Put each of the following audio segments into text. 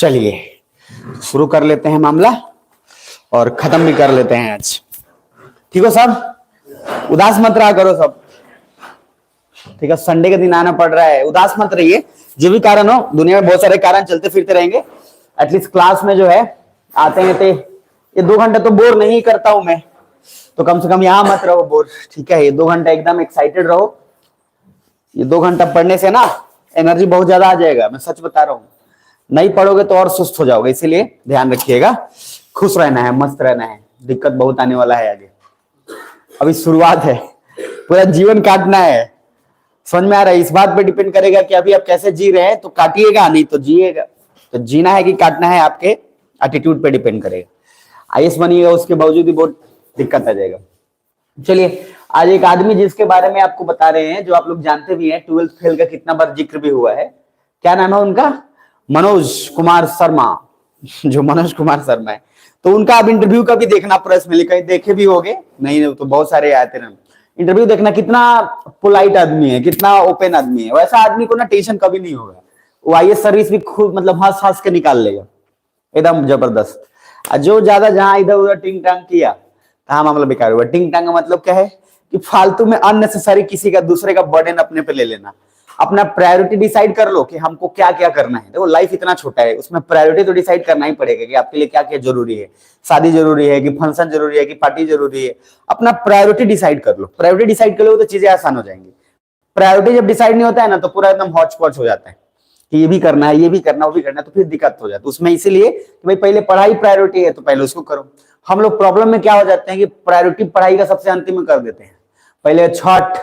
चलिए शुरू कर लेते हैं मामला और खत्म भी कर लेते हैं आज। ठीक हो सब? उदास मत रहा करो सब। ठीक है, संडे के दिन आना पड़ रहा है, उदास मत रहिए। जो भी कारण हो, दुनिया में बहुत सारे कारण चलते फिरते रहेंगे। एटलीस्ट क्लास में जो है आते हैं तो ये 2 घंटे तो बोर नहीं करता हूं मैं, तो कम से कम यहां मत रहो बोर। ठीक है, ये 2 घंटा एकदम एक्साइटेड रहो। ये 2 घंटा पढ़ने से ना एनर्जी बहुत ज्यादा आ जाएगा, मैं सच बता रहा हूँ। नहीं पढ़ोगे तो और सुस्त हो जाओगे, इसीलिए ध्यान रखिएगा। खुश रहना है, मस्त रहना है, दिक्कत बहुत आने वाला है आगे। अभी शुरुआत है, पूरा जीवन काटना है। समझ में आ रहा है? इस बात पे डिपेंड करेगा कि अभी आप कैसे जी रहे हैं, तो काटिएगा, नहीं तो जिएगा। तो जीना है कि काटना है, आपके एटीट्यूड पे डिपेंड करेगा। आईएएस बनिएगा, उसके बावजूद भी बहुत दिक्कत आ जाएगा। चलिए, आज एक आदमी जिसके बारे में आपको बता रहे हैं, जो आप लोग जानते भी हैं, 12th फेल का कितना बार जिक्र भी हुआ है। क्या नाम है उनका? मनोज कुमार शर्मा। जो मनोज कुमार शर्मा है, तो उनका आप इंटरव्यू का भी देखना, प्रेस में कहीं देखे भी होंगे, नहीं तो बहुत सारे आते हैं। इंटरव्यू देखना, कितना पोलाइट आदमी है, कितना ओपन आदमी है। वैसा आदमी को ना टेंशन कभी नहीं होगा। वो आईएएस सर्विस भी खुद मतलब हंस हंस के निकाल लेगा, एकदम जबरदस्त। जो ज्यादा जहां इधर उधर टिंग टांग किया, कहा मामला बेकार हुआ। टिंग टांग का मतलब क्या है कि फालतू में अननेसेसरी किसी का दूसरे का बर्डन अपने पे ले लेना। अपना प्रायोरिटी डिसाइड कर लो कि हमको क्या क्या करना है। देखो लाइफ इतना छोटा है, उसमें प्रायोरिटी तो डिसाइड करना ही पड़ेगा कि आपके लिए क्या क्या जरूरी है। शादी जरूरी है कि फंक्शन जरूरी है कि पार्टी जरूरी है। अपना प्रायोरिटी डिसाइड कर लो। प्रायोरिटी डिसाइड कर लो तो चीजें आसान हो जाएंगी। प्रायोरिटी जब डिसाइड नहीं होता है ना, तो पूरा एकदम हॉच पॉच हो जाता है कि ये भी करना है, ये भी करना, वो भी करना है, तो फिर दिक्कत हो जाती है उसमें। इसीलिए कि भाई पहले पढ़ाई प्रायोरिटी है, तो पहले उसको करो। हम लोग प्रॉब्लम में क्या हो जाते हैं कि प्रायोरिटी पढ़ाई का सबसे अंतिम में कर देते हैं। पहले छठ,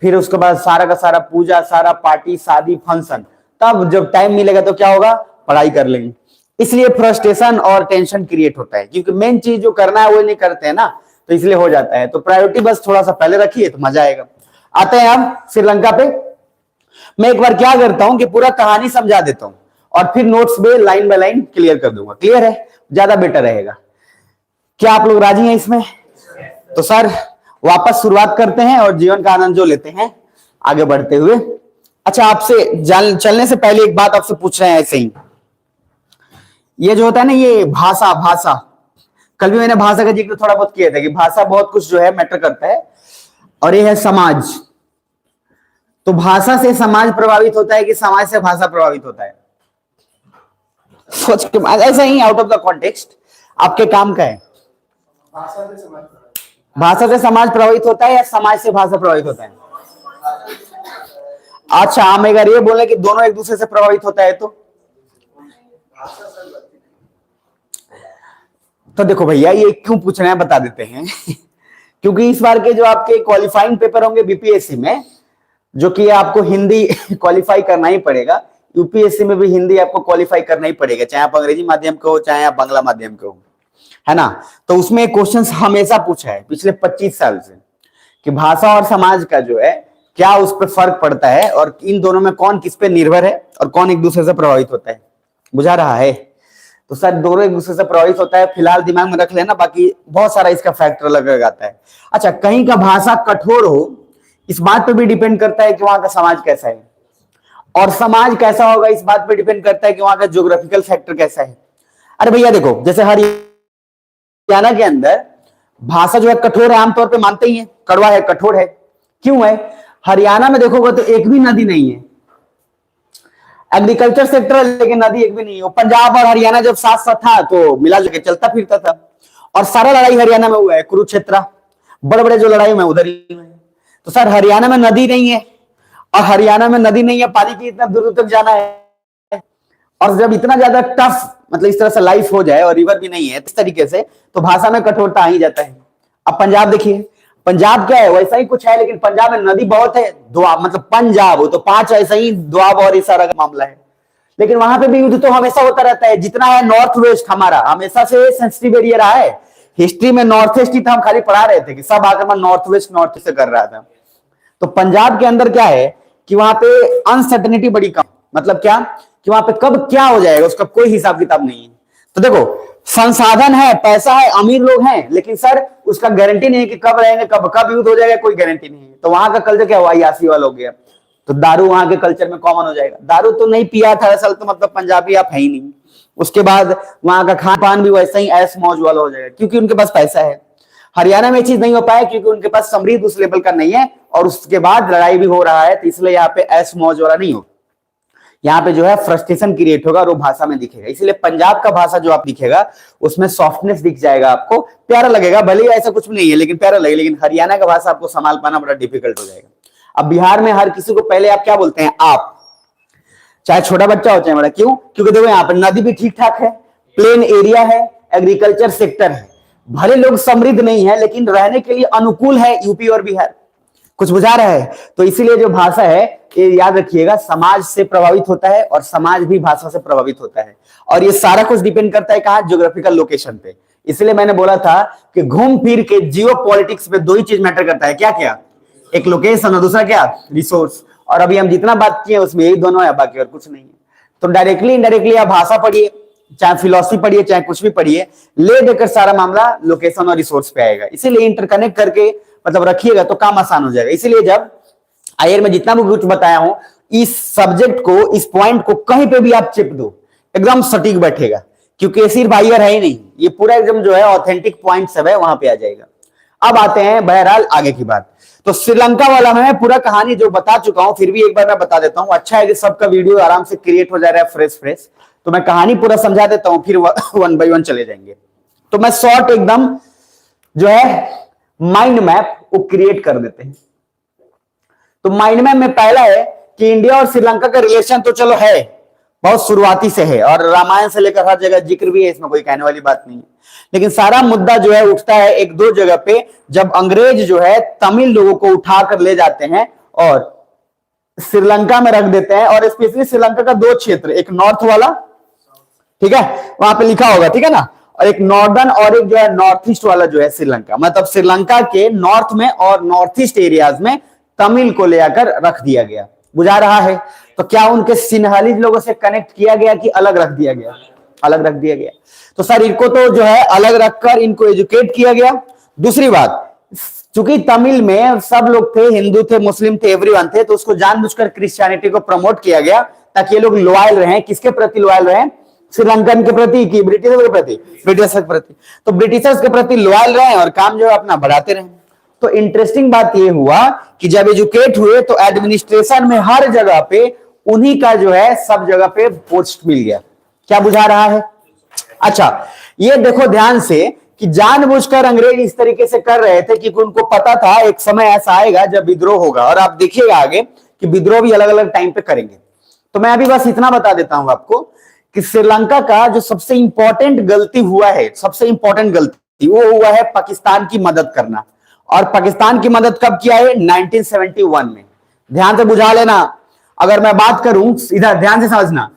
फिर उसके बाद सारा का सारा पूजा, सारा पार्टी, शादी, फंक्शन, तब जब टाइम मिलेगा तो क्या होगा, पढ़ाई कर लेंगे। इसलिए फ्रस्ट्रेशन और टेंशन क्रिएट होता है, क्योंकि मेन चीज जो करना है वो नहीं करते हैं ना, तो इसलिए हो जाता है। तो प्रायोरिटी बस थोड़ा सा पहले रखिए तो मजा आएगा। आते हैं अब श्रीलंका पे। मैं एक बार क्या करता हूं कि पूरा कहानी समझा देता हूं और फिर नोट्स में लाइन बाय लाइन क्लियर कर दूंगा। क्लियर है? ज्यादा बेटर रहेगा। क्या आप लोग राजी हैं इसमें? तो सर वापस शुरुआत करते हैं और जीवन का आनंद जो लेते हैं आगे बढ़ते हुए। अच्छा, आपसे चलने से पहले एक बात आपसे पूछ रहे हैं ऐसे ही। ये जो होता है ना, ये भाषा, भाषा, कल भी मैंने भाषा का जिक्र थोड़ा बहुत किया था कि भाषा बहुत कुछ जो है मैटर करता है। और ये है समाज। तो भाषा से समाज प्रभावित होता है कि समाज से भाषा प्रभावित होता है? सोच के ऐसा ही, आउट ऑफ द कॉन्टेक्स्ट आपके काम का है। भाषा से समाज प्रभावित होता है या समाज से भाषा प्रभावित होता है? अच्छा, हम अगर ये बोले कि दोनों एक दूसरे से प्रभावित होता है तो देखो भैया, ये क्यों पूछ रहे हैं बता देते हैं। क्योंकि इस बार के जो आपके क्वालिफाइंग पेपर होंगे बीपीएससी में, जो कि आपको हिंदी क्वालिफाई करना ही पड़ेगा। यूपीएससी में भी हिंदी आपको क्वालिफाई करना ही पड़ेगा, चाहे आप अंग्रेजी माध्यम के हो चाहे आप बांग्ला माध्यम के हो, है ना। तो उसमें क्वेश्चंस हमेशा पूछा है पिछले 25 साल से कि भाषा और समाज का जो है क्या उस पर फर्क पड़ता है और इन दोनों में कौन किस पे निर्भर है और कौन एक दूसरे से प्रभावित होता है। बुझा रहा है? तो सर दोनों एक दूसरे से प्रभावित होता है, फिलहाल दिमाग में रख लेना, बाकी बहुत सारा इसका फैक्टर लग आता है। अच्छा, कहीं का भाषा कठोर हो, इस बात पे भी डिपेंड करता है कि वहां का समाज कैसा है, और समाज कैसा होगा इस बात पे डिपेंड करता है कि वहां का ज्योग्राफिकल फैक्टर कैसा है। अरे भैया देखो, जैसे हरियाणा के अंदर भाषा जो है कठोर है, आमतौर पे मानते ही है, कड़वा है, कठोर है। क्यों है? हरियाणा में देखोगे तो एक भी नदी नहीं है। एग्रीकल्चर सेक्टर है लेकिन नदी एक भी नहीं है। पंजाब और हरियाणा जब साथ साथ था तो मिला जुल के चलता फिरता था, और सारा लड़ाई हरियाणा में हुआ है। कुरुक्षेत्र, बड़े बड़े जो लड़ाई में उधर ही हुए। तो सर हरियाणा में नदी नहीं है, और हरियाणा में नदी नहीं है, पानी की इतना दूर तक जाना है, और जब इतना ज्यादा टफ मतलब इस तरह से लाइफ हो जाए और रिवर भी नहीं है इस तरीके से, तो भाषा में कठोरता आ ही जाता है। अब पंजाब देखिए, पंजाब क्या है, वैसा ही कुछ है, लेकिन पंजाब में नदी बहुत है, दुआब मतलब पंजाब हो तो 5 ऐसा ही दुआब और इशारा का मामला है। लेकिन वहां पे भी युद्ध तो हमेशा होता रहता है। जितना है नॉर्थ वेस्ट हमारा हमेशा से सेंसिटिव एरिया रहा है। हिस्ट्री में नॉर्थ ईस्ट ही था, हम खाली पढ़ा रहे थे कि सब आक्रमण नॉर्थ वेस्ट नॉर्थ से कर रहा था। तो पंजाब के अंदर क्या है कि वहां पे अनसर्टेनिटी बड़ी कम, मतलब क्या कि वहां पे कब क्या हो जाएगा उसका कोई हिसाब किताब नहीं है। तो देखो, संसाधन है, पैसा है, अमीर लोग हैं, लेकिन सर उसका गारंटी नहीं है कि कब रहेंगे, कब कब युद्ध हो जाएगा, कोई गारंटी नहीं है। तो वहां का कल्चर क्या हुआ, यासी वाला हो गया। तो दारू वहां के कल्चर में कॉमन हो जाएगा। दारू तो नहीं पिया था असल तो मतलब पंजाबी आप है ही नहीं, उसके बाद वहां का खान पान भी वैसा ही ऐश मौज वाला हो जाएगा, क्योंकि उनके पास पैसा है। हरियाणा में ये चीज नहीं हो पाया क्योंकि उनके पास समृद्ध उस लेवल का नहीं है, और उसके बाद लड़ाई भी हो रहा है, तो इसलिए यहाँ पे ऐश मौज वाला नहीं हो, यहाँ पे जो है फ्रस्ट्रेशन क्रिएट होगा और वो भाषा में दिखेगा। इसलिए पंजाब का भाषा जो आप दिखेगा उसमें सॉफ्टनेस दिख जाएगा, आपको प्यारा लगेगा, भले ही ऐसा कुछ भी नहीं है लेकिन प्यारा लगेगा। लेकिन हरियाणा का भाषा आपको संभाल पाना बड़ा डिफिकल्ट हो जाएगा। अब बिहार में हर किसी को पहले आप क्या बोलते हैं, आप, चाहे छोटा बच्चा हो चाहे बड़ा। क्यों? क्योंकि देखो यहाँ पर नदी भी ठीक ठाक है, प्लेन एरिया है, एग्रीकल्चर सेक्टर है, भले लोग समृद्ध नहीं है लेकिन रहने के लिए अनुकूल है यूपी और बिहार। कुछ बुझा रहा है? तो इसीलिए जो भाषा है ये याद रखिएगा समाज से प्रभावित होता है और समाज भी भाषा से प्रभावित होता है, और ये सारा कुछ डिपेंड करता है कहाँ, ज्योग्राफिकल लोकेशन पे। इसलिए मैंने बोला था कि घूम फिर के जियो पॉलिटिक्स पे दो ही चीज मैटर करता है, क्या क्या, एक लोकेशन और दूसरा क्या, रिसोर्स। और अभी हम जितना बात किए उसमें यही दोनों है, बाकी और कुछ नहीं है। तो डायरेक्टली इनडायरेक्टली आप भाषा पढ़िए, चाहे फिलोसफी पढ़िए, चाहे कुछ भी पढ़िए, ले देकर सारा मामला लोकेशन और रिसोर्स पे आएगा। इसीलिए इंटरकनेक्ट करके मतलब रखिएगा तो काम आसान हो जाएगा। इसीलिए जब आयर में जितना भी कुछ बताया हूं, इस सब्जेक्ट को, इस पॉइंट को कहीं पे भी आप चिप दो, एकदम सटीक बैठेगा, क्योंकि सिर्फ आयर है ही नहीं, ये पूरा एकदम जो है ऑथेंटिक पॉइंट सब है, वहां पे आ जाएगा। अब आते हैं बहरहाल आगे की बात। तो श्रीलंका वाला मैं पूरा कहानी जो बता चुका हूं, फिर भी एक बार मैं बता देता हूं। अच्छा है कि सबका वीडियो आराम से क्रिएट हो जा रहा है फ्रेश फ्रेश, तो मैं कहानी पूरा समझा देता हूं, फिर 1 बाय 1 चले जाएंगे। तो मैं शॉर्ट एकदम जो है माइंड मैप वो क्रिएट कर देते हैं। तो माइंड मैप में पहला है कि इंडिया और श्रीलंका का रिलेशन तो चलो है, बहुत शुरुआती से है, और रामायण से लेकर हर जगह जिक्र भी है, इसमें कोई कहने वाली बात नहीं है। लेकिन सारा मुद्दा जो है उठता है एक दो जगह पे, जब अंग्रेज जो है तमिल लोगों को उठाकर ले जाते हैं और श्रीलंका में रख देते हैं, और स्पेशली श्रीलंका का दो क्षेत्र, एक नॉर्थ वाला, ठीक है, वहां पे लिखा होगा, ठीक है ना, और एक नॉर्दर्न और एक जो है नॉर्थ ईस्ट वाला जो है श्रीलंका। मतलब श्रीलंका के नॉर्थ में और नॉर्थ ईस्ट एरियाज में तमिल को ले आकर रख दिया गया। बुझा रहा है? तो क्या उनके सिन्हालीज लोगों से कनेक्ट किया गया कि अलग रख दिया गया? अलग रख दिया गया। तो सर इनको तो जो है अलग रखकर इनको एजुकेट किया गया। दूसरी बात, चूंकि तमिल में सब लोग थे, हिंदू थे, मुस्लिम थे, एवरीवन थे, तो उसको जानबूझकर क्रिश्चियनिटी को प्रमोट किया गया ताकि ये लोग लॉयल रहें। किसके प्रति लॉयल रहें? श्रीलंकन के प्रति कि ब्रिटिशर्स के प्रति? ब्रिटिशर्स के प्रति। तो ब्रिटिशर्स के प्रति लॉयल रहें और काम जो है अपना बढ़ाते रहें। तो इंटरेस्टिंग बात ये हुआ कि जब एजुकेट हुए तो एडमिनिस्ट्रेशन में हर जगह पे उन्हीं का जो है सब जगह पे पोस्ट मिल गया। क्या बुझा रहा है? अच्छा, ये देखो ध्यान से कि जानबूझकर अंग्रेज इस तरीके से कर रहे थे क्योंकि उनको पता था एक समय ऐसा आएगा जब विद्रोह होगा, और आप देखिएगा आगे कि विद्रोह भी अलग अलग टाइम पे करेंगे। तो मैं अभी बस इतना बता देता हूं आपको कि श्रीलंका का जो सबसे इंपॉर्टेंट गलती हुआ है, सबसे इंपॉर्टेंट गलती वो हुआ है पाकिस्तान की मदद करना। और पाकिस्तान की मदद कब किया है? 1971 में। ध्यान से बुझा लेना। अगर मैं बात करूं, इधर ध्यान से समझना,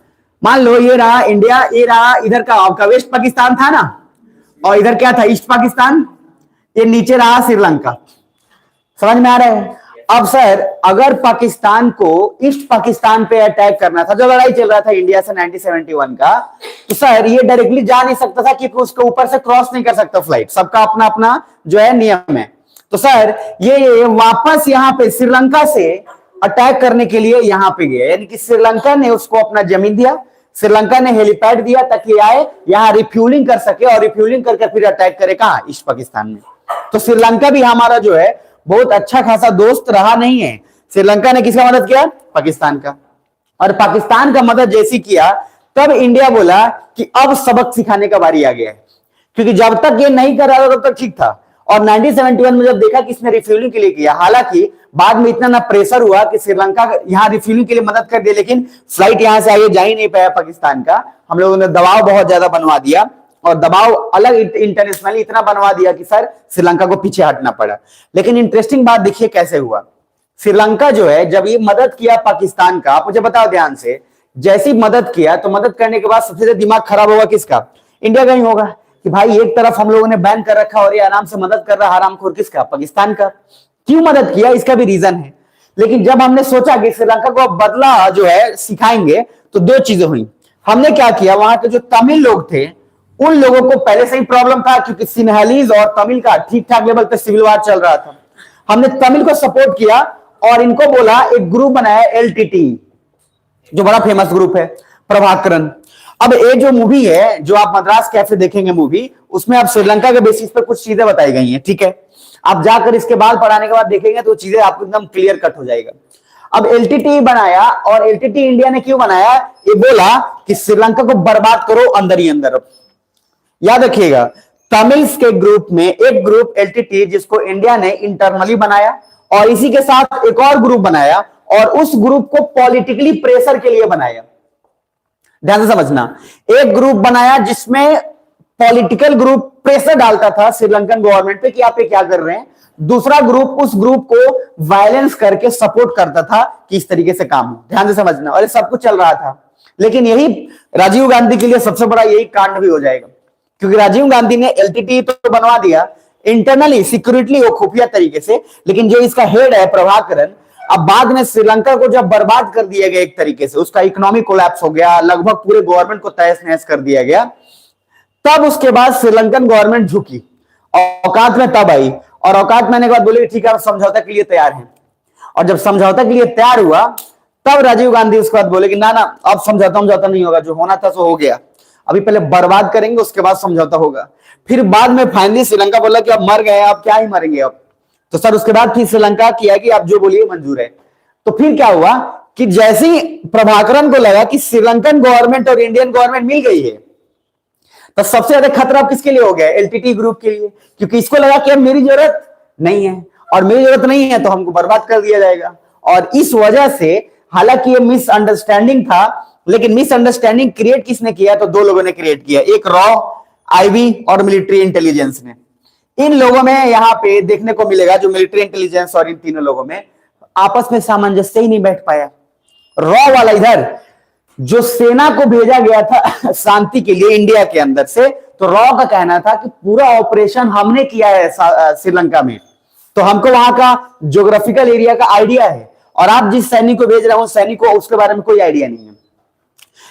मान लो ये रहा इंडिया, ये रहा इधर का आपका वेस्ट पाकिस्तान था ना, और इधर क्या था? ईस्ट पाकिस्तान। ये नीचे रहा श्रीलंका। समझ में आ रहा है? अब सर अगर पाकिस्तान को ईस्ट पाकिस्तान पे अटैक करना था, जो लड़ाई चल रहा था इंडिया से 1971 का, तो सर ये डायरेक्टली जा नहीं सकता था क्योंकि उसके ऊपर से क्रॉस नहीं कर सकता फ्लाइट, सबका अपना अपना जो है नियम है। तो सर ये वापस यहां पे श्रीलंका से अटैक करने के लिए यहां पे गए, यानी कि श्रीलंका ने उसको अपना जमीन दिया, श्रीलंका ने हेलीपैड दिया ताकि आए यहां रिफ्यूलिंग कर सके, और रिफ्यूलिंग करके फिर अटैक करे कहां? ईस्ट पाकिस्तान में। तो श्रीलंका भी हमारा जो है बहुत अच्छा खासा दोस्त रहा नहीं है। श्रीलंका ने किसका मदद किया? पाकिस्तान का। और पाकिस्तान का मदद जैसी किया तब इंडिया बोला कि अब सबक सिखाने का बारी आ गया है, क्योंकि जब तक ये नहीं कर रहा था तब तक ठीक था। और 1971 में जब देखा कि इसने रिफ्यूलिंग के लिए किया, हालांकि बाद में इतना ना प्रेशर हुआ कि श्रीलंका यहां रिफ्यूलिंग के लिए मदद कर दी, लेकिन फ्लाइट यहां से आगे जा ही नहीं पाया पाकिस्तान का। हम लोगों ने दबाव बहुत ज्यादा बनवा दिया, और दबाव अलग इंटरनेशनली इतना बनवा दिया कि सर श्रीलंका को पीछे हटना पड़ा। लेकिन इंटरेस्टिंग बात देखिए कैसे हुआ। श्रीलंका जो है जब ये मदद किया पाकिस्तान का, आप मुझे बताओ ध्यान से, जैसी मदद किया तो मदद करने के बाद सबसे ज्यादा दिमाग खराब होगा किसका? इंडिया का ही होगा कि भाई एक तरफ हम लोगों ने बैन कर रखा और ये आराम से मदद कर रहा हरामखोर, किसका? पाकिस्तान का। क्यों मदद किया? इसका भी रीजन है। लेकिन जब हमने सोचा कि श्रीलंका को बदला जो है सिखाएंगे, तो दो चीजें हुई। हमने क्या किया, वहां के जो तमिल लोग थे उन लोगों को पहले से ही प्रॉब्लम था, क्योंकि सिन्हालीज और तमिल का ठीक ठाक लेवल पे सिविल वार चल रहा था। हमने तमिल को सपोर्ट किया और इनको बोला, एक ग्रुप बनाया LTT, जो बड़ा फेमस ग्रुप है, प्रभाकरन। अब ये जो मूवी है, जो आप मद्रास कैफे देखेंगे मूवी, उसमें आप श्रीलंका के बेसिस पर कुछ चीजें बताई गई हैं, ठीक है। आप जाकर इसके बाद पढ़ाने के बाद देखेंगे तो चीजें आपको एकदम क्लियर कट हो जाएगा। अब एलटीटी बनाया, और एलटीटी इंडिया ने क्यों बनाया? ये बोला कि श्रीलंका को बर्बाद करो अंदर ही अंदर। याद रखिएगा, तमिल्स के ग्रुप में एक ग्रुप एलटीटी, जिसको इंडिया ने इंटरनली बनाया, और इसी के साथ एक और ग्रुप बनाया, और उस ग्रुप को पॉलिटिकली प्रेशर के लिए बनाया। ध्यान से समझना, एक ग्रुप बनाया जिसमें पॉलिटिकल ग्रुप प्रेशर डालता था श्रीलंकन गवर्नमेंट पे कि आप ये क्या कर रहे हैं। दूसरा ग्रुप उस ग्रुप को वायलेंस करके सपोर्ट करता था कि इस तरीके से काम हो। ध्यान से समझना, और ये सब कुछ चल रहा था। लेकिन यही राजीव गांधी के लिए सबसे बड़ा यही कांड भी हो जाएगा, क्योंकि राजीव गांधी ने एलटीटी तो बनवा दिया इंटरनली, सिक्योरिटी वो खुफिया तरीके से, लेकिन जो इसका हेड है प्रभाकरन, अब बाद में श्रीलंका को जब बर्बाद कर दिया गया एक तरीके से, उसका इकोनॉमिक कोलैप्स हो गया, लगभग पूरे गवर्नमेंट को तहस नहस कर दिया गया, तब उसके बाद श्रीलंकन गवर्नमेंट झुकी, औकात में तब आई, और औकात में आने के बाद बोले ठीक है, हम समझौता के लिए तैयार हैं। और जब समझौता के लिए तैयार हुआ, तब राजीव गांधी उसके बाद बोले कि ना ना, अब समझौता नहीं होगा, जो होना था सो हो गया, अभी पहले बर्बाद करेंगे उसके बाद समझौता होगा। फिर बाद में फाइनली श्रीलंका बोला कि अब मर गए, अब क्या ही मरेंगे अब। तो सर उसके बाद फिर श्रीलंका किया कि आप जो बोलिए मंजूर है। तो फिर क्या हुआ कि जैसे ही प्रभाकरन को लगा कि श्रीलंकन गवर्नमेंट और इंडियन गवर्नमेंट मिल गई है, तो सबसे ज्यादा खतरा किसके लिए हो गया? एलटीटी ग्रुप के लिए, क्योंकि इसको लगा कि अब मेरी जरूरत नहीं है, और मेरी जरूरत नहीं है तो हमको बर्बाद कर दिया जाएगा। और इस वजह से, हालांकि ये मिसअंडरस्टैंडिंग था, लेकिन मिसअंडरस्टैंडिंग क्रिएट किसने किया? तो दो लोगों ने क्रिएट किया, एक रॉ, आईबी और मिलिट्री इंटेलिजेंस ने। इन लोगों में यहां पे देखने को मिलेगा, जो मिलिट्री इंटेलिजेंस और इन तीनों लोगों में आपस में सामंजस्य ही नहीं बैठ पाया। रॉ वाला इधर, जो सेना को भेजा गया था शांति के लिए इंडिया के अंदर से, तो रॉ का कहना था कि पूरा ऑपरेशन हमने किया है श्रीलंका में, तो हमको वहां का ज्योग्राफिकल एरिया का आइडिया है, और आप जिस सैनिक को भेज रहे हो सैनिक को उसके बारे में कोई आइडिया नहीं है।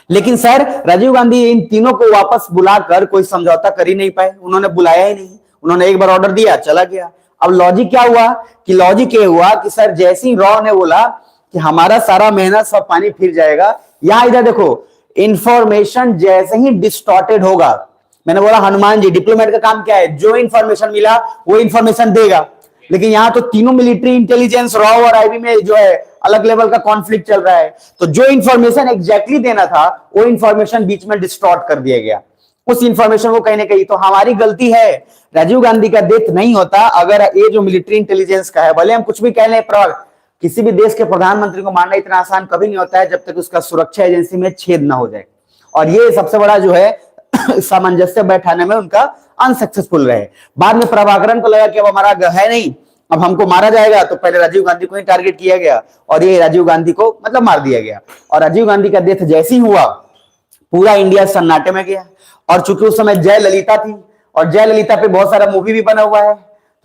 लेकिन सर राजीव गांधी इन तीनों को वापस बुलाकर कोई समझौता कर ही नहीं पाए, उन्होंने बुलाया ही नहीं, उन्होंने एक बार ऑर्डर दिया, चला गया। अब लॉजिक क्या हुआ कि लॉजिक ये हुआ कि सर जैसे ही रॉ ने बोला कि हमारा सारा मेहनत सब पानी फिर जाएगा, यहां इधर देखो, इंफॉर्मेशन जैसे ही डिस्टॉर्टेड होगा, मैंने बोला हनुमान जी डिप्लोमेट का काम क्या है? जो इंफॉर्मेशन मिला वो इंफॉर्मेशन देगा। लेकिन यहां तो तीनों मिलिट्री इंटेलिजेंस, रॉ और आईबी में जो है अलग लेवल का कॉन्फ्लिक्ट चल रहा है, तो जो इंफॉर्मेशन एग्जैक्टली देना था वो इंफॉर्मेशन बीच में डिस्टॉर्ट कर दिया गया। उस इंफॉर्मेशन को कहीं ना कहीं तो हमारी गलती है, राजीव गांधी का डेथ नहीं होता अगर ये जो मिलिट्री इंटेलिजेंस का है, भले हम कुछ भी कह लें, किसी भी देश के प्रधानमंत्री को मारना इतना आसान कभी नहीं होता है जब तक उसका सुरक्षा एजेंसी में छेद ना हो जाए। और ये सबसे बड़ा जो है सामंजस्य बैठाने में उनका अनसक्सेसफुल रहे। बाद में प्रभाकरन को लगा कि अब हमारा है नहीं, अब हमको मारा जाएगा, तो पहले राजीव गांधी को ही टारगेट किया गया, और ये राजीव गांधी को मतलब मार दिया गया। और राजीव गांधी का डेथ जैसे ही हुआ, पूरा इंडिया सन्नाटे में गया। और चूंकि उस समय जयललिता थी, और जयललिता पे बहुत सारा मूवी भी बना हुआ है,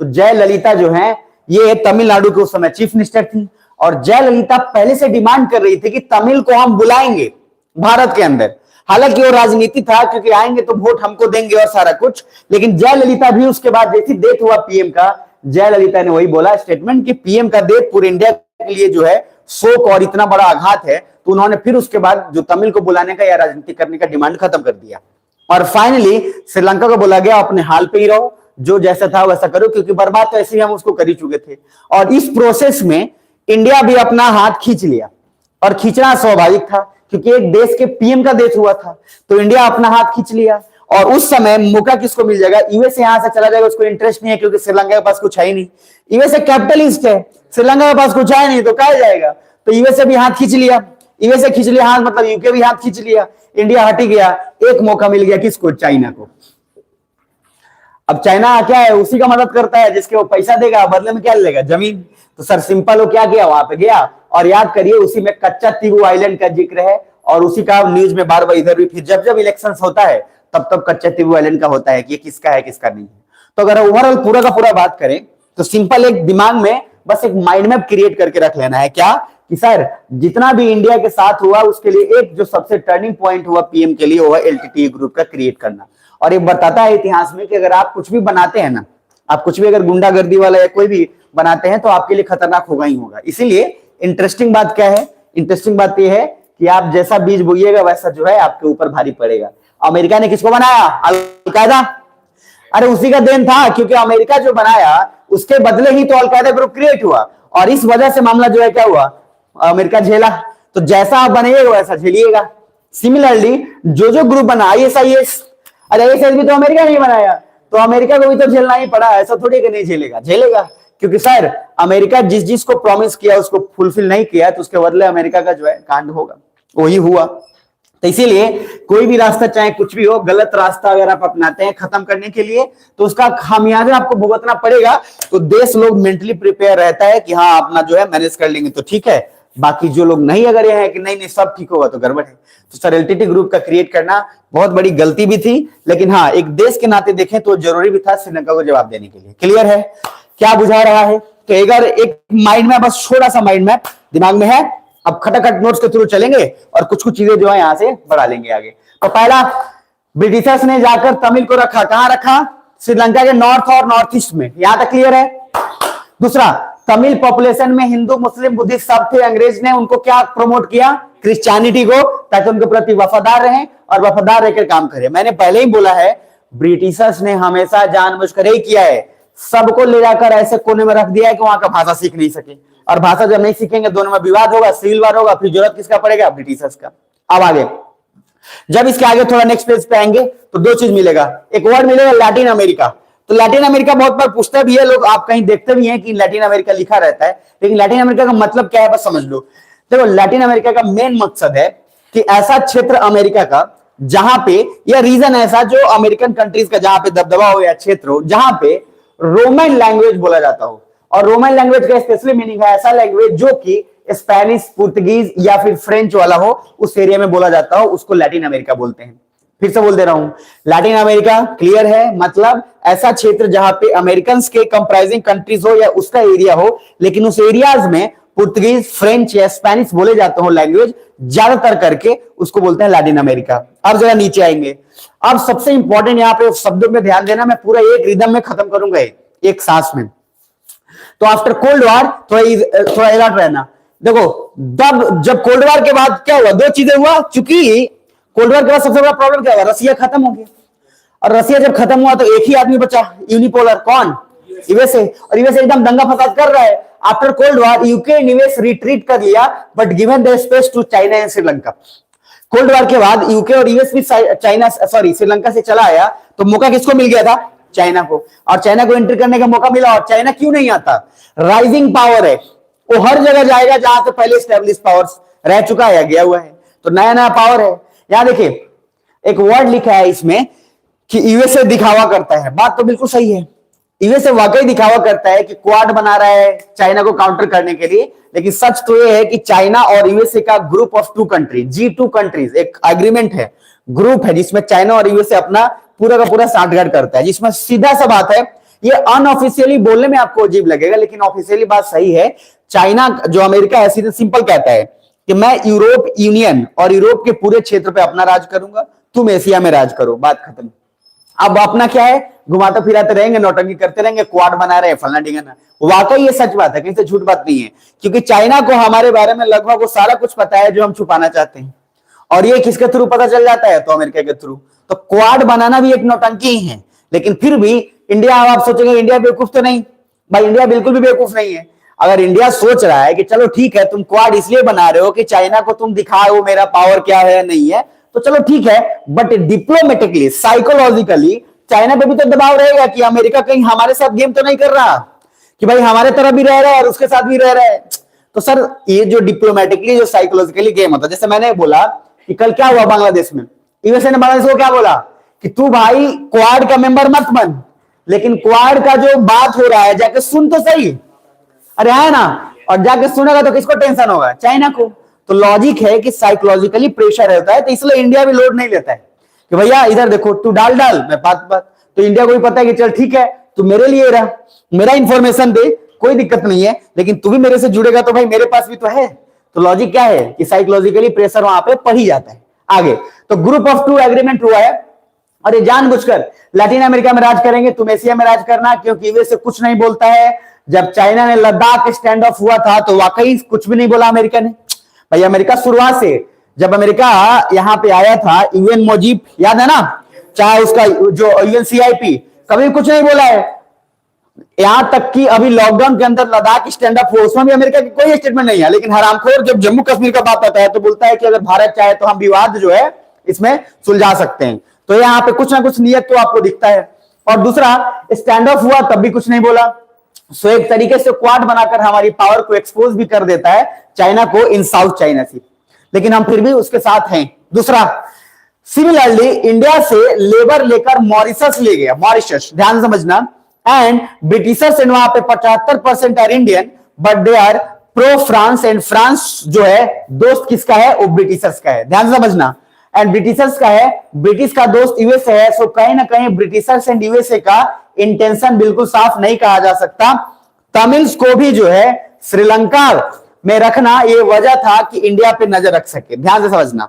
तो जयललिता जो है ये तमिलनाडु के उस समय चीफ मिनिस्टर थी, और जयललिता पहले से डिमांड कर रही थी कि तमिल को हम बुलाएंगे भारत के अंदर। हालांकि वो राजनीति था, क्योंकि आएंगे तो वोट हमको देंगे और सारा कुछ, लेकिन जयललिता भी उसके बाद जैसी डेथ हुआ पीएम का, जयललिता ने वही बोला स्टेटमेंट कि पीएम का डेथ पूरे इंडिया के लिए जो है शोक और इतना बड़ा आघात है, तो उन्होंने फिर उसके बाद जो तमिल को बुलाने का या राजनीति करने का डिमांड खत्म कर दिया। और फाइनली श्रीलंका को बोला गया अपने हाल पे ही रहो, जो जैसा था वैसा करो, क्योंकि बर्बाद तो ऐसे ही हम उसको कर ही चुके थे। और इस प्रोसेस में इंडिया भी अपना हाथ खींच लिया, और खींचना स्वाभाविक था क्योंकि एक देश के पीएम का डेथ हुआ था, तो इंडिया अपना हाथ खींच लिया। और उस समय मौका किसको मिल जाएगा? यूएसए यहां से चला जाएगा, उसको इंटरेस्ट नहीं है, क्योंकि श्रीलंका के पास कुछ है ही नहीं। यूएसए कैपिटलिस्ट है, श्रीलंका के पास कुछ है नहीं, तो कहा जाएगा? तो यूएसए भी हाथ खींच लिया, यूएसए खींच लिया हाथ, मतलब यूके भी हाथ खींच लिया, इंडिया हट गया। एक मौका मिल गया किसको? चाइना को। अब चाइना क्या है? उसी का मदद करता है जिसके वो पैसा देगा, बदले में क्या लेगा? जमीन। तो सर सिंपल हो क्या किया? वहां पे गया, और याद करिए उसी में कच्चा तीवू आइलैंड का जिक्र है, और उसी का न्यूज में बार बार इधर भी, फिर जब जब इलेक्शंस होता है तब तब कच्चा तीवू आइलैंड का होता है कि ये किसका है किसका नहीं है। तो अगर ओवरऑल पूरा का पूरा बात करें तो सिंपल एक दिमाग में बस एक माइंड मैप क्रिएट करके रख लेना है, क्या कि सर जितना भी इंडिया के साथ हुआ उसके लिए एक जो सबसे टर्निंग पॉइंट हुआ पीएम के लिए, वो है एलटीटी ग्रुप का क्रिएट करना। और ये बताता है इतिहास में कि अगर आप कुछ भी बनाते हैं ना, आप कुछ भी अगर गुंडागर्दी वाला या कोई भी बनाते हैं तो आपके लिए खतरनाक होगा ही होगा। इसीलिए इंटरेस्टिंग बात क्या है? इंटरेस्टिंग बात यह है कि आप जैसा बीज बोइएगा वैसा जो है आपके ऊपर भारी पड़ेगा। अमेरिका ने किसको बनाया? अलकायदा। अरे उसी का देन था, क्योंकि अमेरिका जो बनाया उसके बदले ही तो अलकायदा ग्रुप क्रिएट हुआ, और इस वजह से मामला जो है क्या हुआ, अमेरिका झेला। तो जैसा आप बनेगा वैसा झेलिएगा। सिमिलरली जो ग्रुप बना ISIS, अरे ISIS भी तो अमेरिका नहीं बनाया, तो अमेरिका को भी तो झेलना ही पड़ा। ऐसा थोड़ी कि नहीं झेलेगा, झेलेगा, क्योंकि सर अमेरिका जिस को प्रॉमिस किया उसको फुलफिल नहीं किया, तो उसके बदले अमेरिका का जो है कांड होगा, वही हुआ। तो इसीलिए कोई भी रास्ता चाहे कुछ भी हो, गलत रास्ता अगर आप अपनाते हैं खत्म करने के लिए तो उसका खामियाजा आपको भुगतना पड़ेगा। तो देश लोग मेंटली प्रिपेयर रहता है कि हाँ अपना जो है मैनेज कर लेंगे तो ठीक है, बाकी जो लोग नहीं अगर ये है कि नहीं नहीं सब ठीक होगा तो गड़बड़ है। तो सर LTT ग्रुप का क्रिएट करना बहुत बड़ी गलती भी थी, लेकिन हाँ एक देश के नाते देखें तो जरूरी भी था श्रीलंका को जवाब देने के लिए। क्लियर है क्या बुझा रहा है? तो अगर एक माइंड मैप, बस छोटा सा माइंड मैप दिमाग में है, अब खटाखट नोट्स के थ्रू चलेंगे और कुछ कुछ चीजें जो है यहां से बढ़ा लेंगे आगे। तो पहला, ब्रिटिशर्स ने जाकर तमिल को रखा, कहां रखा? श्रीलंका के नॉर्थ और नॉर्थ ईस्ट में। यहां तक क्लियर है? दूसरा, तमिल पॉपुलेशन में हिंदू मुस्लिम बुद्धिस्ट सब थे, अंग्रेज ने उनको क्या प्रमोट किया? क्रिश्चियनिटी को, ताकि उनके प्रति वफादार रहें और वफादार रहकर काम करें। मैंने पहले ही बोला है ब्रिटिशर्स ने हमेशा जानबूझकर ही किया है, सबको ले जाकर ऐसे कोने में रख दिया है कि वहां का भाषा सीख नहीं सके, और भाषा जब नहीं सीखेंगे दोनों में विवाद होगा, सिविल वार होगा, फिर जरूरत किसका पड़ेगा? ब्रिटिशर्स का। अब आगे, जब इसके आगे थोड़ा नेक्स्ट पेज पे आएंगे तो दो चीज मिलेगा, एक वर्ड मिलेगा लैटिन अमेरिका। तो लैटिन अमेरिका बहुत बार पूछते भी है लोग, आप कहीं देखते भी हैं कि लैटिन अमेरिका लिखा रहता है, लेकिन लैटिन अमेरिका का मतलब क्या है बस समझ लो। देखो लैटिन अमेरिका का मेन मकसद है कि ऐसा क्षेत्र अमेरिका का जहां पे, या रीजन ऐसा जो अमेरिकन कंट्रीज का जहां पे दबदबा हो या क्षेत्र हो जहां पे रोमन लैंग्वेज बोला जाता हो। और रोमन लैंग्वेज का स्पेशली मीनिंग है ऐसा लैंग्वेज जो कि स्पेनिश, पुर्तगीज या फिर फ्रेंच वाला हो, उस एरिया में बोला जाता हो, उसको लैटिन अमेरिका बोलते हैं। फिर से बोल दे रहा हूं, लैटिन अमेरिका क्लियर है, मतलब ऐसा क्षेत्र जहां पे अमेरिकन के कंप्राइजिंग कंट्रीज हो या उसका एरिया हो, लेकिन उस एरियाज में पुर्तगीज, फ्रेंच या स्पेनिश बोले जाते हो लैंग्वेज ज्यादातर करके, उसको बोलते हैं लैटिन अमेरिका। अब जरा नीचे आएंगे, अब सबसे इंपॉर्टेंट यहां पे शब्दों में ध्यान देना, मैं पूरा एक रिदम में खत्म करूंगा एक सांस में। तो आफ्टर कोल्ड वॉर थोड़ा अलर्ट रहना। देखो जब कोल्ड वॉर के बाद क्या हुआ, दो चीजें हुआ, चूंकि कोल्ड वॉर के बाद सबसे बड़ा प्रॉब्लम क्या हुआ, रसिया खत्म हो गया, और रसिया जब खत्म हुआ तो एक ही आदमी बचा, यूनिपोलर, कौन? यूएसए। और यूएसए एकदम दंगा फसाद कर रहा है। आफ्टर कोल्ड वॉर यूके ने यूएस रिट्रीट कर लिया, but given the space to China and Sri Lanka. Cold war के बाद यूके और यूएस भी श्रीलंका से चला आया, तो मौका किसको मिल गया था? चाइना को। और चाइना को एंट्री करने का मौका मिला, और चाइना क्यों नहीं आता? राइजिंग पावर है, वो हर जगह जाएगा जहां से पहले स्टेब्लिश पावर्स रह चुका है या गया हुआ है, तो नया नया पावर है। यहां देखिए एक वर्ड लिखा है इसमें कि यूएसए दिखावा करता है, बात तो बिल्कुल सही है, यूएसए वाकई दिखावा करता है कि क्वाड बना रहा है चाइना को काउंटर करने के लिए, लेकिन सच तो यह है कि चाइना और यूएसए का group of 2 country, G2 countries, एक एग्रीमेंट है, ग्रुप है, जिसमें चाइना और यूएसए अपना पूरा का पूरा साठगांठ करता है, जिसमें सीधा सा बात है, ये अनऑफिशियली बोलने में आपको अजीब लगेगा, लेकिन ऑफिशियली बात सही है। चाइना जो अमेरिका है सीधे सिंपल कहता है कि मैं यूरोप यूनियन और यूरोप के पूरे क्षेत्र पे अपना राज करूंगा, तुम एशिया में राज करो, बात खत्म। अब अपना क्या है, घुमाते फिराते रहेंगे, नौटंकी करते रहेंगे, क्वाड बना रहे, फलना ढिंगाना। वाकई ये सच बात है, कहीं से झूठ बात नहीं है, क्योंकि चाइना को हमारे बारे में लगभग वो सारा कुछ पता है जो हम छुपाना चाहते हैं, और ये किसके थ्रू पता चल जाता है? तो अमेरिका के थ्रू। तो क्वाड बनाना भी एक नौटंकी ही है, लेकिन फिर भी इंडिया, आप सोचेंगे इंडिया बेवकूफ तो नहीं, भाई इंडिया बिल्कुल भी बेवकूफ नहीं है। अगर इंडिया सोच रहा है कि चलो ठीक है तुम क्वाड इसलिए बना रहे हो कि चाइना को तुम दिखाओ मेरा पावर क्या है नहीं है, तो चलो ठीक है, बट डिप्लोमेटिकली, साइकोलॉजिकली चाइना पे भी तो दबाव रहेगा कि अमेरिका कहीं हमारे साथ गेम तो नहीं कर रहा, कि भाई हमारे तरफ भी रह रहा है और उसके साथ भी रह रहा है। तो सर ये जो डिप्लोमेटिकली जो साइकोलॉजिकली गेम होता है, जैसे मैंने बोला कि कल क्या हुआ बांग्लादेश में, यूएसए ने बांग्लादेश को क्या बोला कि तू भाई क्वाड का मेंबर मत बन, लेकिन क्वाड का जो बात हो रहा है जाके सुन तो सही, अरे है ना, और जाके सुनेगा तो किसको टेंशन होगा? चाइना को। तो लॉजिक है कि साइकोलॉजिकली प्रेशर रहता है, तो इसलिए इंडिया भी लोड नहीं लेता है कि भैया इधर देखो, तू डाल मैं बात। तो इंडिया को भी पता है कि चल ठीक है तू मेरे लिए रहा, मेरा इंफॉर्मेशन दे, कोई दिक्कत नहीं है, लेकिन तू भी मेरे से जुड़ेगा तो भाई मेरे पास भी तो है। तो लॉजिक क्या है कि साइकोलॉजिकली प्रेशर वहां पे पड़ ही जाता है। आगे तो ग्रुप ऑफ 2 एग्रीमेंट हुआ है, और ये जानबूझकर लैटिन अमेरिका में राज करेंगे, तुम एशिया में राज करना, क्योंकि यूएसए कुछ नहीं बोलता है। जब चाइना ने लद्दाख स्टैंड ऑफ हुआ था तो वाकई कुछ भी नहीं बोला अमेरिका ने। भाई अमेरिका शुरुआत से जब अमेरिका यहां पे आया था, यूएन मोजीब याद है ना, चाहे उसका जो यूएनसीआईपी, कभी कुछ नहीं बोला है। यहां तक कि अभी लॉकडाउन के अंदर लद्दाख स्टैंड अप फोर्स में भी अमेरिका की कोई स्टेटमेंट नहीं है। लेकिन हरामखोर जब जम्मू कश्मीर का बात आता है तो बोलता है कि अगर भारत चाहे तो हम विवाद जो है इसमें सुलझा सकते हैं। तो यहाँ पे कुछ ना कुछ नियत तो आपको दिखता है। और दूसरा, स्टैंड ऑफ हुआ तब भी कुछ नहीं बोला। सो एक तरीके से क्वाड बनाकर हमारी पावर को एक्सपोज भी कर देता है चाइना को इन साउथ चाइना सी, लेकिन हम फिर भी उसके साथ हैं। दूसरा, सिमिलरली इंडिया से लेबर लेकर मॉरिशस ले गया, मॉरिशस, ध्यान समझना, एंड ब्रिटिशर्स एंड वहां पे 75% are Indian but they are pro France, and France जो है दोस्त किसका है, वो ब्रिटिशर्स का है, ध्यान समझना। एंड ब्रिटिशर्स का है, ब्रिटिश का दोस्त यूएसए है। सो कहीं ना कहीं ब्रिटिशर्स एंड यूएसए का इंटेंशन बिल्कुल साफ नहीं कहा जा सकता। तमिल्स को भी जो है श्रीलंका में रखना ये वजह था कि इंडिया पे नजर रख सके, ध्यान से समझना।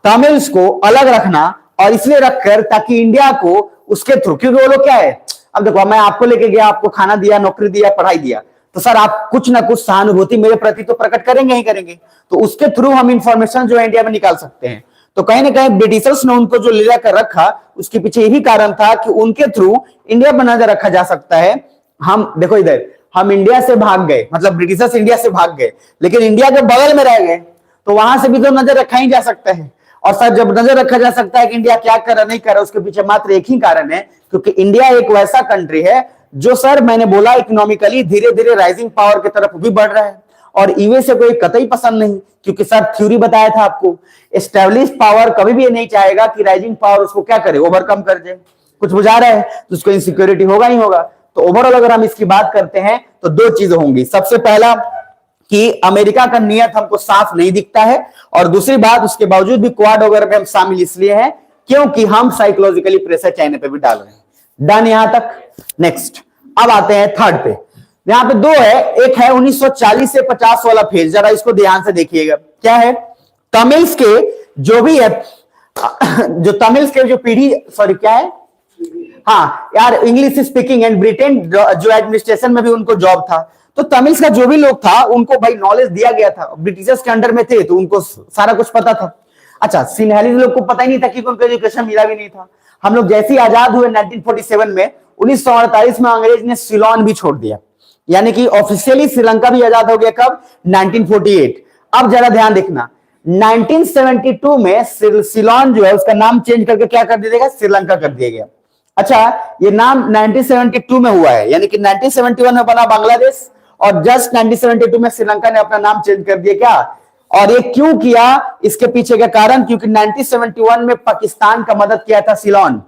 तमिल्स को अलग रखना और इसलिए रखकर ताकि इंडिया को उसके थ्रू, क्योंकि वो लोग क्या है, अब देखो मैं आपको लेके गया, आपको खाना दिया, नौकरी दिया, पढ़ाई दिया, तो सर आप कुछ ना कुछ सहानुभूति मेरे प्रति तो प्रकट करेंगे ही करेंगे। तो उसके थ्रू हम इंफॉर्मेशन जो है इंडिया में निकाल सकते हैं। तो कहीं ना कहीं ब्रिटिशर्स ने उनको जो ले जाकर रखा उसके पीछे यही कारण था कि उनके थ्रू इंडिया पर नजर रखा जा सकता है। हम देखो इधर, हम इंडिया से भाग गए, मतलब ब्रिटिशर्स इंडिया से भाग गए, लेकिन इंडिया के बगल में रह गए, तो वहां से भी तो नजर रखा ही जा सकता है। और सर जब नजर रखा जा सकता है कि इंडिया क्या कर रहा नहीं कर रहा, उसके पीछे मात्र एक ही कारण है, क्योंकि इंडिया एक वैसा कंट्री है जो, सर मैंने बोला, इकोनॉमिकली धीरे धीरे राइजिंग पावर की तरफ भी बढ़ रहा है। और यूएसए को कतई पसंद नहीं, क्योंकि सर थ्योरी बताया था आपको, एस्टेब्लिश पावर कभी भी ये नहीं चाहेगा कि राइजिंग पावर उसको क्या करे, ओवरकम कर जाए। कुछ बुझा रहा है तो उसको इनसिक्योरिटी होगा ही होगा। तो ओवरऑल अगर हम इसकी बात करते हैं तो दो चीजें होंगी। सबसे पहला कि अमेरिका का नियत हमको साफ नहीं दिखता है, और दूसरी बात उसके बावजूद भी क्वाड वगैरह में हम शामिल इसलिए हैं क्योंकि हम साइकोलॉजिकली प्रेशर चाइना पे भी डाल रहे हैं। डन यहां तक। नेक्स्ट अब आते हैं थर्ड पे। यहां पे दो है, एक है 1940 से 50 वाला फेज, जरा इसको ध्यान से देखिएगा। क्या है, तमिल्स के जो भी है, जो तमिल्स के जो पीढ़ी, सॉरी क्या है, हाँ यार, इंग्लिश स्पीकिंग एंड ब्रिटेन जो एडमिनिस्ट्रेशन में भी उनको जॉब था, तो तमिल्स का जो भी लोग था उनको भाई नॉलेज दिया गया था, ब्रिटिशर्स के अंडर में थे तो उनको सारा कुछ पता था। अच्छा, सिन्हालीज लोग को पता ही नहीं था कि उनको एजुकेशन मिला भी नहीं था। हम लोग जैसे ही आजाद हुए 1947 में, 1948 में अंग्रेज ने सिलोन भी छोड़ दिया, यानी कि ऑफिशियली श्रीलंका भी आजाद हो गया कब, 1948। अब जरा ध्यान देखना, 1972 में सिलोन जो है उसका नाम चेंज करके क्या कर दिया गया, श्रीलंका कर दिया गया। अच्छा, ये नाम 1972 में हुआ है, यानी कि 1971 में बना बांग्लादेश और जस्ट 1972 में श्रीलंका ने अपना नाम चेंज कर दिया। क्या, और ये क्यों किया, इसके पीछे का कारण, क्योंकि 1971 में पाकिस्तान का मदद किया था सिलोन,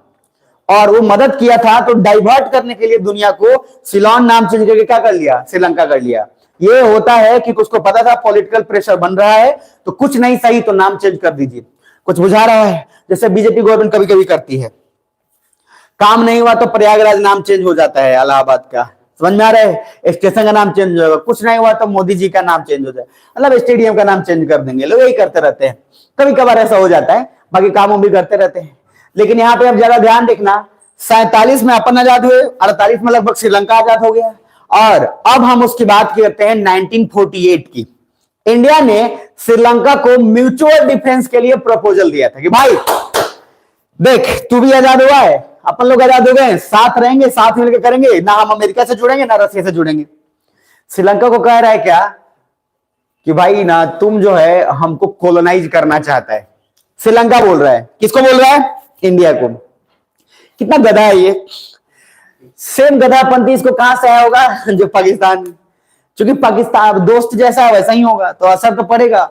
और वो मदद किया था तो डाइवर्ट करने के लिए दुनिया को सिलोन नाम चेंज करके क्या कर लिया, श्रीलंका कर लिया। ये होता है कि उसको पता था पॉलिटिकल प्रेशर बन रहा है तो कुछ नहीं सही तो नाम चेंज कर दीजिए। कुछ बुझा रहा है, जैसे बीजेपी गवर्नमेंट कभी कभी करती है, काम नहीं हुआ तो प्रयागराज नाम चेंज हो जाता है इलाहाबाद का, समझ में आ रहा है, स्टेशन का नाम चेंज होगा, कुछ नहीं हुआ तो मोदी जी का नाम चेंज हो जाए, मतलब स्टेडियम का नाम चेंज कर देंगे, लोग यही करते रहते हैं। कभी कभार ऐसा हो जाता है, बाकी कामों भी करते रहते हैं। लेकिन यहाँ पे अब जरा ध्यान देखना, 47 में अपन आजाद हुए, 48 में लगभग श्रीलंका आजाद हो गया, और अब हम उसकी बात करते हैं 1948 की। इंडिया ने श्रीलंका को म्यूचुअल डिफेंस के लिए प्रपोजल दिया था कि भाई देख, तू भी आजाद हुआ है, अपन लोग आजाद हो गए, साथ रहेंगे, साथ मिलकर करेंगे, ना हम अमेरिका से जुड़ेंगे ना रसिया से जुड़ेंगे। श्रीलंका को कह रहा है क्या कि भाई ना तुम जो है हमको कॉलोनाइज करना चाहता है। श्रीलंका बोल रहा है, किसको बोल रहा है, इंडिया को। कितना गधा है ये, सेम गधापंथी इसको कहां से आया होगा, जो पाकिस्तान, क्योंकि पाकिस्तान दोस्त जैसा वैसा ही होगा तो असर तो पड़ेगा।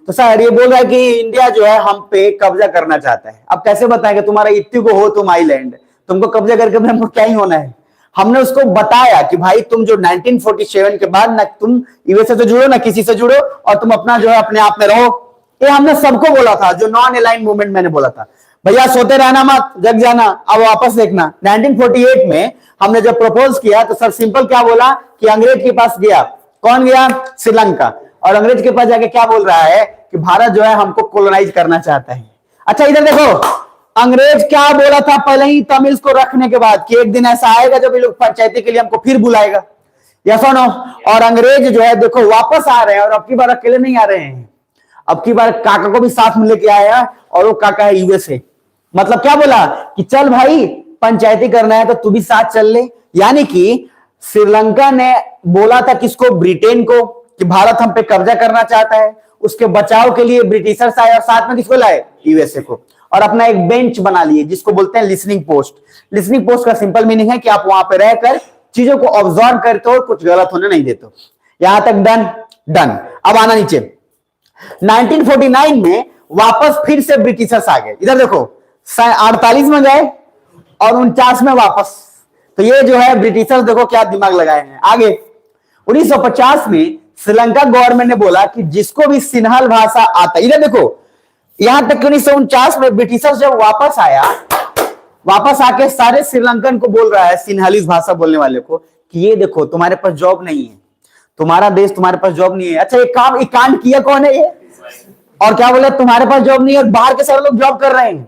तो सर ये बोल रहा है कि इंडिया जो है हम पे कब्जा करना चाहता है। अब कैसे बताएंगे, तुम्हारा इत्ती को हो तुम आइलैंड, तुमको कब्जा करके हमको क्या ही होना है। हमने उसको बताया कि भाई तुम जो 1947 के बाद ना तुम यूएसए से जुड़ो ना किसी से जुड़ो, और तुम अपना जो है अपने आप में रहो। ये हमने सबको बोला था, जो नॉन अलाइन मूवमेंट मैंने बोला था, भैया सोते रहना मत, जग जाना। अब वापस देखना, 1948 में हमने जब प्रपोज किया तो सर सिंपल क्या बोला कि अंग्रेज के पास गया, कौन गया, श्रीलंका, और अंग्रेज के पास जाके क्या बोल रहा है कि भारत जो है हमको कॉलोनाइज करना चाहता है। अच्छा इधर देखो, अंग्रेज क्या बोला था पहले ही तमिल्स को रखने के बाद कि एक दिन ऐसा आएगा जब ये लोग पंचायती के लिए हमको फिर बुलाएगा, या सुनो। और अंग्रेज जो है देखो वापस आ रहे हैं, और अब की बार अकेले नहीं आ रहे हैं, अब की बार काका को भी साथ में लेके आया और वो काका है यूएसए। मतलब क्या बोला कि चल भाई पंचायती करना है तो तू भी साथ चल ले। यानी कि श्रीलंका ने बोला था किसको, ब्रिटेन को, कि भारत हम पे कब्जा करना चाहता है। उसके बचाव के लिए ब्रिटिशर्स आए और साथ में किसको लाए, यूएसए को, और अपना एक बेंच बना लिए जिसको बोलते हैं लिसनिंग पोस्ट। लिसनिंग पोस्ट का सिंपल मीनिंग है कि आप वहां पे रहकर चीजों को ऑब्जर्व करते हो, कुछ गलत होने नहीं देते हो। यहां तक डन डन। अब आना नीचे। 1949 में वापस फिर से ब्रिटिशर्स आ गए। इधर देखो 48 में गए और 49 में वापस। तो ये जो है ब्रिटिशर्स देखो क्या दिमाग लगाए हैं। आगे 1950 में श्रीलंका गवर्नमेंट ने बोला कि जिसको भी सिन्हल भाषा आता, इधर देखो यहां तक कि 1949 में ब्रिटिशर्स जब वापस आया, वापस आके सारे श्रीलंकन को बोल रहा है, सिन्हालीस भाषा बोलने वाले को, कि ये देखो तुम्हारे पास जॉब नहीं है, तुम्हारा देश तुम्हारे पास जॉब नहीं है। अच्छा ये कांड किया कौन है ये? और क्या बोले, तुम्हारे पास जॉब नहीं है और बाहर के सारे लोग जॉब कर रहे हैं।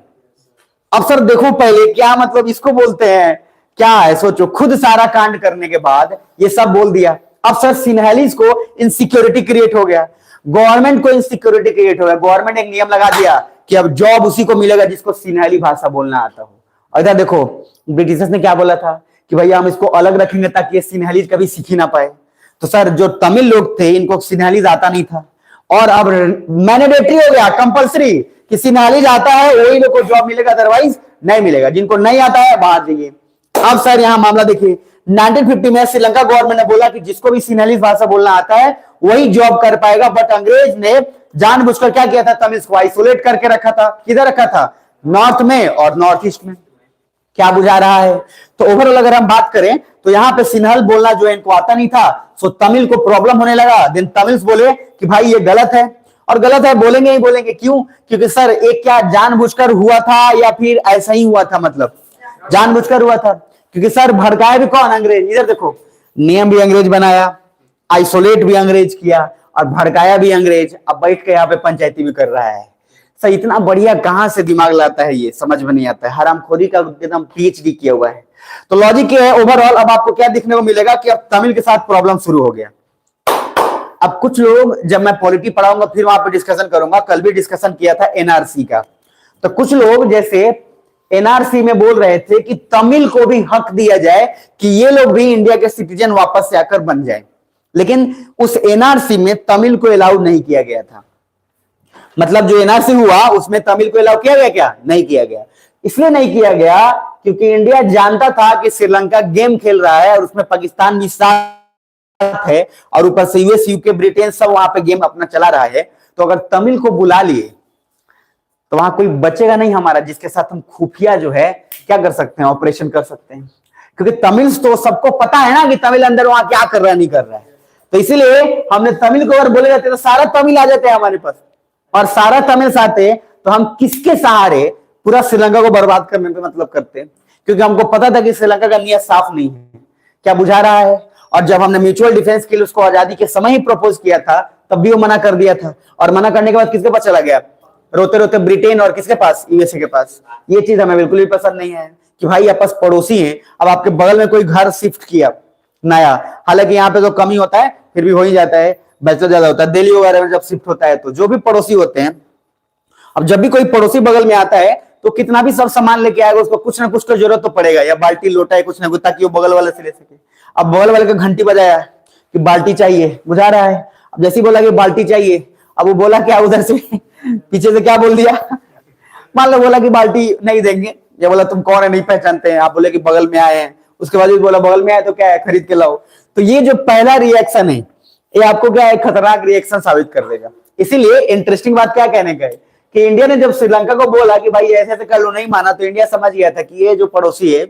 अब सर देखो पहले क्या मतलब इसको बोलते हैं, क्या है सोचो, खुद सारा कांड करने के बाद ये सब बोल दिया। अब सर सिन्हालीस को इनसिक्योरिटी क्रिएट हो गया, गवर्नमेंट को इनसिक्योरिटी क्रिएट हो गया। गवर्नमेंट एक नियम लगा दिया कि अब जॉब उसी को मिलेगा जिसको सिन्हाली भाषा बोलना आता हो। और इधर देखो ब्रिटिशर्स ने क्या बोला था कि भैया हम इसको अलग रखेंगे ताकि ये सिन्हालीज कभी सीख ही ना पाए। तो सर जो तमिल लोग थे इनको सिन्हालीज आता नहीं था, और अब मैंडेटरी हो गया, कंपलसरी, कि सिन्हालीज आता है वही लोग को जॉब मिलेगा, अदरवाइज नहीं मिलेगा। जिनको नहीं आता है बाहर जाइए। अब सर यहां मामला देखिए, 1950 में श्रीलंका गवर्नमेंट ने बोला कि जिसको भी सिन्हालीज भाषा बोलना आता है वही जॉब कर पाएगा। बट अंग्रेज ने जानबूझकर क्या किया था, तमिल को आइसोलेट करके रखा था। किधर रखा था, नॉर्थ में और नॉर्थ ईस्ट में। क्या बुझा रहा है? तो ओवरऑल अगर हम बात करें तो यहाँ पे सिन्हल बोलना जो है इनको आता नहीं था, सो तमिल को प्रॉब्लम होने लगा। देन तमिल्स बोले कि भाई ये गलत है, और गलत है बोलेंगे ही बोलेंगे। क्यों? क्योंकि सर एक क्या जानबूझकर हुआ था या फिर ऐसा ही हुआ था, मतलब जानबूझकर हुआ था। क्योंकि सर भड़काए भी कौन, अंग्रेज। इधर देखो नियम भी अंग्रेज बनाया, आइसोलेट भी अंग्रेज किया, और भड़काया भी अंग्रेज। अब बैठ के यहाँ पे पंचायती भी कर रहा है। सर इतना बढ़िया कहां से दिमाग लाता है, ये समझ में नहीं आता है। हरामखोरी का एकदम पीएचडी किया हुआ है। तो लॉजिक ये है ओवरऑल। अब आपको क्या दिखने को मिलेगा कि अब तमिल के साथ प्रॉब्लम शुरू हो गया। अब कुछ लोग, जब मैं पॉलिटी पढ़ाऊंगा फिर वहां पे डिस्कशन करूंगा, कल भी डिस्कशन किया था एनआरसी का, तो कुछ लोग जैसे एनआरसी में बोल रहे थे कि तमिल को भी हक दिया जाए कि ये लोग भी इंडिया के सिटीजन वापस से आकर बन जाए। लेकिन उस एनआरसी में तमिल को अलाउ नहीं किया गया था। मतलब जो एनआरसी हुआ उसमें तमिल को अलाउ किया गया, क्या नहीं किया गया। इसलिए नहीं किया गया क्योंकि इंडिया जानता था कि श्रीलंका गेम खेल रहा है और उसमें पाकिस्तान भी साथ है, और ऊपर से यूएस, यूके, ब्रिटेन सब वहां पे गेम अपना चला रहा है। तो अगर तमिल को बुला लिए तो वहां कोई बचेगा नहीं हमारा जिसके साथ हम खुफिया जो है क्या कर सकते हैं, ऑपरेशन कर सकते हैं। क्योंकि तमिल तो सबको पता है ना कि तमिल अंदर वहां क्या कर रहा है, नहीं कर रहा है। तो इसीलिए हमने तमिल को अगर बोले जाते तो सारा तमिल आ जाते हैं हमारे पास, और सारा तमिल आते तो हम किसके सहारे पूरा श्रीलंका को बर्बाद करने पे मतलब करते हैं। क्योंकि हमको पता था कि श्रीलंका का नियत साफ नहीं है। क्या बुझा रहा है? और जब हमने म्यूचुअल डिफेंस के लिए उसको आजादी के समय ही प्रपोज किया था तब भी वो मना कर दिया था, और मना करने के बाद किसके पास चला गया, रोते रोते ब्रिटेन और किसके पास, यूएसए के पास। ये चीज हमें बिल्कुल भी पसंद नहीं है कि भाई आपस पड़ोसी हैं। अब आपके बगल में कोई घर शिफ्ट किया नया, हालांकि यहाँ पे तो कम ही होता है, फिर भी हो ही जाता है, बैचलर ज्यादा होता है। दिल्ली वगैरह में जब शिफ्ट होता है तो जो भी पड़ोसी होते हैं, अब जब भी कोई पड़ोसी बगल में आता है तो कितना भी सब सामान लेके आएगा उसको कुछ ना कुछ तो जरूरत तो पड़ेगा, या बाल्टी लोटा है कुछ ना कुछ, ताकि वो बगल वाले से ले सके। अब बगल वाले का घंटी बजाया कि बाल्टी चाहिए, बुझा रहा है। अब जैसे ही बोला कि बाल्टी चाहिए, अब वो बोला क्या उधर से पीछे से क्या बोल दिया, मान लो बोला कि बाल्टी नहीं देंगे, या बोला तुम कौन है नहीं पहचानते हैं, आप बोले कि बगल में आए हैं। उसके बाद बोला बगल में आए तो क्या है, खरीद के लाओ। तो ये जो पहला रिएक्शन है ये आपको क्या है, खतरनाक रिएक्शन साबित कर देगा। इसीलिए इंटरेस्टिंग बात क्या कहने का है कि इंडिया ने जब श्रीलंका को बोला कि भाई ऐसे ऐसे कर लो, नहीं माना, तो इंडिया समझ गया था कि ये जो पड़ोसी है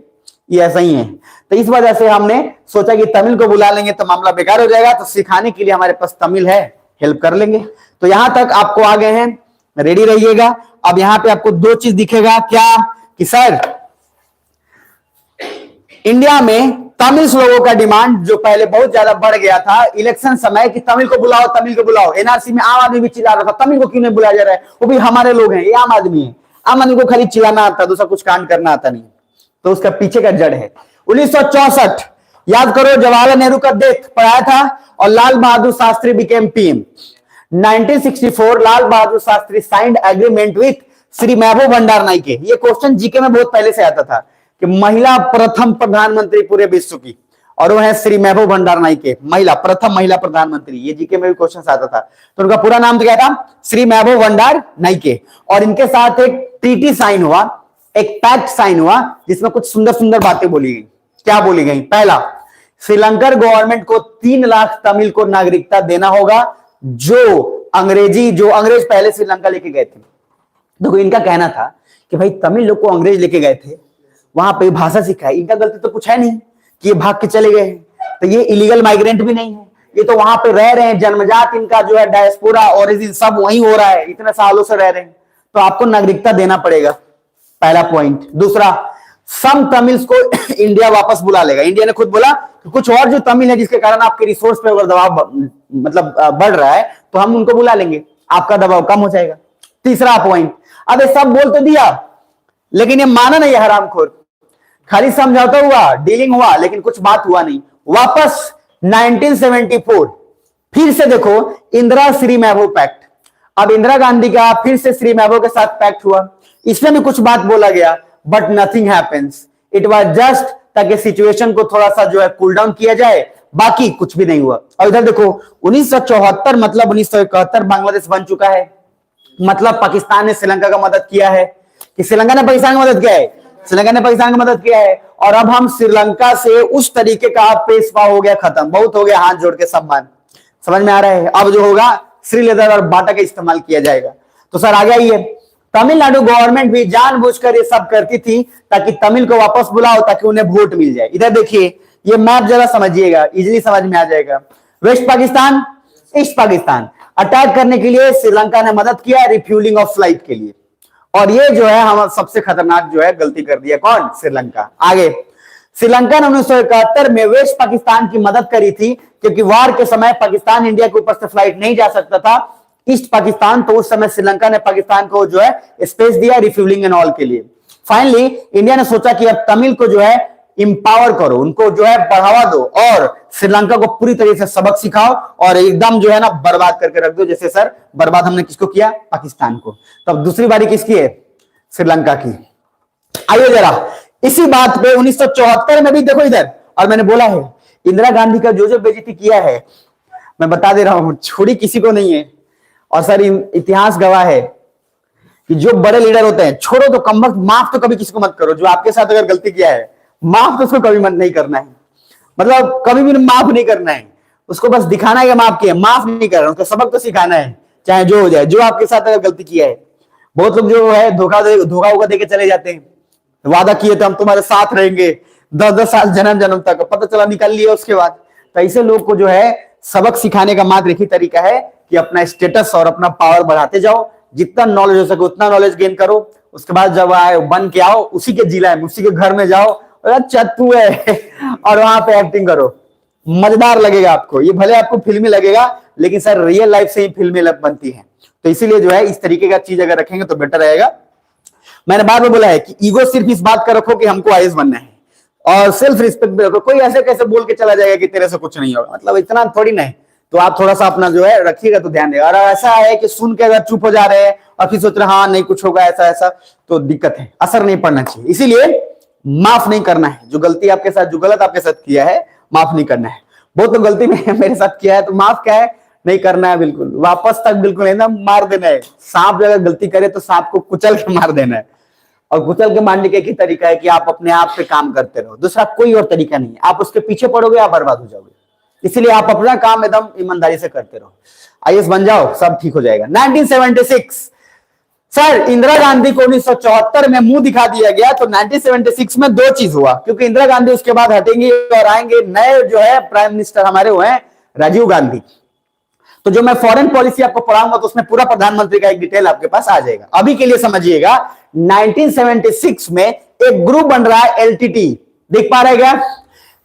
ये ऐसा ही है। तो इस वजह से हमने सोचा कि तमिल को बुला लेंगे तो मामला बेकार हो जाएगा, तो सिखाने के लिए हमारे पास तमिल है, हेल्प कर लेंगे। तो यहां तक आपको आ गए हैं, रेडी रहिएगा। अब यहां पे आपको दो चीज दिखेगा, क्या कि सर इंडिया में तमिल लोगों का डिमांड जो पहले बहुत ज्यादा बढ़ गया था इलेक्शन समय कि तमिल को बुलाओ, तमिल को बुलाओ। एनआरसी में आम आदमी भी चिल्ला रहा था तमिल को क्यों नहीं बुलाया जा रहा है, वो भी हमारे लोग हैं, ये आम आदमी है। आम आदमी को खाली चिल्लाना आता, दूसरा कुछ कांड करना आता नहीं। तो उसका पीछे का जड़ है 1964, याद करो जवाहरलाल नेहरू का डेथ पढ़ाया था और Lal Bahadur Shastri became PM. 1964 Lal Bahadur Shastri signed agreement with Sirimavo भंडार नाइके। ये क्वेश्चन जीके में बहुत पहले से आता था कि महिला प्रथम प्रधानमंत्री पूरे विश्व की, और वो है श्री महबूब भंडार नाइके, प्रथम महिला प्रधानमंत्री। ये जीके में भी क्वेश्चन आता था। तो उनका पूरा नाम तो क्या था? श्री महबूब भंडार नाइके। और इनके साथ एक ट्रीटी साइन हुआ, एक पैक्ट साइन हुआ, जिसमें कुछ सुंदर सुंदर बातें बोली गई। क्या बोली गई? पहला, श्रीलंकर गवर्नमेंट को 3 लाख तमिल को नागरिकता देना होगा, जो अंग्रेज पहले श्रीलंका लेके गए थे। देखो, इनका कहना था कि भाई तमिल लोग को अंग्रेज लेके गए थे, वहां पे भाषा सिखाई, इनका गलती तो कुछ है नहीं कि ये भाग के चले गए हैं, तो ये इलीगल माइग्रेंट भी नहीं है, ये तो वहां पे रह रहे हैं, जन्मजात इनका जो है डायस्पोरा ओरिजिन सब वहीं हो रहा है, इतने सालों से रह रहे हैं, तो आपको नागरिकता देना पड़ेगा। पहला पॉइंट। दूसरा, सम तमिल्स को इंडिया वापस बुला लेगा। इंडिया ने खुद बोला कि कुछ और जो तमिल है जिसके कारण आपके रिसोर्स पे अगर दबाव मतलब बढ़ रहा है, तो हम उनको बुला लेंगे, आपका दबाव कम हो जाएगा। तीसरा पॉइंट, अबे सब बोल तो दिया, लेकिन ये माना नहीं, हरामखोर। खाली समझौता हुआ, डीलिंग हुआ, लेकिन कुछ बात हुआ नहीं। वापस 1974 फिर से देखो, इंदिरा श्री महबूब पैक्ट। अब इंदिरा गांधी का फिर से श्री महबूब के साथ पैक्ट हुआ, इसमें भी कुछ बात बोला गया, but nothing happens. It was just ताकि सिचुएशन को थोड़ा सा जो है कूल डाउन किया जाए, बाकी कुछ भी नहीं हुआ। और इधर देखो, 1974 मतलब 1971 बांग्लादेश बन चुका है, मतलब पाकिस्तान ने श्रीलंका का मदद किया है, कि श्रीलंका ने पाकिस्तान की मदद किया है, श्रीलंका ने पाकिस्तान की मदद किया है। और अब हम श्रीलंका से उस तरीके का पेशवा हो गया, खत्म, बहुत हो गया, हाथ जोड़ के सम्मान। समझ में आ रहा है? अब जो होगा श्रीलेदर और बाटा का इस्तेमाल किया जाएगा। तो सर आ गया ये। तमिलनाडु गवर्नमेंट भी जानबूझकर ये सब करती थी ताकि तमिल को वापस बुलाओ, ताकि उन्हें वोट मिल जाए। इधर देखिए, ये मैप जरा समझिएगा, इजीली समझ में आ जाएगा। West Pakistan, east Pakistan, attack करने के लिए श्रीलंका ने मदद किया, रिफ्यूलिंग ऑफ फ्लाइट के लिए। और ये जो है हम सबसे खतरनाक जो है गलती कर दिया, कौन? श्रीलंका। आगे, श्रीलंका ने 1971 में वेस्ट पाकिस्तान की मदद करी थी, क्योंकि वार के समय पाकिस्तान इंडिया के ऊपर से फ्लाइट नहीं जा सकता था, ईस्ट पाकिस्तान, तो उस समय श्रीलंका ने पाकिस्तान को जो है स्पेस दिया रिफ्यूलिंग एंड ऑल के लिए। फाइनली इंडिया ने सोचा कि अब तमिल को जो है इंपावर करो, उनको जो है बढ़ावा दो, और श्रीलंका को पूरी तरीके से सबक सिखाओ, और एकदम जो है ना बर्बाद करके रख दो। जैसे सर बर्बाद हमने किसको किया? पाकिस्तान को। तब दूसरी बारी किसकी है? श्रीलंका की। आइए जरा इसी बात पे 1974 में भी देखो इधर, और मैंने बोला है इंदिरा गांधी का जो बेइज्जती किया है, मैं बता दे रहा हूं, छोड़ी किसी को नहीं है। और सर इतिहास गवाह है कि जो बड़े लीडर होते हैं, छोड़ो तो कम वक्त, माफ तो कभी किसी को मत करो। जो आपके साथ अगर गलती किया है, माफ तो उसको कभी मत नहीं करना है, मतलब कभी भी माफ नहीं करना है, उसको बस दिखाना है कि माफ किया, माफ नहीं कर रहा, उसका सबक तो सिखाना है, चाहे जो हो जाए। जो आपके साथ अगर गलती किया है, बहुत लोग जो है धोखा देके चले जाते हैं, वादा किए थे हम तुम्हारे साथ रहेंगे 10-10 साल जन्म जन्म तक, पता चला निकल लिया उसके बाद। तो ऐसे लोग को जो है सबक सिखाने का मात्र एक ही तरीका है कि अपना स्टेटस और अपना पावर बढ़ाते जाओ, जितना नॉलेज हो सके उतना नॉलेज गेन करो। उसके बाद जब आए बन के आओ, उसी के जिला में, उसी के घर में जाओ, चत्तू है और वहां पे एक्टिंग करो, मजेदार लगेगा आपको। ये भले आपको फिल्मी लगेगा, लेकिन सर रियल लाइफ से ही फिल्में बनती हैं। तो इसीलिए जो है इस तरीके का चीज अगर रखेंगे तो बेटर रहेगा। मैंने बाद में बोला है कि ईगो सिर्फ इस बात का रखो कि हमको आईएएस बनना है, और सेल्फ रिस्पेक्ट भी रखो। कोई ऐसे कैसे बोल के चला जाएगा कि तेरे से कुछ नहीं होगा, मतलब इतना थोड़ी नहीं। तो आप थोड़ा सा अपना जो है रखिएगा तो ध्यान देगा। और ऐसा है कि सुन के अगर चुप हो जा रहे हैं और फिर सोच रहे हाँ नहीं कुछ होगा ऐसा ऐसा, तो दिक्कत है, असर नहीं पड़ना चाहिए। इसीलिए माफ नहीं करना है, जो गलती आपके साथ, जो गलत आपके साथ किया है, माफ नहीं करना है। बहुत लोग गलती में मेरे साथ किया है, तो माफ क्या है, नहीं करना है, बिल्कुल वापस तक बिल्कुल एकदम मार देना है। सांप अगर गलती करे तो सांप को कुचल के मार देना है, और कुचल के मारने का एक ही तरीका है कि आप अपने आप पे काम करते रहो, दूसरा कोई और तरीका नहीं है। आप उसके पीछे पड़ोगे, आप बर्बाद हो जाओगे। इसलिए आप अपना काम एकदम ईमानदारी से करते रहो, आईएएस बन जाओ, सब ठीक हो जाएगा। 1976 सर इंदिरा गांधी को 1974 में मुंह दिखा दिया गया, तो 1976 में दो चीज हुआ, क्योंकि इंदिरा गांधी उसके बाद हटेंगी और आएंगे नए जो है प्राइम मिनिस्टर हमारे हुए हैं राजीव गांधी। तो जो मैं फॉरेन पॉलिसी आपको पढ़ाऊंगा तो उसमें पूरा प्रधानमंत्री का एक डिटेल आपके पास आ जाएगा। अभी के लिए समझिएगा, 1976 में एक ग्रुप बन रहा है एलटीटी, देख पा रहे क्या?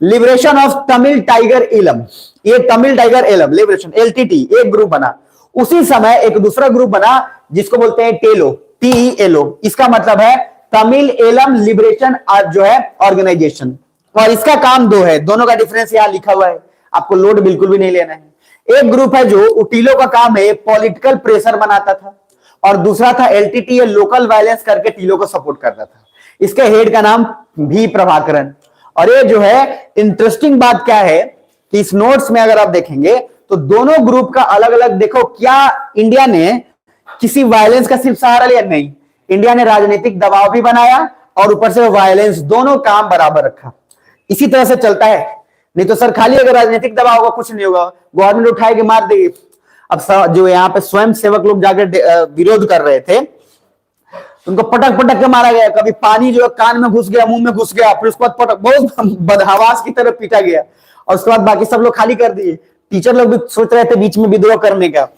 लिबरेशन ऑफ तमिल टाइगर इलम। ये तमिल टाइगर इलम लिबरेशन एलटीटी एक ग्रुप बना। उसी समय एक दूसरा ग्रुप बना जिसको बोलते हैं टेलो, TELO। इसका मतलब है तमिल एलम लिबरेशन जो है ऑर्गेनाइजेशन। और इसका काम दो है, दोनों का डिफरेंस यहां लिखा हुआ है, आपको लोड बिल्कुल भी नहीं लेना है। एक ग्रुप है जो उटीलो का काम है पॉलिटिकल प्रेशर बनाता था, और दूसरा था एलटीटी, लोकल वायलेंस करके टीलो को सपोर्ट करता था। इसके हेड का नाम भी प्रभाकरन। और ये जो है इंटरेस्टिंग बात क्या है कि इस नोट्स में अगर आप देखेंगे तो दोनों ग्रुप का अलग अलग देखो, क्या इंडिया ने किसी वायलेंस का सिर्फ सहारा लिया? नहीं, इंडिया ने राजनीतिक दबाव भी बनाया और ऊपर से वायलेंस, दोनों काम बराबर रखा। इसी तरह से चलता है, नहीं तो सर खाली अगर राजनीतिक दबाव होगा कुछ नहीं होगा, गवर्नमेंट उठाए के मार देगी। अब जो यहाँ पे स्वयं सेवक लोग जाकर विरोध कर रहे थे, उनको पटक पटक के मारा गया, कभी पानी जो कान में घुस गया, मुंह में घुस गया, फिर उसके बाद पटक, बहुत बदहवास की तरह पीटा गया, और उसके बाद बाकी सब लोग खाली कर दिए। टीचर लोग भी सोच रहे थे बीच में विद्रोह करने का।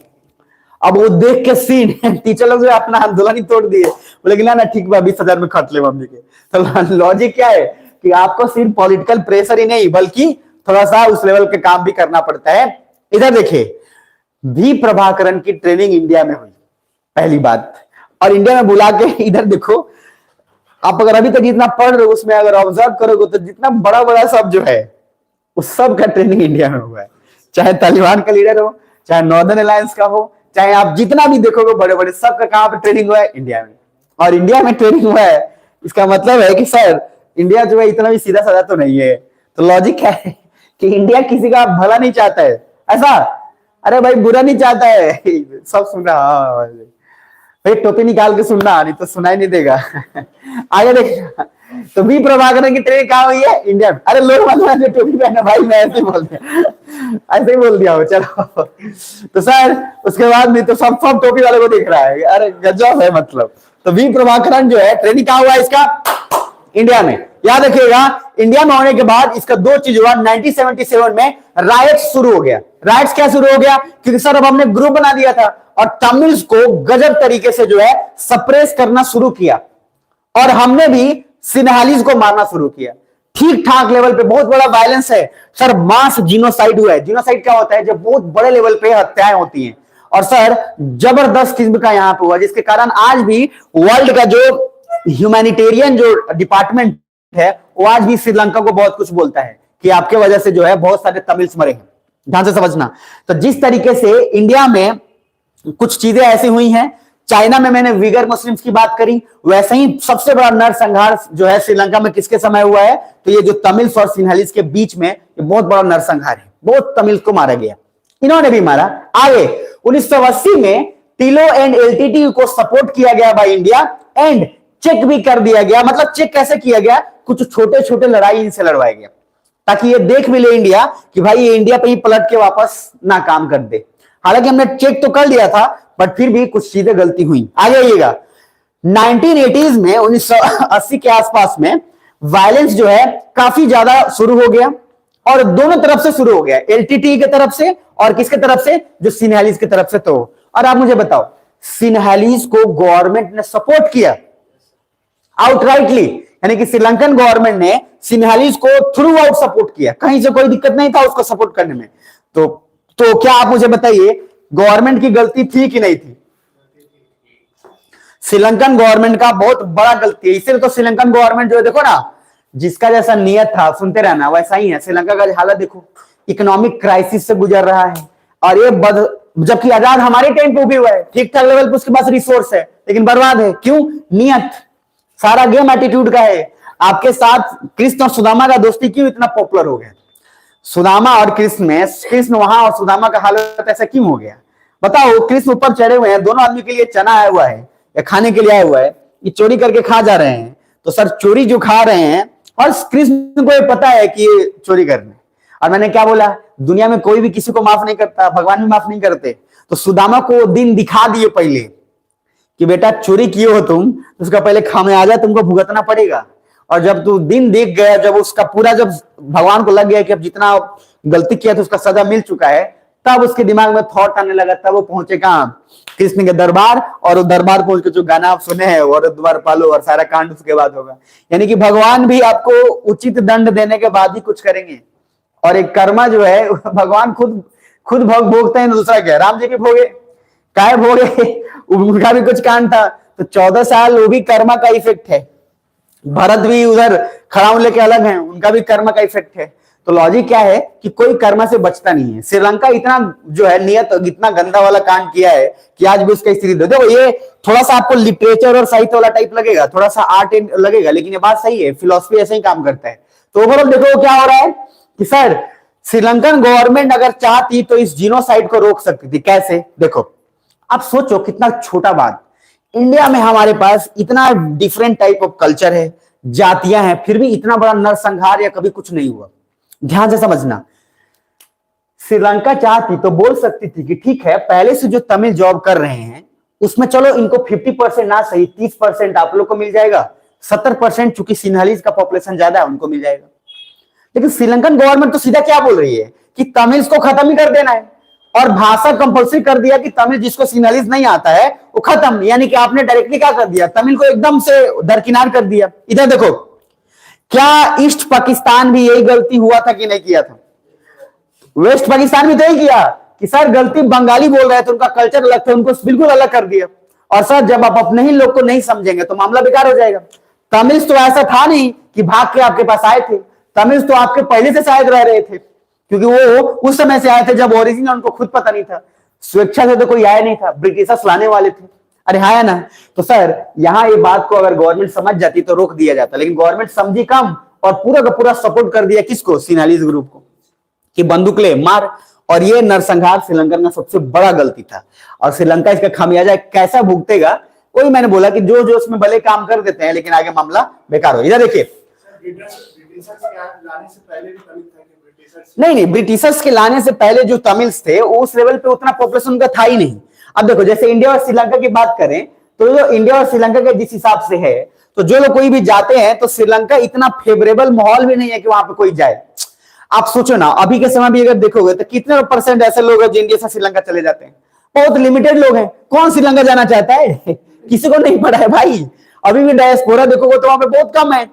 अब वो देख के सीन टीचर लोग जो अपना आंदोलन ही तोड़ दिए, बोले कि ना ठीक बा 20,000 में खट ले मम्मी के। तो लॉजिक क्या है कि आपको सिर्फ पॉलिटिकल प्रेशर ही नहीं बल्कि थोड़ा सा उस लेवल के काम भी करना पड़ता है। इधर देखिए, भी प्रभाकरन की ट्रेनिंग इंडिया में हुई, पहली बात, और इंडिया में बुला के, इधर देखो आप अगर अभी तक जितना पढ़ रहे हो उसमें अगर ऑब्जर्व करोगे तो जितना बड़ा बड़ा सब जो है उस सब का ट्रेनिंग इंडिया में हुआ है, चाहे तालिबान का लीडर हो, चाहे नॉर्दर्न अलायंस का हो, चाहे आप जितना भी देखोगे बड़े बड़े सबका कहां पे ट्रेनिंग हुआ है? इंडिया में। और इंडिया में ट्रेनिंग हुआ है, इसका मतलब है कि सर इंडिया जो है इतना भी सीधा साधा तो नहीं है। तो लॉजिक क्या है कि इंडिया किसी का भला नहीं चाहता है, ऐसा, अरे भाई बुरा नहीं चाहता है। सब सुन रहा, भाई टोपी निकाल के सुनना, नहीं तो सुनाई नहीं देगा। आगे देखना, तो भी प्रभाकरन की ट्रेनिंग कहाँ हुई है? इंडिया में। अरे लोग मतलब जो टोपी पहना भाई, मैं ऐसे ही बोल दिया, ऐसे ही बोल दिया हो, चलो। तो सर उसके बाद भी तो सब टोपी वाले को दिख रहा है, अरे गजब है मतलब। तो भी प्रभाकरन जो है ट्रेनिंग कहाँ हुआ है इसका? इंडिया में। याद रखिएगा, इंडिया में होने के बाद इसका दो चीज हुआ। 1977 में राइट्स शुरू हो गया। राइट्स क्या शुरू हो गया? क्योंकि सर अब हमने ग्रुप बना दिया था और तमिल्स को गजब तरीके से जो है सप्रेस करना शुरू किया, और हमने भी सिन्हालीज को मारना शुरू किया। ठीक ठाक लेवल पे बहुत बड़ा वायलेंस है सर, मास जिनोसाइड हुआ है। जिनोसाइड क्या होता है? जब बहुत बड़े लेवल पे हत्याएं होती हैं, और सर जबरदस्त किस्म का यहां पे हुआ, जिसके कारण आज भी वर्ल्ड का जो ह्यूमैनिटेरियन जो डिपार्टमेंट है वो आज भी श्रीलंका को बहुत कुछ बोलता है कि आपके वजह से जो है बहुत सारे तमिल्स मरे हैं। ध्यान से समझना। तो जिस तरीके से इंडिया में कुछ चीजें ऐसी हुई हैं, चाइना में मैंने वीगर मुस्लिम्स की बात करी, वैसे ही सबसे बड़ा नरसंहार जो है श्रीलंका में किसके समय हुआ है? तो ये जो तमिल्स और सिन्हालीज के बीच में ये बहुत बड़ा नरसंहार है, बहुत तमिल्स को मारा गया, इन्होंने भी मारा। आगे 1980 में टिलो एंड एलटीटी को सपोर्ट किया गया बाय इंडिया, एंड चेक भी कर दिया गया। मतलब चेक कैसे किया गया? कुछ छोटे छोटे लड़ाई इनसे लड़वाया गया, ताकि ये देख भी ले इंडिया कि भाई ये इंडिया पे ही पलट के वापस ना काम कर दे। हालांकि हमने चेक तो कर लिया था, बट फिर भी कुछ चीजें गलती हुई। आगे आइएगा, 1980s में 1980 के आसपास में वायलेंस जो है काफी ज्यादा शुरू हो गया, और दोनों तरफ से शुरू हो गया, एलटीटी की तरफ से और किसके तरफ से? जो सिन्हालीज की तरफ से। तो और आप मुझे बताओ, सिन्हालीज को गवर्नमेंट ने सपोर्ट किया आउटराइटली, यानी कि श्रीलंकन गवर्नमेंट ने सिन्हालीज को थ्रू आउट सपोर्ट किया, कहीं से कोई दिक्कत नहीं था उसको सपोर्ट करने में। तो क्या आप मुझे बताइए, गवर्नमेंट की गलती थी कि नहीं थी? श्रीलंकन गवर्नमेंट का बहुत बड़ा गलती है। इसलिए तो श्रीलंकन गवर्नमेंट जो है, देखो ना, जिसका जैसा नियत था सुनते रहना वैसा ही है। श्रीलंका का हालत देखो, इकोनॉमिक क्राइसिस से गुजर रहा है, और ये जबकि आजाद हमारे टाइम पे भी हुआ है, ठीक ठाक लेवल पे उसके पास रिसोर्स है, लेकिन बर्बाद है। क्यों? नियत, सारा गेम एटीट्यूड का है। आपके साथ कृष्ण और सुदामा का दोस्ती क्यों इतना पॉपुलर हो गया? सुदामा और कृष्ण में, कृष्ण वहां और सुदामा का हालत ऐसा क्यों हो गया? बताओ, कृष्ण ऊपर चढ़े हुए हैं, दोनों आदमी के लिए चना आया हुआ है या खाने के लिए आया हुआ है, ये चोरी करके खा जा रहे हैं। तो सर चोरी जो खा रहे हैं, और कृष्ण को ये पता है कि ये चोरी कर रहे हैं। और मैंने क्या बोला? दुनिया में कोई भी किसी को माफ नहीं करता, भगवान भी माफ नहीं करते। तो सुदामा को दिन दिखा दिए पहले कि बेटा चोरी किए हो तुम, उसका पहले खामियाजा तुमको भुगतना पड़ेगा। और जब तू दिन देख गया, जब उसका पूरा, जब भगवान को लग गया कि अब जितना गलती किया था उसका सजा मिल चुका है, तब उसके दिमाग में थॉट आने लगा। तब वो पहुंचे कहां? कृष्ण के दरबार, और वो दरबार पहुंच के जो गाना आप सुने हैं, और द्वार पालो, और सारा कांड उसके बाद होगा। यानी कि भगवान भी आपको उचित दंड देने के बाद ही कुछ करेंगे। और एक कर्मा जो है भगवान खुद भोगते हैं, दूसरा क्या? राम जी भी भोगे, काय भोगे, उनका भी कुछ कांड था। तो 14 साल वो भी कर्मा का इफेक्ट है। भरत भी उधर खड़ाऊ लेके अलग हैं, उनका भी कर्म का इफेक्ट है। तो लॉजिक क्या है कि कोई कर्म से बचता नहीं है। श्रीलंका इतना जो है नियत इतना गंदा वाला कांड किया है कि आज भी उसका स्थिति देखो। ये थोड़ा सा आपको लिटरेचर और साहित्य वाला टाइप लगेगा, थोड़ा सा आर्ट लगेगा, लेकिन ये बात सही है, फिलोसफी ऐसे ही काम करता है। तो ओवरऑल देखो क्या हो रहा है कि सर श्रीलंकन गवर्नमेंट अगर चाहती तो इस जीनोसाइड को रोक सकती थी। कैसे? देखो आप सोचो कितना छोटा बात, इंडिया में हमारे पास इतना डिफरेंट टाइप ऑफ कल्चर है, जातियां हैं, फिर भी इतना बड़ा नरसंहार या कभी कुछ नहीं हुआ। ध्यान से समझना, श्रीलंका चाहती तो बोल सकती थी कि ठीक है पहले से जो तमिल जॉब कर रहे हैं उसमें चलो इनको 50% ना सही 30% आप लोग को मिल जाएगा, 70% चूंकि सिन्हालीज का पॉपुलेशन ज्यादा है उनको मिल जाएगा। लेकिन श्रीलंकन गवर्नमेंट तो सीधा क्या बोल रही है कि तमिल्स को खत्म ही कर देना है, और भाषा कंपल्सरी कर दिया कि तमिल जिसको सिन्हालीज नहीं आता है वो खत्म। यानी कि आपने डायरेक्टली क्या कर दिया, तमिल को एकदम से दरकिनार कर दिया। इधर देखो, क्या ईस्ट पाकिस्तान भी यही गलती हुआ था कि नहीं किया था? वेस्ट पाकिस्तान भी तो यही किया कि सर गलती बंगाली बोल रहे थे, उनका कल्चर अलग था, उनको बिल्कुल अलग कर दिया। और सर जब आप अपने ही लोग को नहीं समझेंगे तो मामला बेकार हो जाएगा। तमिल्स तो ऐसा था नहीं कि भाग के आपके पास आए थे, तमिल्स तो आपके पहले से शायद रह रहे थे, क्योंकि वो उस समय से आए थे जब ओरिजिन उनको खुद पता नहीं था, स्वेच्छा से तो कोई आया नहीं था, ब्रिटिशर्स लाने वाले थे। अरे हाँ ना। तो सर यहां ये बात को अगर गवर्नमेंट समझ जाती तो रोक दिया जाता, लेकिन गवर्नमेंट समझी कम और पूरा का पूरा सपोर्ट कर दिया किसको? सिन्हालीज ग्रुप को, कि बंदूक ले मार। और ये नरसंहार श्रीलंका का सबसे बड़ा गलती था, और श्रीलंका इसका खामियाजा कैसा भुगतेगा वही मैंने बोला कि जो जो उसमें भले काम कर देते हैं लेकिन आगे मामला बेकार हो। इधर देखिए, नहीं ब्रिटिशर्स के लाने से पहले जो तमिल्स थे उस लेवल पे उतना पॉपुलेशन उनका था ही नहीं। अब देखो जैसे इंडिया और श्रीलंका की बात करें तो जो इंडिया और श्रीलंका के जिस हिसाब से है, तो जो लोग कोई भी जाते हैं तो श्रीलंका इतना फेवरेबल माहौल भी नहीं है कि वहां पे कोई जाए। आप सोचो ना, अभी के समय भी अगर देखोगे तो कितने % ऐसे लोग हैं जो इंडिया से श्रीलंका चले जाते हैं? बहुत लिमिटेड लोग हैं। कौन श्रीलंका जाना चाहता है? किसी को नहीं पड़ा है भाई। अभी भी डायस्पोरा देखोगे तो वहां पे बहुत कम है।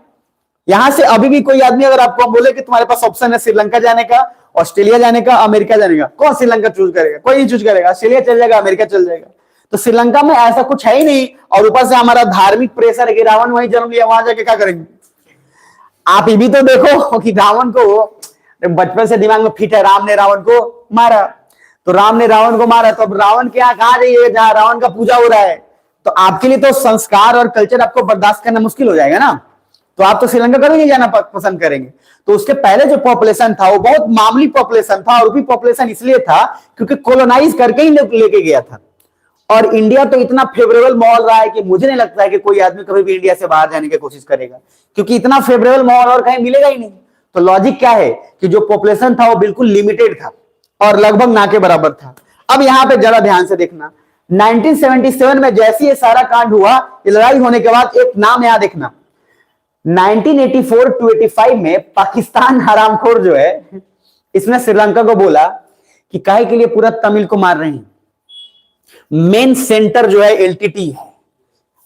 यहां से अभी भी कोई आदमी अगर आपको बोले कि तुम्हारे पास ऑप्शन है श्रीलंका जाने का, ऑस्ट्रेलिया जाने का, अमेरिका जाने का, कौन श्रीलंका चूज करेगा? कोई नहीं चूज करेगा। ऑस्ट्रेलिया चल जाएगा, अमेरिका चल जाएगा। तो श्रीलंका में ऐसा कुछ है ही नहीं, और ऊपर से हमारा धार्मिक प्रेशर है कि रावण वहीं जन्म लिया, वहां जाके क्या करेंगे? आप ये भी तो देखो कि रावण को बचपन से दिमाग में फिट है, राम ने रावण को मारा, तो राम ने रावण को मारा, तो अब रावण के यहाँ कहां जाइए जहां रावण का पूजा हो रहा है? तो आपके लिए तो संस्कार और कल्चर आपको बर्दाश्त करना मुश्किल हो जाएगा ना। तो आप तो श्रीलंका कभी नहीं जाना पसंद करेंगे। तो उसके पहले जो पॉपुलेशन था वो बहुत मामूली पॉपुलेशन था, और भी पॉपुलेशन इसलिए था क्योंकि कॉलोनाइज करके ही लेके गया था। और इंडिया तो इतना फेवरेबल माहौल रहा है कि मुझे नहीं लगता है कि कोई आदमी कभी भी इंडिया से बाहर जाने की कोशिश करेगा, क्योंकि इतना फेवरेबल माहौल और कहीं मिलेगा ही नहीं। तो लॉजिक क्या है कि जो पॉपुलेशन था वो बिल्कुल लिमिटेड था और लगभग ना के बराबर था। अब यहां पे जरा ध्यान से देखना, 1977 में जैसे ये सारा कांड हुआ, लड़ाई होने के बाद एक नाम यहां देखना, 1984 टू 85 में पाकिस्तान हरामखोर जो है इसने श्रीलंका को बोला कि काहे के लिए पूरा तमिल को मार रहे हैं, मेन सेंटर जो है एलटीटी है,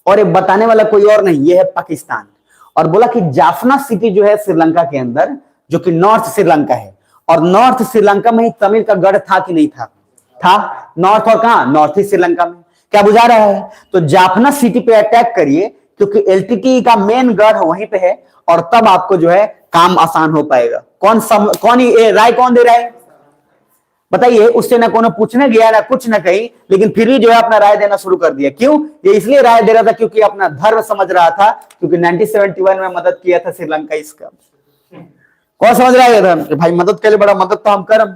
और ये बताने वाला कोई और नहीं, ये है पाकिस्तान। और बोला कि जाफना सिटी जो है श्रीलंका के अंदर, जो कि नॉर्थ श्रीलंका है, और नॉर्थ श्रीलंका में ही तमिल का गढ़ था कि नहीं था? था। नॉर्थ और कहां? नॉर्थ ईस्ट श्रीलंका में। क्या बुझा रहा है? तो जाफना सिटी पे अटैक करिए, क्योंकि एलटीटी का मेन गढ़ वहीं पे है, और तब आपको जो है काम आसान हो पाएगा। कौन ये राय कौन दे रहा है बताइए? उससे ना कोनो पूछने गया ना कुछ ना कहीं, लेकिन फिर भी जो है अपना राय देना शुरू कर दिया। क्यों? ये इसलिए राय दे रहा था क्योंकि अपना धर्म समझ रहा था, क्योंकि 1971 में मदद किया था श्रीलंका इसका। कौन समझ रहा है धर्म? भाई मदद के लिए बड़ा मदद तो हम करम,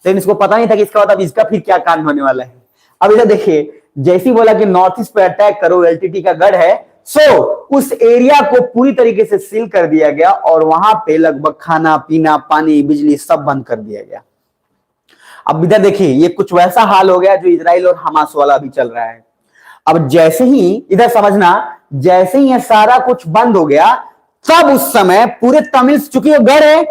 लेकिन इसको पता नहीं था कि इसका मतलब इसका फिर क्या कांड होने वाला है। अब इधर देखिए, जैसे ही बोला कि नॉर्थ ईस्ट पे अटैक करो, एलटीटी का गढ़ है, सो उस एरिया को पूरी तरीके से सील कर दिया गया, और वहां पे लगभग खाना पीना पानी बिजली सब बंद कर दिया गया। अब इधर देखिए, ये कुछ वैसा हाल हो गया जो इजराइल और हमास वाला भी चल रहा है। अब जैसे ही इधर समझना, जैसे ही ये सारा कुछ बंद हो गया, तब उस समय पूरे तमिल, चूंकि ये गढ़ है,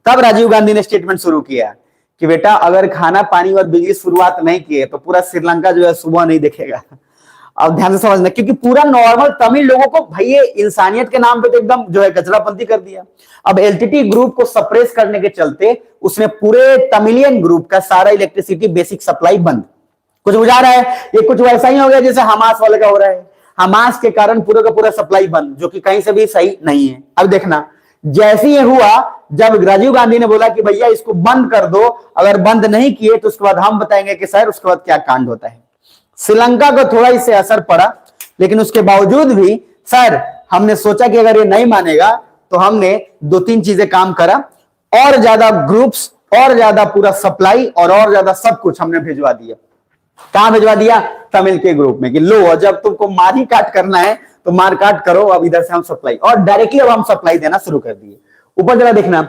तब राजीव गांधी ने स्टेटमेंट शुरू किया कि बेटा अगर खाना पानी और बिजली शुरुआत नहीं किए तो पूरा श्रीलंका जो है सुबह नहीं देखेगा। अब ध्यान से समझना, क्योंकि पूरा नॉर्मल तमिल लोगों को भाई ये इंसानियत के नाम पे तो एकदम जो है कचरापंती कर दिया। अब एलटीटी ग्रुप को सप्रेस करने के चलते उसने पूरे तमिलियन ग्रुप का सारा इलेक्ट्रिसिटी बेसिक सप्लाई बंद। कुछ बुझा रहा है? ये कुछ वैसा ही हो गया जैसे हमास वाले का हो रहा है। हमास के कारण पूरा का पूरा सप्लाई बंद, जो कि कहीं से भी सही नहीं है। अब देखना, जैसे ये हुआ जब राजीव गांधी ने बोला कि भैया इसको बंद कर दो, अगर बंद नहीं किए तो उसके बाद हम बताएंगे कि सर उसके बाद क्या कांड होता है। श्रीलंका को थोड़ा इससे असर पड़ा, लेकिन उसके बावजूद भी सर हमने सोचा कि अगर ये नहीं मानेगा तो हमने 2-3 चीजें काम करा, और ज्यादा ग्रुप्स, और ज्यादा पूरा सप्लाई, और ज्यादा सब कुछ हमने भिजवा दिया। कहां भिजवा दिया? तमिल के ग्रुप में, कि लो जब तुमको मार ही काट करना है तो मार काट करो, अब इधर से हम सप्लाई, और डायरेक्टली अब हम सप्लाई देना शुरू कर दिए। ऊपर जरा देखना,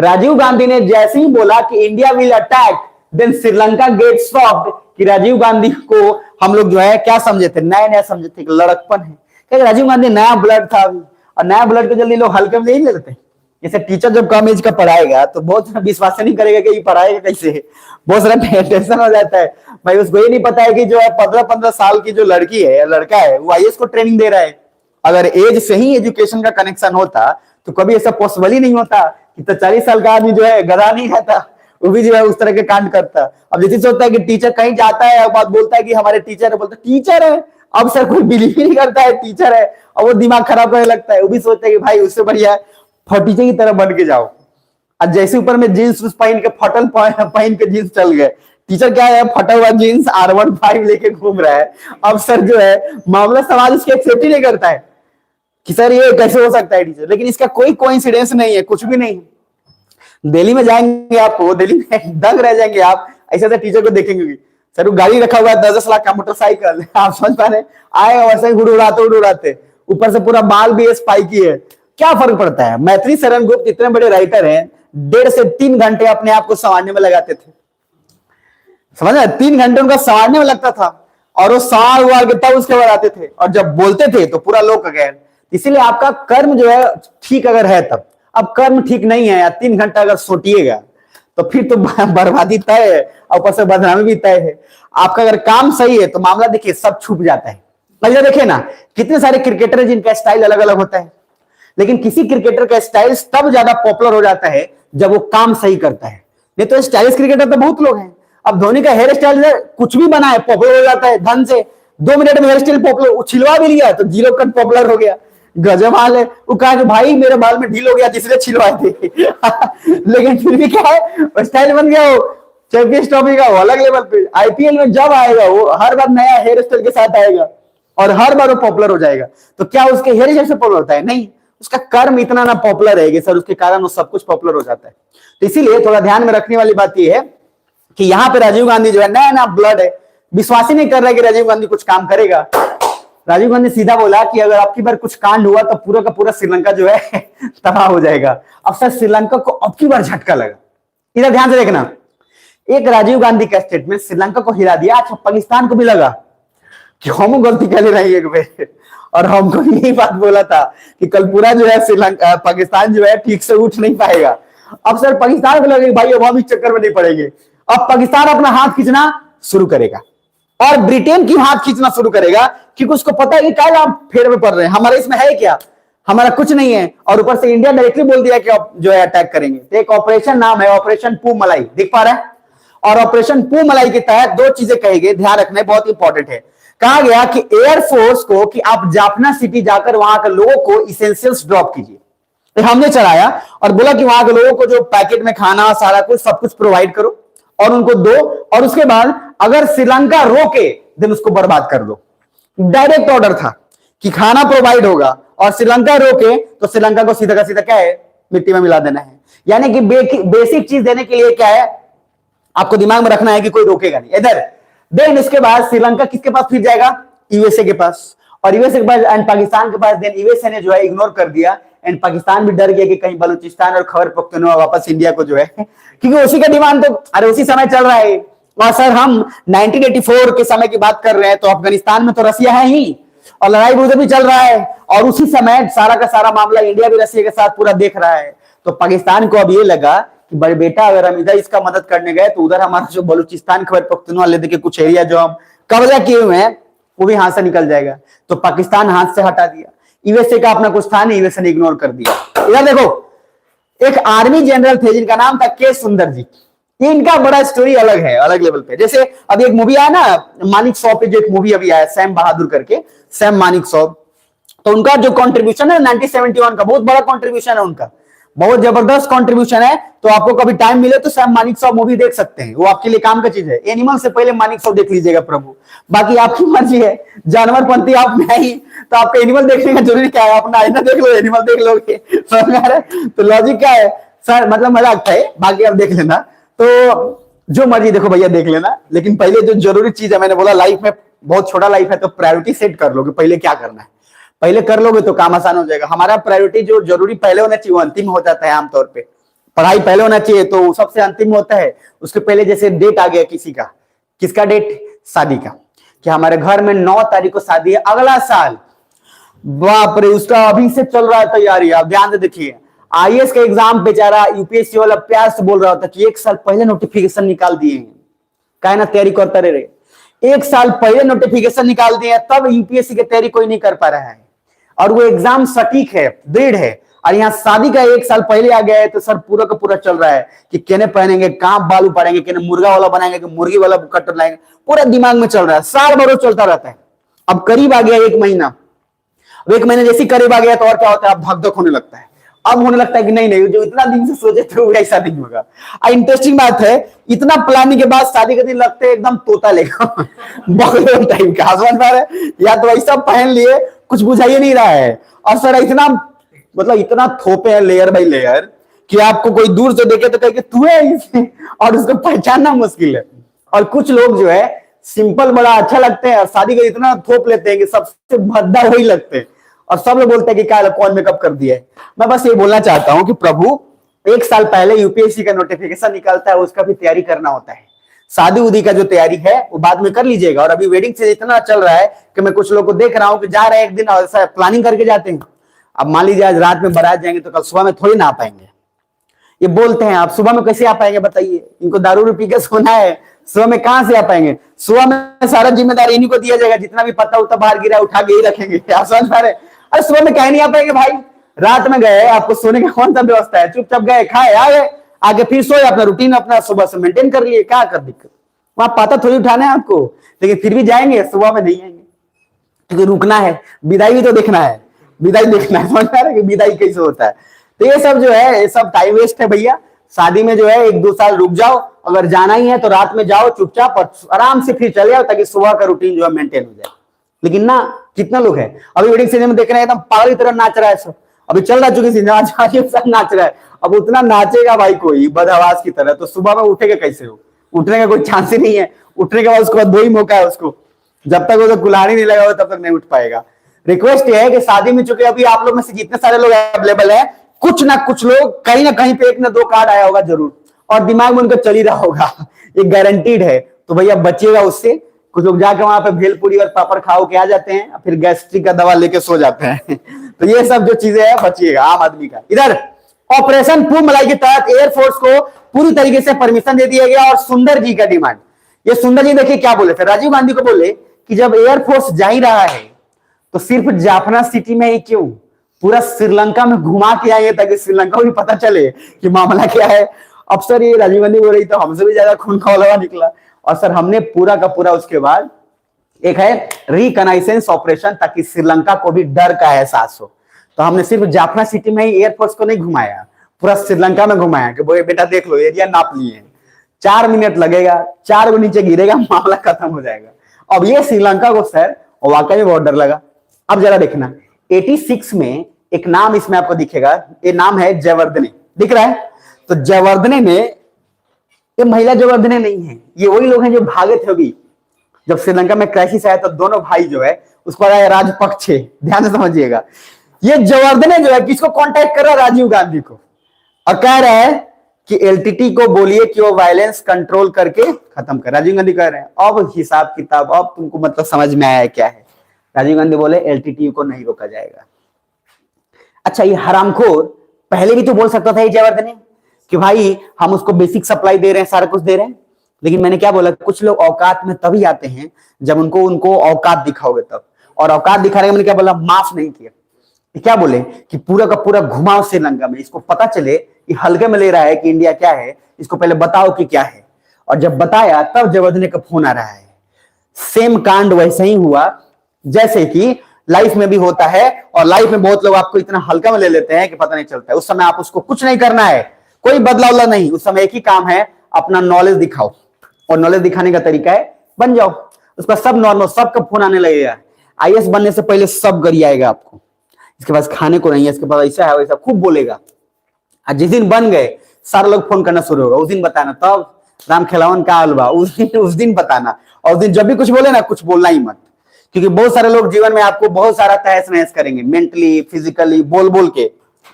राजीव गांधी ने जैसे ही बोला कि India will attack, then Sri Lanka get stopped, कि राजीव गांधी को हम लोग जो है क्या समझे थे, नया नया समझे थे, लड़कपन है, क्योंकि राजीव गांधी नया ब्लड था अभी, और नया ब्लड को जल्दी लोग हल्के में नहीं ले लेते। जैसे टीचर जब कम एज का पढ़ाएगा तो बहुत सारा विश्वास नहीं करेगा कि ये पढ़ाएगा कैसे, बहुत सारा टेंशन हो जाता है भाई। उसको ये नहीं पता है कि जो है 15-15 साल की जो लड़की है या लड़का है वो आईएएस को ट्रेनिंग दे रहा है। अगर एज से ही एजुकेशन का कनेक्शन होता तो कभी ऐसा पॉसिबल ही नहीं होता कि तो 40 साल का आदमी जो है गधा नहीं रहता, वो भी जो है उस तरह के कांड करता। अब जैसे सोचता है कि टीचर कहीं जाता है, बात बोलता है कि हमारे टीचर है, बोलता टीचर है, अब सर कोई बिलीव ही नहीं करता है टीचर है, और वो दिमाग खराब करने लगता है। वो भी सोचता है कि भाई उससे बढ़िया टीचर की तरह बन के जाओ। अब जैसे ऊपर में जीन्स पहन के फटल पहन के जीन्स चल गए, टीचर क्या है फटा हुआ जीन्स R15 लेके घूम रहा है। अब सर जो है मामला समाज उसकी एक्सेप्ट ही नहीं करता है कि सर ये कैसे हो सकता है टीचर, लेकिन इसका कोई कोइंसिडेंस नहीं है, कुछ भी नहीं है। दिल्ली में जाएंगे आपको, दिल्ली में दंग रह जाएंगे आप, ऐसे ऐसे टीचर को देखेंगे, सर वो गाड़ी रखा हुआ है 10-10 लाख का मोटरसाइकिल, आप समझ पा रहे, आए वैसे ही उड़ाते, ऊपर से पूरा बाल भी स्पाइकी है, क्या फर्क पड़ता है। मैथिली शरण गुप्त इतने बड़े राइटर हैं, 1.5 से 3 घंटे अपने आप को संवारने में लगाते थे, समझ रहे, 3 घंटे उनका संवारने में लगता था, और वो संवार के तब उसके बाद आते थे, और जब बोलते थे तो पूरा लोक गैर। इसीलिए आपका कर्म जो है ठीक अगर है तब, अब कर्म ठीक नहीं है या 3 घंटा अगर सोटिएगा तो फिर तो बर्बादी तय है, और ऊपर से बदनामी भी तय है। आपका अगर काम सही है तो मामला देखिए सब छुप जाता है। पहले देखिए ना, कितने सारे क्रिकेटर हैं जिनका स्टाइल अलग अलग होता है, लेकिन किसी क्रिकेटर का स्टाइल तब ज्यादा पॉपुलर हो जाता है जब वो काम सही करता है। नहीं तो स्टाइलिश क्रिकेटर तो बहुत लोग हैं। अब धोनी का हेयर स्टाइल कुछ भी बना है पॉपुलर हो जाता है धन से, 2 मिनट में हेयर स्टाइल पॉपुलर, उछिलवा भी लिया तो 0 कट पॉपुलर हो गया, गजब हाल है। वो कहा कि भाई मेरे बाल में ढील हो गया जिसने छिलवाए थे लेकिन फिर भी क्या है स्टाइल बन गया, वो चैंपियंस ट्रॉफी का वो अलग लेवल पे। आईपीएल में जब आएगा वो हर बार नया हेयर स्टाइल के साथ आएगा और हर बार वो पॉपुलर हो जाएगा। तो क्या उसके हेयर स्टाइल से पॉपुलर होता है? नहीं, उसका कर्म इतना ना पॉपुलर है कि सर उसके कारण वो सब कुछ पॉपुलर हो जाता है। तो इसीलिए थोड़ा ध्यान में रखने वाली बात यह है कि यहाँ पे राजीव गांधी जो है नया नया ब्लड है, विश्वास ही नहीं कर रहा है कि राजीव गांधी कुछ काम करेगा। राजीव गांधी सीधा बोला कि अगर आपकी बार कुछ कांड हुआ तो पूरा का पूरा श्रीलंका जो है तबाह हो जाएगा। अब सर श्रीलंका को अब की बार झटका लगा, इधर ध्यान से देखना। एक राजीव गांधी का स्टेटमेंट श्रीलंका को हिला दिया। अच्छा, पाकिस्तान को भी लगा कि हम गलती कर ले रहे हैं एक बार, और हमको यही बात बोला था कि कल पूरा जो है श्रीलंका पाकिस्तान जो है ठीक से उठ नहीं पाएगा। अब सर पाकिस्तान को लगे भाई अब हम इस चक्कर में नहीं पड़ेंगे। अब पाकिस्तान अपना हाथ खींचना शुरू करेगा और ब्रिटेन की हाथ खींचना शुरू करेगा, क्योंकि उसको पता है कि क्या आप फेर में पड़ रहे हैं, हमारा इसमें है क्या, हमारा कुछ नहीं है। और ऊपर से इंडिया डायरेक्टली बोल दिया कि जो है अटैक करेंगे। तो एक ऑपरेशन नाम है ऑपरेशन पूमलाई, दिख पा रहा है? और ऑपरेशन पूमलाई के तहत 2 चीजें कही गई, ध्यान रखना बहुत इंपॉर्टेंट है। कहा गया कि एयरफोर्स को कि आप जाफना सिटी जाकर वहां के लोगों को इसेंशियल्स ड्रॉप कीजिए। तो हमने चढ़ाया और बोला कि वहां के लोगों को जो पैकेट में खाना सारा कुछ सब कुछ प्रोवाइड करो और उनको दो, और उसके बाद अगर श्रीलंका रोके देन उसको बर्बाद कर दो। डायरेक्ट ऑर्डर था कि खाना प्रोवाइड होगा और श्रीलंका रोके तो श्रीलंका को सीधा का सीधा क्या है, मिट्टी में मिला देना है। यानी कि बेसिक चीज देने के लिए क्या है, आपको दिमाग में रखना है कि कोई रोकेगा नहीं इधर। देन इसके बाद श्रीलंका किसके पास फिर जाएगा, यूएसए के पास, और यूएसए के पास एंड पाकिस्तान के पास। देन यूएसए ने जो है इग्नोर कर दिया एंड पाकिस्तान भी डर गया कि कहीं बलूचिस्तान और खैबर पख्तूनख्वा वापस इंडिया को जो है क्योंकि उसी का डिमांड तो अरे उसी समय चल रहा है। और सर हम 1984 के समय की बात कर रहे हैं तो अफगानिस्तान में तो रसिया है ही और लड़ाई उधर भी चल रहा है, और उसी समय सारा का सारा मामला इंडिया भी रसिया के साथ पूरा देख रहा है। तो पाकिस्तान को अब ये लगा कि बड़े बेटा अगर हम इधर इसका मदद करने गए तो उधर हमारा जो बलूचिस्तान खैबर पख्तूनख्वा लेने के कुछ एरिया जो हम कब्जा किए हुए हैं वो भी हाथ से निकल जाएगा। तो पाकिस्तान हाथ से हटा दिया। यूएसए का अपना कुछ था नहीं, यूएसए ने इग्नोर कर दिया। इधर देखो एक आर्मी जनरल थे जिनका नाम था के सुंदर जी, इनका बड़ा स्टोरी अलग है, अलग लेवल पे। जैसे अभी एक मूवी आया ना मानिक शॉ पे, जो एक मूवी अभी आया सैम बहादुर करके, सैम मानिक शॉ, तो उनका जो कंट्रीब्यूशन है 1971 का बहुत बड़ा कंट्रीब्यूशन है उनका। बहुत जबरदस्त कंट्रीब्यूशन है। तो आपको कभी टाइम मिले तो सैम मानेकशॉ मूवी देख सकते हैं, वो आपके लिए काम का चीज है। एनिमल से पहले मानेकशॉ देख लीजिएगा प्रभु, बाकी आपकी मर्जी है। जानवरपंथी आप में ही, तो आपको एनिमल देखने का जरूरी क्या है? अपना आईना देख लो, एनिमल देख लोगे। समझ आ रहा है? तो लॉजिक क्या है सर? मतलब मजाक था, बाकी आप देख लेना। तो जो मर्जी देखो भैया, देख लेना। लेकिन पहले जो जरूरी चीज है, मैंने बोला लाइफ में बहुत छोटा लाइफ है, तो प्रायोरिटी सेट कर लो कि पहले क्या करना है। पहले कर लोगे तो काम आसान हो जाएगा। हमारा प्रायोरिटी जो जरूरी पहले होना चाहिए वो अंतिम हो जाता है आमतौर पे। पढ़ाई पहले होना चाहिए तो सबसे अंतिम होता है। उसके पहले जैसे डेट आ गया किसी का, किसका डेट? शादी का, कि हमारे घर में 9 तारीख को शादी है अगला साल। बाप रे, उसका अभी से चल रहा है तैयारी। आप ध्यान से देखिए, आईएएस का एग्जाम बेचारा यूपीएससी वाला प्यार से बोल रहा था कि 1 साल पहले नोटिफिकेशन निकाल दिए हैं, काहे ना तैयारी करते रहे। 1 साल पहले नोटिफिकेशन निकाल दिए, तब यूपीएससी की तैयारी कोई नहीं कर पा रहा है। और वो एग्जाम सटीक है, दृढ़ है। और यहाँ शादी का 1 साल पहले आ गया है, तो सर पूरा का पूरा चल रहा है कि केने पहनेंगे, कहां बाल उपाड़ेंगे, केने मुर्गा वाला बनाएंगे कि मुर्गी वाला कट लाएंगे, पूरा दिमाग में चल रहा है। साल भर चलता रहता है। अब करीब आ गया 1 महीना। अब 1 महीने जैसे करीब आ गया तो और क्या होता है? अब धक-धक होने लगता है। अब होने लगता है कि नहीं नहीं, जो इतना दिन से सोचे थे वो ऐसा नहीं होगा। इंटरेस्टिंग बात है, इतना प्लानिंग के बाद शादी के दिन लगते हैं एकदम तोता लेगा बगल टाइम का। समझ पा रहे? या तो ऐसा पहन लिए, कुछ बुझाइए नहीं रहा है। और सर इतना, मतलब इतना थोपे हैं लेयर बाई लेयर कि आपको कोई दूर से देखे तो कहे कि तू है, और उसको पहचानना मुश्किल है। और कुछ लोग जो है सिंपल बड़ा अच्छा लगते हैं, और शादी का इतना थोप लेते हैं कि सबसे भद्दा वही लगते हैं। और सब लोग बोलते हैं कि क्या कौन मेकअप कर दिया है। मैं बस ये बोलना चाहता हूं कि प्रभु, 1 साल पहले यूपीएससी का नोटिफिकेशन निकलता है, उसका भी तैयारी करना होता है। शादी उदी का जो तैयारी है वो बाद में कर लीजिएगा। और अभी वेडिंग से इतना चल रहा है कि मैं कुछ लोग को देख रहा हूं कि जा रहे हैं एक दिन और ऐसा प्लानिंग करके जाते हैं। अब मान लीजिए आज रात में बारात जाएंगे तो कल सुबह में थोड़ी ना आ पाएंगे। ये बोलते हैं, आप सुबह में कैसे आ पाएंगे बताइए? इनको दारू पी के सोना है, सुबह में कहां से आ पाएंगे? सुबह में सारा जिम्मेदारी इन्हीं को दिया जाएगा, जितना भी पत्ता उत्ता बाहर गिरा उठा के ही रखेंगे। आप समझ पा रहे? अरे सुबह में कहीं नहीं आ पाएंगे भाई। रात में गए, आपको सोने का कौन सा व्यवस्था है? चुपचाप गए, खाए, आ गए, आगे फिर सोए, अपना रूटीन अपना सुबह से मेंटेन कर लिए। क्या कर दिक्कत? वहां पता थोड़ी उठाना है आपको, लेकिन फिर भी जाएंगे, सुबह में नहीं आएंगे क्योंकि रुकना है। विदाई भी तो देखना है, विदाई देखना है। समझ पा रहे कि विदाई कैसे होता है? तो ये सब जो है, ये सब टाइम वेस्ट है भैया। शादी में जो है 1-2 साल रुक जाओ। अगर जाना ही है तो रात में जाओ चुपचाप, और आराम से फिर चले आओ, ताकि सुबह का रूटीन जो है मेंटेन हो जाए। लेकिन ना, कितना लोग है अभी वेडिंग सीजन में देख रहे हैं, एकदम पागल की तरह नाच रहा है सब। अभी चल रहा चुकी सीजन, सब नाच रहा है। अब उतना नाचेगा भाई कोई बदहवास की तरह, तो सुबह में उठेगा कैसे? हो उठने का कोई चांस ही नहीं है। उठने के बाद उसके बाद 2 ही मौका है उसको, जब तक वो तो कुल्हाड़ी नहीं लगा तब तक नहीं उठ पाएगा। रिक्वेस्ट ये है कि शादी में, चुके अभी आप लोग में से जितने सारे लोग अवेलेबल है, कुछ ना कुछ लोग कहीं ना कहीं पे 1 ना 2 कार्ड आया होगा जरूर, और दिमाग में उनका चल ही रहा होगा। ये गारंटीड है। तो भैया बचिएगा उससे। कुछ लोग जाके वहां पे भेलपूरी और पापड़ खाओ के आ जाते हैं, फिर गैस्ट्रिक का दवा लेके सो जाते हैं। तो ये सब जो चीजें हैं, बचिएगा आम आदमी का। इधर ऑपरेशन पूर्ण मलाई के तहत एयरफोर्स को पूरी तरीके से परमिशन दे दिया गया। और सुंदर जी का डिमांड, ये सुंदर जी देखिए क्या बोले थे, राजीव गांधी को बोले कि जब एयरफोर्स जा ही रहा है तो सिर्फ जाफना सिटी में ही क्यों, पूरा श्रीलंका में घुमा के आइए, ताकि श्रीलंका को भी पता चले कि मामला क्या है। अब सर ये राजीव गांधी बोल रही तो हमसे भी ज्यादा खून खौलवा निकला। और सर हमने पूरा का पूरा उसके बाद एक है रिकनाइसेंस ऑपरेशन, ताकि श्रीलंका को भी डर का एहसास हो। तो हमने सिर्फ जाफना सिटी में ही एयरफोर्स को नहीं घुमाया, पूरा श्रीलंका में घुमाया कि बोले बेटा देख लो, एरिया नाप लिए। 4 मिनट लगेगा, 4 को नीचे गिरेगा, मामला खत्म हो जाएगा। अब ये श्रीलंका को सर वाकई में बहुत डर लगा। अब जरा देखना, 86 में एक नाम इसमें आपको दिखेगा, ये नाम है जयवर्धने, दिख रहा है? तो जयवर्धने में, ये महिला जयवर्धने नहीं है, ये वही लोग हैं जो भागे थे अभी जब श्रीलंका में क्राइसिस आया। तो दोनों भाई जो है उसको आया राजपक्षे, ध्यान से समझिएगा। ये जयवर्धने जो है किसको कांटेक्ट कर रहा है? राजीव गांधी को, और कह रहा है कि एलटीटी को बोलिए कि वो वायलेंस कंट्रोल करके खत्म कर। राजीव गांधी कह रहे हैं अब हिसाब किताब, अब तुमको मतलब समझ में आया क्या है? राजीव गांधी बोले एलटीटी को नहीं रोका जाएगा। अच्छा, ये हरामखोर पहले भी तो बोल सकता था ये जयवर्धने कि भाई हम उसको बेसिक सप्लाई दे रहे हैं, सारा कुछ दे रहे हैं। लेकिन मैंने क्या बोला, कुछ लोग औकात में तभी आते हैं जब उनको औकात दिखाओगे तब। और औकात दिखाने का मैंने क्या बोला, माफ नहीं किया। क्या बोले कि पूरा का पूरा घुमाओ श्रीलंका में, इसको पता चले कि हल्के में ले रहा है कि इंडिया क्या है, इसको पहले बताओ कि क्या है। और जब बताया तब जयवर्धने का फोन आ रहा है। सेम कांड वैसे ही हुआ जैसे कि लाइफ में भी होता है, और लाइफ में बहुत लोग आपको इतना हल्का में ले लेते हैं कि पता नहीं चलता है। उस समय आप उसको कुछ नहीं करना है, कोई बदलाव नहीं, उस समय एक ही काम है, अपना नॉलेज दिखाओ, और नॉलेज दिखाने का तरीका है बन जाओ। उसका सब नॉर्मल, सबका फोन आने लगेगा। आईएएस बनने से पहले सब गरी आएगा आपको, इसके पास खाने को नहीं है, इसके पास ऐसा है वैसा, खूब बोलेगा। और जिस दिन बन गए सारे लोग फोन करना शुरू होगा, उस दिन बताना तब राम खिलावन का हलवा, उस दिन बताना। और उस दिन जब भी कुछ बोले ना, कुछ बोलना ही मत, क्योंकि बहुत सारे लोग जीवन में आपको बहुत सारा तहस नहस करेंगे, मेंटली फिजिकली, बोल बोल के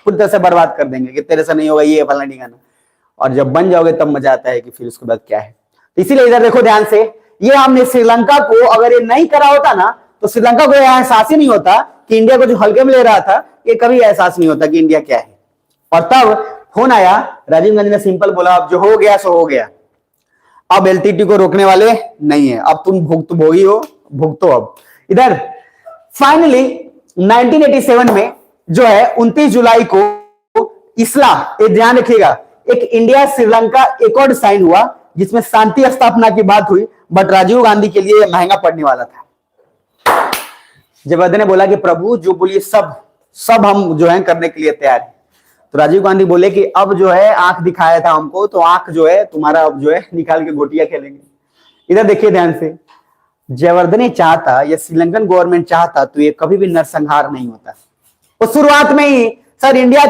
पूरी तरह से बर्बाद कर देंगे कि तेरे से नहीं होगा, ये फलना ठिकाना। और जब बन जाओगे तब मजा आता है कि फिर उसके बाद क्या है। तो इसीलिए इधर देखो ध्यान से, ये हमने श्रीलंका को अगर ये नहीं करा होता ना, तो श्रीलंका को यह एहसास ही नहीं होता कि इंडिया को जो हल्के में ले रहा था, ये कभी एहसास नहीं होता कि इंडिया क्या है। और तब फोन आया, राजीव गांधी ने सिंपल बोला, अब जो हो गया सो हो गया, अब एलटीटी को रोकने वाले नहीं है, अब तुम भोगी हो, भुगतो अब। इधर फाइनली 1987 में जो है 29 जुलाई को इसला, ये ध्यान रखिएगा, एक इंडिया श्रीलंका एकॉर्ड साइन हुआ, जिसमें शांति स्थापना की बात हुई, बट राजीव गांधी के लिए महंगा पड़ने वाला था। जयवर्धन ने बोला कि प्रभु जो बोलिए सब हम जो है करने के लिए तैयार है। तो राजीव गांधी बोले कि अब जो है आंख दिखाया था हमको, तो आंख जो है तुम्हारा अब जो है निकाल के गोटियां खेलेंगे। इधर देखिए ध्यान से, जयवर्धन चाहता या श्रीलंकन गवर्नमेंट चाहता तो ये कभी भी नरसंहार नहीं होता। तो शुरुआत में ही सर इंडिया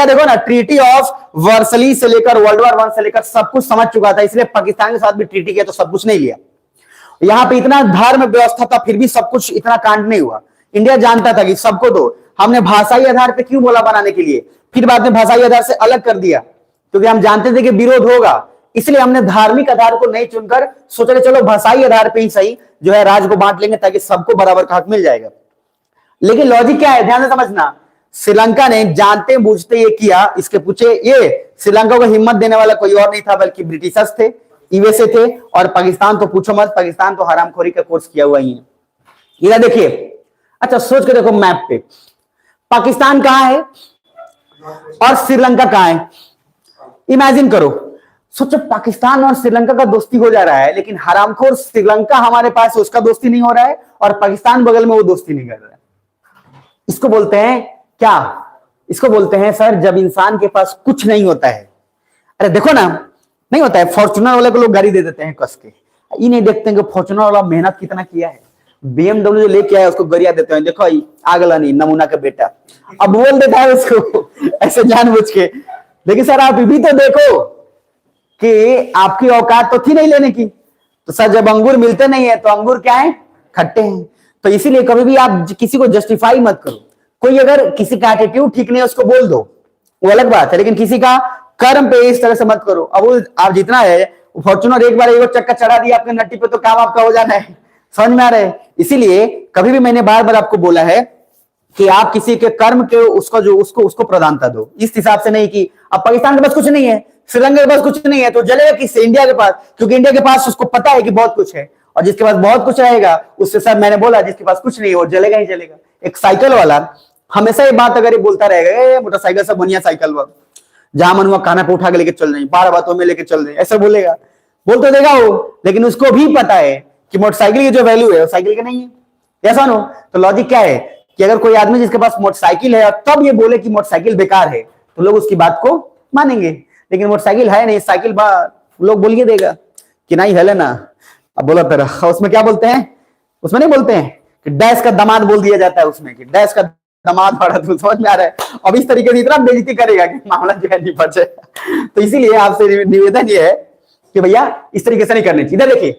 देखो ना, ट्रीटी ऑफ वर्सली से लेकर वर्ल्ड वॉर 1 से लेकर सब कुछ समझ चुका था, इसलिए पाकिस्तान के साथ भी ट्रीटी किया तो सब कुछ नहीं लिया। यहां पे इतना धर्म व्यवस्था था, फिर भी सब कुछ इतना कांड नहीं हुआ। इंडिया जानता था कि सबको दो, हमने भाषाई आधार पे क्यों बोला बनाने के लिए, फिर बाद में भाषाई आधार से अलग कर दिया, क्योंकि हम जानते थे कि विरोध होगा, इसलिए हमने धार्मिक आधार को नहीं चुनकर सोचा कि चलो भाषाई आधार पे ही सही जो है राज को बांट लेंगे, ताकि सबको बराबर का हक मिल जाएगा। लेकिन लॉजिक क्या है, ध्यान से समझना, श्रीलंका ने जानते बूझते ये किया। इसके पूछे, ये श्रीलंका को हिम्मत देने वाला कोई और नहीं था, बल्कि ब्रिटिशर्स थे, यूएसए थे, और पाकिस्तान तो पूछो मत, पाकिस्तान तो हरामखोरी का कोर्स किया हुआ ही है। इधर देखिए, अच्छा सोच के देखो मैप पे, पाकिस्तान कहां है और श्रीलंका कहां है, इमेजिन करो, सोचो पाकिस्तान और श्रीलंका का दोस्ती हो जा रहा है, लेकिन हरामखोर श्रीलंका हमारे पास है, उसका दोस्ती नहीं हो रहा है, और पाकिस्तान बगल में वो दोस्ती नहीं कर रहा है। इसको बोलते हैं क्या, इसको बोलते हैं सर जब इंसान के पास कुछ नहीं होता है। अरे देखो ना, नहीं होता है, फॉर्च्यूनर वाले को लोग गाड़ी दे देते हैं कस के, ये नहीं देखते हैं कि फॉर्च्यूनर वाला मेहनत कितना किया है। BMW जो लेके आया उसको गरिया देते हैं, देखो आगला नहीं नमूना का बेटा, अब बोल देता है उसको ऐसे जानबूझ के। लेकिन सर आप भी तो देखो कि आपकी औकात तो थी नहीं लेने की। तो सर जब अंगूर मिलते नहीं है तो अंगूर क्या है, खट्टे हैं। तो इसीलिए कभी भी आप किसी को जस्टिफाई मत करो। कोई अगर किसी का एटीट्यूड ठीक नहीं है उसको बोल दो, वो अलग बात है, लेकिन किसी का कर्म पे इस तरह से मत करो। अब वो आप जितना है, फॉर्च्यूनर एक बार एक चक्कर चढ़ा दिया आपके नट्टी पे तो काम आपका हो जाना है, समझ में आ रहा है। इसीलिए कभी भी मैंने बार बार आपको बोला है कि आप किसी के कर्म के उसको जो उसको प्रधानता दो, इस हिसाब से नहीं कि अब पाकिस्तान के पास कुछ नहीं है, श्रीलंका के पास कुछ नहीं है तो जलेगा किससे, इंडिया के पास, क्योंकि इंडिया के पास उसको पता है कि बहुत कुछ है, और जिसके पास बहुत कुछ रहेगा उससे, सर मैंने बोला जिसके पास कुछ नहीं है वो जलेगा ही जलेगा। एक साइकिल वाला हमेशा ये बात अगर ये बोलता रहेगा, मोटरसाइकिल से बढ़िया साइकिल वह जहां मन हुआ काना पे उठा के लेके चल रहे, 12 बातों में लेके चल रहे, ऐसा बोलेगा, बोल तो देगा वो, लेकिन उसको भी पता है कि मोटरसाइकिल की जो वैल्यू है वो साइकिल की नहीं है, ऐसा नो। तो लॉजिक क्या है कि अगर कोई आदमी जिसके पास मोटरसाइकिल है तब ये बोले कि मोटरसाइकिल बेकार है, तो लोग उसकी बात को मानेंगे। लेकिन मोटरसाइकिल है नहीं, साइकिल लोग बोलिए देगा कि नहीं है ना, अब बोला तेरा, उसमें क्या बोलते हैं, उसमें नहीं बोलते हैं कि डैश का दामाद बोल दिया जाता है उसमें, कि डैश का दामाद पड़ा, तो समझ में आ रहा है। अब इस तरीके से इतना बेइज्जती करेगा कि मामला जो है निपट जाए। तो इसीलिए आपसे निवेदन ये है कि भैया इस तरीके से नहीं करनी चाहिए। इधर देखिए,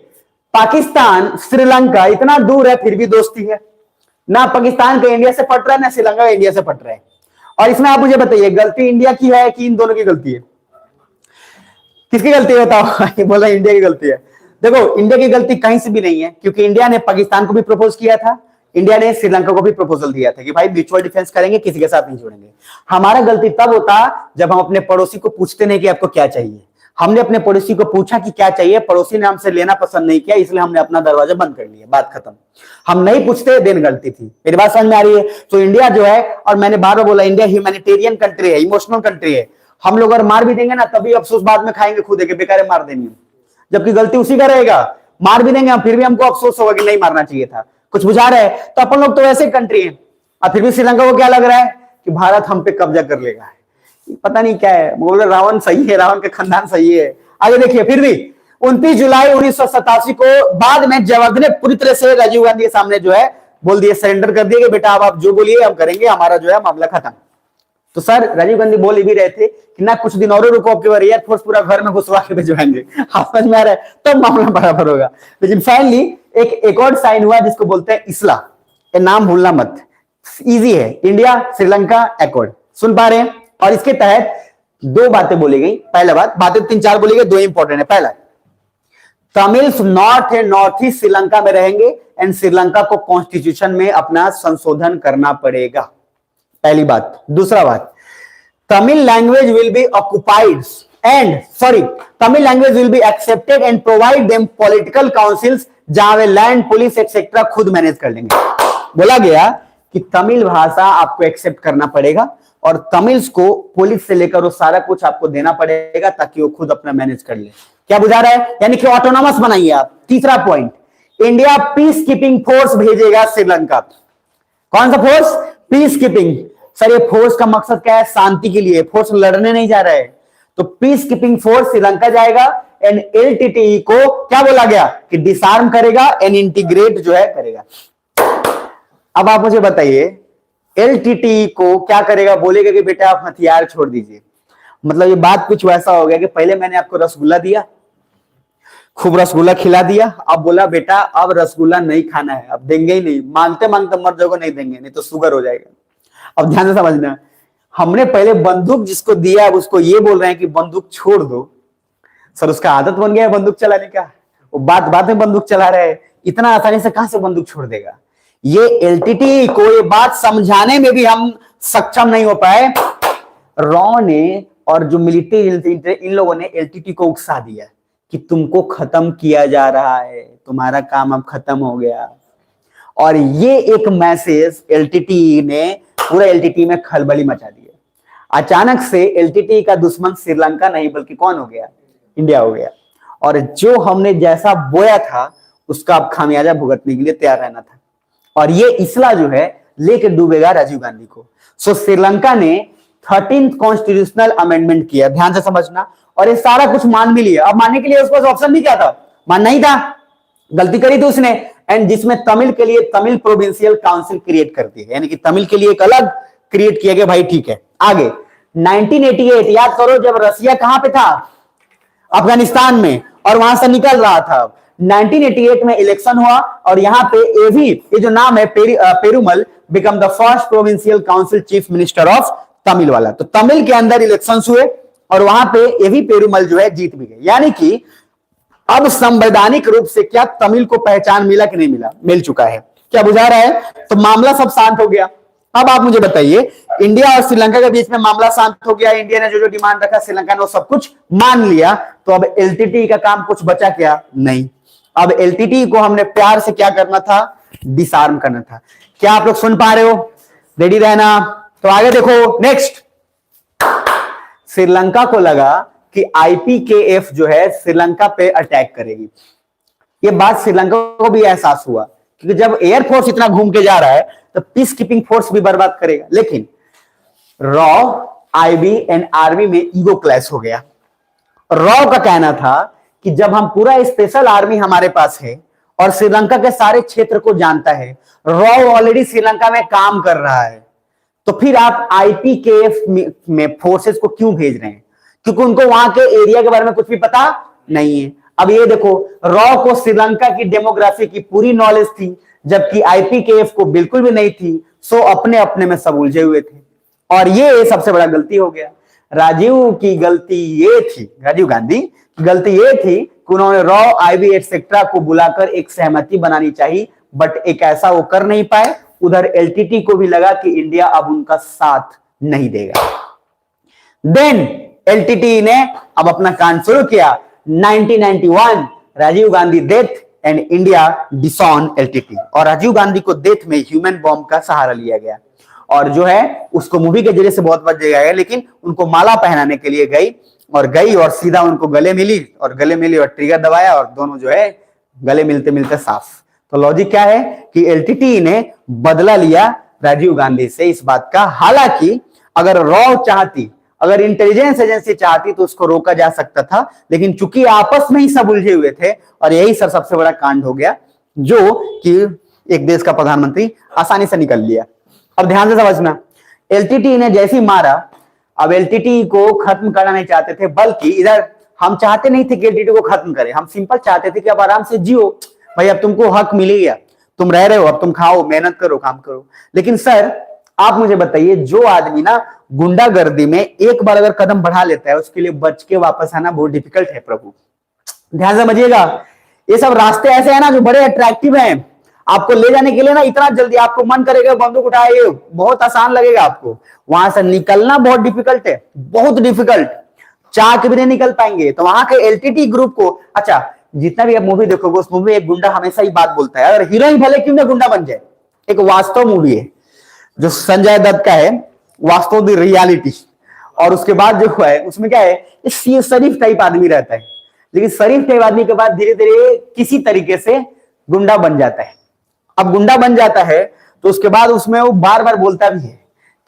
पाकिस्तान श्रीलंका इतना दूर है फिर भी दोस्ती है, ना पाकिस्तान का इंडिया से पट रहा है ना श्रीलंका का इंडिया से पट रहा है। और इसमें आप मुझे बताइए गलती इंडिया की है कि इन दोनों की गलती है, किसकी गलती है बताओ? बोला इंडिया की गलती है। देखो इंडिया की गलती कहीं से भी नहीं है, क्योंकि इंडिया ने पाकिस्तान को भी प्रपोज किया था, इंडिया ने श्रीलंका को भी प्रपोजल दिया था कि भाई म्यूचुअल डिफेंस करेंगे, किसी के साथ नहीं जोड़ेंगे। हमारा गलती तब होता जब हम अपने पड़ोसी को पूछते नहीं कि आपको क्या चाहिए। हमने अपने पड़ोसी को पूछा कि क्या चाहिए, पड़ोसी ने हमसे लेना पसंद नहीं किया, इसलिए हमने अपना दरवाजा बंद कर लिया, बात खत्म। हम नहीं पूछते, देन गलती थी। मेरी बात समझ में आ रही है? तो इंडिया जो है, और मैंने बार बार बोला, इंडिया ह्यूमैनिटेरियन कंट्री है, इमोशनल कंट्री है। हम लोग अगर मार भी देंगे ना तभी अफसोस बाद में खाएंगे खुद है, बेकार मार देंगे, जबकि गलती उसी का रहेगा। मार भी देंगे हम फिर भी हमको अफसोस होगा कि नहीं मारना चाहिए था। कुछ बुझा रहा है? तो अपन लोग तो वैसे कंट्री है, और फिर भी श्रीलंका को क्या लग रहा है कि भारत हम पे कब्जा कर लेगा। पता नहीं क्या है, बोल रावण सही है, रावण का खानदान सही है। आगे देखिए, फिर भी 29 जुलाई 1987 को बाद में जयवर्धन ने पूरी तरह से राजीव गांधी के सामने जो है बोल दिए, सरेंडर कर दिए कि बेटा अब आप जो बोलिए हम करेंगे, हमारा जो है मामला खत्म। तो सर राजीव गांधी बोल भी रहे थे कि ना कुछ दिन और रुको, आपके बार एयरफोर्स पूरा घर में घुसवा के भिजवाएंगे, समझ में आ रहा है, तब मामला बराबर होगा। लेकिन फाइनली एक और साइन हुआ जिसको बोलते हैं इसला, ये नाम भूलना मत, इजी है, इंडिया श्रीलंका एकॉर्ड, सुन पा रहे हैं? और इसके तहत दो बातें बोली गई। पहला बातें 3-4 बोली गई, दो इंपॉर्टेंट है। पहला, Tamils north and north east Sri Lanka में रहेंगे एंड श्रीलंका को कॉन्स्टिट्यूशन में अपना संशोधन करना पड़ेगा, पहली बात। दूसरा बात, Tamil language will be occupied Tamil language will be accepted and provide them political councils, जहां वे लैंड पुलिस एक्सेट्रा खुद मैनेज कर लेंगे। बोला गया कि तमिल भाषा आपको एक्सेप्ट करना पड़ेगा और तमिल्स को पुलिस से लेकर वो सारा कुछ आपको देना पड़ेगा ताकि वो खुद अपना मैनेज कर ले। क्या बुझा रहा है? यानी कि ऑटोनॉमस बनाइए आप। तीसरा point, India peace keeping force भेजेगा श्रीलंका। कौन सा फोर्स? Peace keeping. सर ये फोर्स का मकसद क्या है? शांति के लिए, फोर्स लड़ने नहीं जा रहा है। तो पीस कीपिंग फोर्स श्रीलंका जाएगा एंड एलटीटीई को क्या बोला गया कि डिसआर्म करेगा एंड इंटीग्रेट जो है करेगा। अब आप मुझे बताइए, एलटीटीई को क्या करेगा? बोलेगा कि बेटा आप हथियार छोड़ दीजिए। मतलब ये बात कुछ वैसा हो गया कि पहले मैंने आपको रसगुल्ला दिया, खूब रसगुल्ला खिला दिया, अब बोला बेटा अब रसगुल्ला नहीं खाना है, अब देंगे ही नहीं, मांगते मांगते मर जाओगे, नहीं देंगे, नहीं तो शुगर हो जाएगा। अब ध्यान से समझना, हमने पहले बंदूक जिसको दिया अब उसको ये बोल रहे हैं कि बंदूक छोड़ दो। सर उसका आदत बन गया है बंदूक चलाने का, वो बात बात में बंदूक चला रहा है, इतना आसानी से कहां से बंदूक छोड़ देगा? ये एलटीटी को ये बात समझाने में भी हम सक्षम नहीं हो पाए। रॉ ने और जो मिलिट्री इन लोगों ने एलटीटी को उकसा दिया कि तुमको खत्म किया जा रहा है, तुम्हारा काम अब खत्म हो गया। और ये एक मैसेज एलटीटी ने पूरा एलटीटी में खलबली मचा दी है। अचानक से एलटीटी का दुश्मन श्रीलंका नहीं बल्कि कौन हो गया? इंडिया हो गया। और जो हमने जैसा बोया था उसका अब खामियाजा भुगतने के लिए तैयार रहना था। और ये इसला जो है लेके डूबेगा राजीव गांधी को। सो श्रीलंका ने 13th कॉन्स्टिट्यूशनल अमेंडमेंट किया, ध्यान से समझना, और ये सारा कुछ मान भी लिया। अब मानने के लिए उसके पास ऑप्शन भी क्या था? मानना ही था, गलती करी थी उसने, एंड जिसमें तमिल के लिए तमिल प्रोविंशियल काउंसिल क्रिएट कर दी है, यानी कि तमिल के लिए एक अलग क्रिएट किया गया। भाई ठीक है, आगे 1988 याद करो, जब रसिया कहां पे था? अफगानिस्तान में, और वहां से निकल रहा था। 1988 में इलेक्शन हुआ और यहाँ पे एवी, ये जो नाम है Perumal, become the first provincial council chief minister of Tamil वाला। तो तमिल के अंदर इलेक्शंस हुए और वहां पे एवी पेरुमल जो है जीत भी गए। यानी कि अब संवैधानिक रूप से क्या तमिल को पहचान मिला कि नहीं मिला? मिल चुका है। क्या बुझा रहा है? तो मामला सब शांत हो गया। अब आप मुझे बताइए, इंडिया और श्रीलंका के बीच में मामला शांत हो गया, इंडिया ने जो जो डिमांड रखा श्रीलंका ने वो सब कुछ मान लिया, तो अब एलटीटी का काम कुछ बचा क्या? नहीं। अब एलटीटी को हमने प्यार से क्या करना था? डिसआर्म करना था। क्या आप लोग सुन पा रहे हो? रेडी रहना। तो आगे देखो, नेक्स्ट, श्रीलंका को लगा कि आईपीकेएफ जो है श्रीलंका पे अटैक करेगी। ये बात श्रीलंका को भी एहसास हुआ, क्योंकि जब एयरफोर्स इतना घूम के जा रहा है तो पीस कीपिंग फोर्स भी बर्बाद करेगा। लेकिन रॉ, आईबी एंड आर्मी में ईगो क्लैश हो गया। रॉ का कहना था कि जब हम पूरा स्पेशल आर्मी हमारे पास है और श्रीलंका के सारे क्षेत्र को जानता है, रॉ ऑलरेडी श्रीलंका में काम कर रहा है, तो फिर आप आईपीकेएफ में फोर्सेस को क्यों भेज रहे हैं? क्योंकि उनको वहां के एरिया के बारे में कुछ भी पता नहीं है। अब ये देखो, रॉ को श्रीलंका की डेमोग्राफी की पूरी नॉलेज थी, जबकि आईपीकेएफ को बिल्कुल भी नहीं थी। सो अपने अपने में सब उलझे हुए थे, और ये सबसे बड़ा गलती हो गया। राजीव की गलती ये थी, राजीव गांधी की गलती ये थी कि उन्होंने रॉ, आईबी एटसेट्रा को बुलाकर एक सहमति बनानी चाहिए, बट एक ऐसा वो कर नहीं पाए। उधर एलटीटी को भी लगा कि इंडिया अब उनका साथ नहीं देगा। देन एलटीटी ने अब अपना काम शुरू किया। 1991 Rajiv Gandhi death and India disown LTTE, और राजीव गांधी को डेथ में ह्यूमन बॉम्ब का सहारा लिया गया, और जो है उसको मूवी के जरिए से बहुत बार दिया गया, लेकिन उनको माला पहनाने के लिए गई और सीधा उनको गले मिली और ट्रिगर दबाया और दोनों जो है गले मिलते मिलते साफ। तो लॉजिक क्या है कि एलटीटी ने बदला लिया राजीव गांधी से इस बात का। हालांकि अगर रॉ चाहती, अगर इंटेलिजेंस एजेंसी चाहती तो उसको रोका जा सकता था, लेकिन चूंकि आपस में ही सब उलझे हुए थे और यही सर सबसे बड़ा कांड हो गया जो कि एक देश का प्रधानमंत्री आसानी से निकल लिया। अब ध्यान से समझना, एलटीटी ने जैसे ही मारा, अब एलटीटी को खत्म करना नहीं चाहते थे, बल्कि इधर हम चाहते नहीं थे कि एलटीटी को खत्म करें, हम सिंपल चाहते थे कि अब आराम से जियो भाई, अब तुमको हक मिल गया, तुम रह रहे हो, अब तुम खाओ, मेहनत करो, काम करो। लेकिन सर आप मुझे बताइए, जो आदमी ना गुंडागर्दी में एक बार अगर कदम बढ़ा लेता है, उसके लिए बच के वापस आना बहुत डिफिकल्ट है प्रभु। ध्यान समझिएगा, ये सब रास्ते ऐसे हैं ना जो बड़े अट्रैक्टिव हैं, आपको ले जाने के लिए ना इतना जल्दी आपको मन करेगा बंदूक उठाए, बहुत आसान लगेगा आपको, वहां से निकलना बहुत डिफिकल्ट है, बहुत डिफिकल्ट, चाह के भी नहीं निकल पाएंगे। तो वहां के एलटीटी ग्रुप को, अच्छा जितना भी आप मूवी देखोगे उस मूवी में एक गुंडा हमेशा ही बात बोलता है, अगर हीरो ही भले क्यों ना गुंडा बन जाए। एक वास्तव मूवी है जो संजय दत्त का है, वास्तव द रियलिटी, और उसके बाद जो है उसमें क्या है, ये शरीफ टाइप आदमी रहता है, लेकिन शरीफ टाइप आदमी के बाद धीरे धीरे किसी तरीके से गुंडा बन जाता है। अब गुंडा बन जाता है तो उसके बाद उसमें वो बार बार बोलता भी है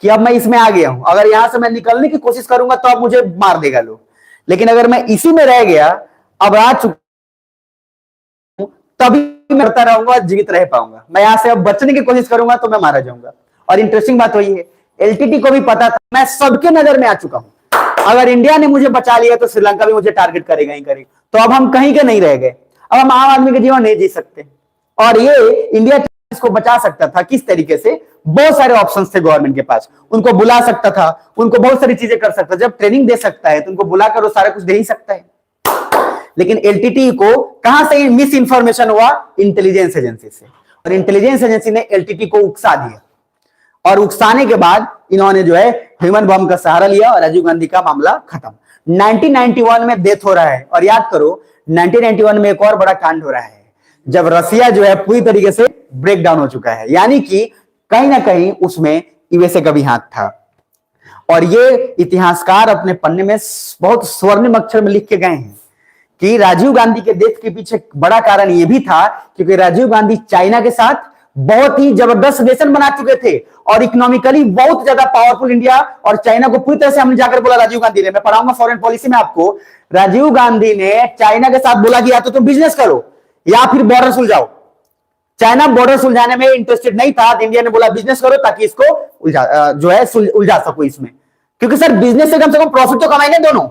कि अब मैं इसमें आ गया हूं, अगर यहां से मैं निकलने की कोशिश करूंगा तो अब मुझे मार देगा लोग, लेकिन अगर मैं इसी में रह गया, अब आ चुका तभी मैं करता रहूंगा, जीवित रह पाऊंगा, मैं यहां से अब बचने की कोशिश करूंगा तो मैं मारा जाऊंगा। और इंटरेस्टिंग बात वही है, एलटीटी को भी पता था मैं सबके नजर में आ चुका हूं, अगर इंडिया ने मुझे बचा लिया तो श्रीलंका भी मुझे टारगेट करेगा ही करेगा, तो अब हम कहीं के नहीं रह गए, अब हम आम आदमी के जीवन नहीं जी सकते। और ये इंडिया इसको बचा सकता था किस तरीके से, बहुत सारे ऑप्शंस थे गवर्नमेंट के पास, उनको बुला सकता था, उनको बहुत सारी चीजें कर सकता था, जब ट्रेनिंग दे सकता है तो उनको बुलाकर वो सारा कुछ दे ही सकता है। लेकिन एलटीटी को कहां से मिस इंफॉर्मेशन हुआ, इंटेलिजेंस एजेंसी से, और इंटेलिजेंस एजेंसी ने एलटीटी को उकसा दिया, और उकसाने के बाद इन्होंने जो है ह्यूमन बम का सहारा लिया और राजीव गांधी का मामला खत्म। 1991 में डेथ हो रहा है, और याद करो 1991 में एक और बड़ा कांड हो रहा है, जब रसिया जो है पूरी तरीके से ब्रेक डाउन हो चुका है, यानी कि कहीं ना कहीं उसमें यूएसए का भी हाथ था। और ये इतिहासकार अपने पन्ने में बहुत स्वर्णिम अक्षर में लिख के गए हैं कि राजीव गांधी के डेथ के पीछे बड़ा कारण यह भी था क्योंकि राजीव गांधी चाइना के साथ बहुत ही जबरदस्त रिलेशन बना चुके थे, और इकोनॉमिकली बहुत ज्यादा पावरफुल इंडिया और चाइना को पूरी तरह से हमने जाकर बोला, राजीव गांधी ने, मैं पढ़ाऊंगा फॉरेन पॉलिसी में आपको, राजीव गांधी ने चाइना के साथ बोला कि या तो तुम बिजनेस करो या फिर बॉर्डर सुलझाओ। चाइना बॉर्डर सुलझाने में इंटरेस्टेड नहीं था, इंडिया ने बोला बिजनेस करो ताकि इसको उलझा सको इसमें, क्योंकि सर बिजनेस से कम प्रॉफिट तो कमाएंगे दोनों।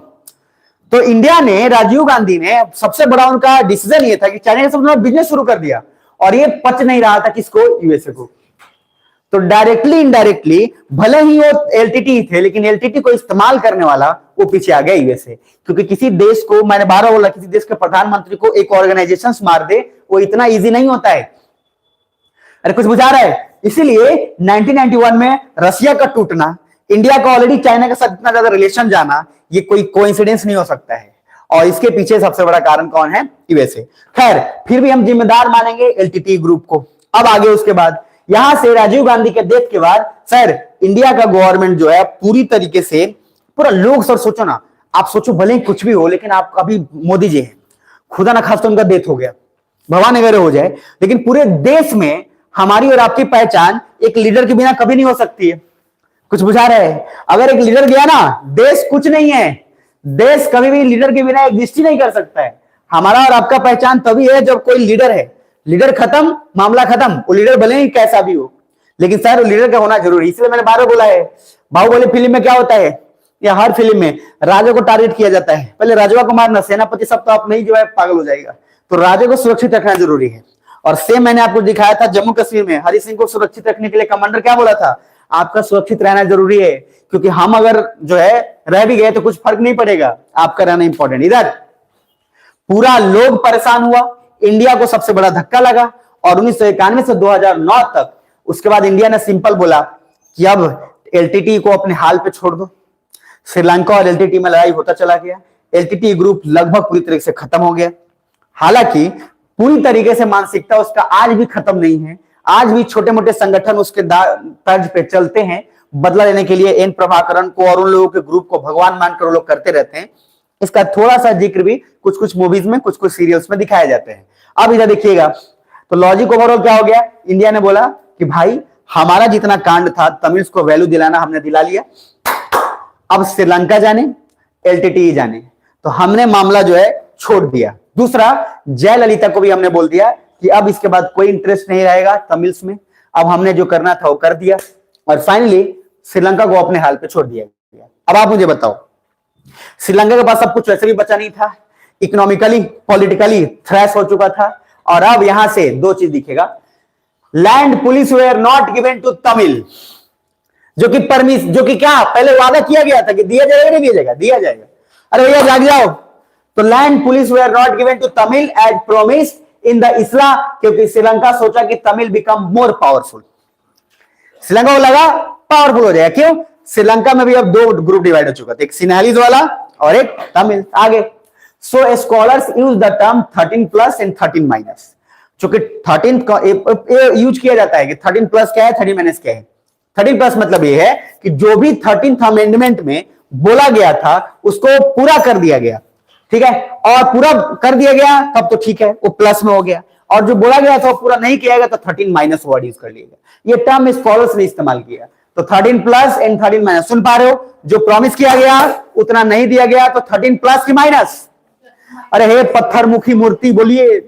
तो इंडिया ने, राजीव गांधी ने, सबसे बड़ा उनका डिसीजन ये था कि चाइना के साथ बिजनेस शुरू कर दिया, और ये पच नहीं रहा था किसको, यूएसए को। तो डायरेक्टली इनडायरेक्टली भले ही वो एलटीटी थे, लेकिन एलटीटी को इस्तेमाल करने वाला वो पीछे आ गया यूएसए, क्योंकि किसी देश को, मैंने बार बोला, किसी देश के प्रधानमंत्री को एक ऑर्गेनाइजेशन मार दे वो इतना इजी नहीं होता है। अरे कुछ बुझा रहा है? इसीलिए 1991 में रसिया का टूटना, इंडिया का ऑलरेडी चाइना के साथ इतना ज्यादा रिलेशन जाना, ये कोई कोइंसिडेंस नहीं हो सकता है, और इसके पीछे सबसे बड़ा कारण कौन है, यूएसए। खैर फिर भी हम जिम्मेदार मानेंगे एलटीटी ग्रुप को। अब आगे उसके बाद यहां से राजीव गांधी के डेथ के बाद सर इंडिया का गवर्नमेंट जो है पूरी तरीके से पूरा, लोग सर सोचो ना, आप सोचो भले ही कुछ भी हो, लेकिन आप अभी मोदी जी हैं, खुदा ना खास्ता उनका डेथ हो गया, भगवान अगर हो जाए, लेकिन पूरे देश में हमारी और आपकी पहचान एक लीडर के बिना कभी नहीं हो सकती है। कुछ बुझा रहे हैं? अगर एक लीडर गया ना, देश कुछ नहीं है, देश कभी भी लीडर के बिना एग्जिस्ट ही नहीं कर सकता है। हमारा और आपका पहचान तभी है जब कोई लीडर है, लीडर खत्म, मामला खत्म, वो लीडर भले ही कैसा भी हो, लेकिन सर वो लीडर का होना जरूरी। इसलिए मैंने बार बोला है, बाहुबली फिल्म में क्या होता है, या हर फिल्म में राजा को टारगेट किया जाता है, पहले राजवा को मारना, सेनापति सब तो आप नहीं जो है पागल हो जाएगा, तो राजा को सुरक्षित रखना जरूरी है। और सेम मैंने आपको दिखाया था जम्मू कश्मीर में, हरि सिंह को सुरक्षित रखने के लिए कमांडर क्या बोला था, आपका सुरक्षित रहना जरूरी है, क्योंकि हम अगर जो है रह भी गए तो कुछ फर्क नहीं पड़ेगा, आपका रहना इंपॉर्टेंट। इधर पूरा लोग परेशान हुआ, इंडिया को सबसे बड़ा धक्का लगा, और 1991 से 2009 तक उसके बाद इंडिया ने सिंपल बोला कि अब एलटीटी को अपने हाल पे छोड़ दो। श्रीलंका और एलटीटी में लड़ाई होता चला गया, एलटीटी ग्रुप लगभग पूरी तरीके से खत्म हो गया। हालांकि पूरी तरीके से मानसिकता उसका आज भी खत्म नहीं है, आज भी छोटे मोटे संगठन उसके तर्ज पे चलते हैं, बदला लेने के लिए एन प्रभाकरण को और उन लोगों के ग्रुप को भगवान मानकर वो लोग करते रहते हैं। इसका थोड़ा सा जिक्र भी कुछ कुछ मूवीज में, कुछ कुछ सीरियल्स में दिखाए जाते हैं। अब इधर देखिएगा, तो लॉजिक ओवरऑल क्या हो गया, इंडिया ने बोला कि भाई हमारा जितना कांड था तमिल्स को वैल्यू दिलाना हमने दिला लिया, अब श्रीलंका जाने एलटीटीई जाने, तो हमने मामला जो है छोड़ दिया। दूसरा, जयललिता को भी हमने बोल दिया कि अब इसके बाद कोई इंटरेस्ट नहीं रहेगा तमिल्स में, अब हमने जो करना था वो कर दिया, और फाइनली श्रीलंका को अपने हाल पे छोड़ दिया गया। अब आप मुझे बताओ, श्रीलंका के पास सब कुछ वैसे भी बचा नहीं था, इकोनॉमिकली पॉलिटिकली थ्रैश हो चुका था, और अब यहां से दो चीज दिखेगा, land police were not given to Tamil, जो कि क्या पहले वादा किया गया था कि दिया जाएगा, नहीं दिया जाएगा, दिया जाएगा। अरे भैया जाग जाओ। तो land police were not given to Tamil as promise in the इस्ला, क्योंकि श्रीलंका सोचा कि Tamil become more powerful, Sri Lanka को लगा पावरफुल हो जाएगा। क्यों? श्रीलंका में भी अब दो ग्रुप डिवाइड हो चुका था, एक सिन्हालीज वाला और एक तमिल। आगे so scholars use the term 13+ and 13-, चूंकि 13 का यूज किया जाता है कि 13+ क्या है, 13- क्या है। 13+ मतलब यह है कि जो भी 13th अमेंडमेंट में बोला गया था उसको पूरा कर दिया गया, ठीक है, और पूरा कर दिया गया तब तो ठीक है, वो प्लस में हो गया, और जो बोला गया था वो पूरा नहीं किया गया तो 13- वर्ड यूज कर लिया गया। ये टर्म स्कॉलर्स ने इस्तेमाल किया। तो 13+ एंड 13-, सुन पा रहे हो, जो प्रॉमिस किया गया उतना नहीं दिया गया तो 13+ की माइनस, अरे हे पत्थर मुखी मूर्ति बोलिए,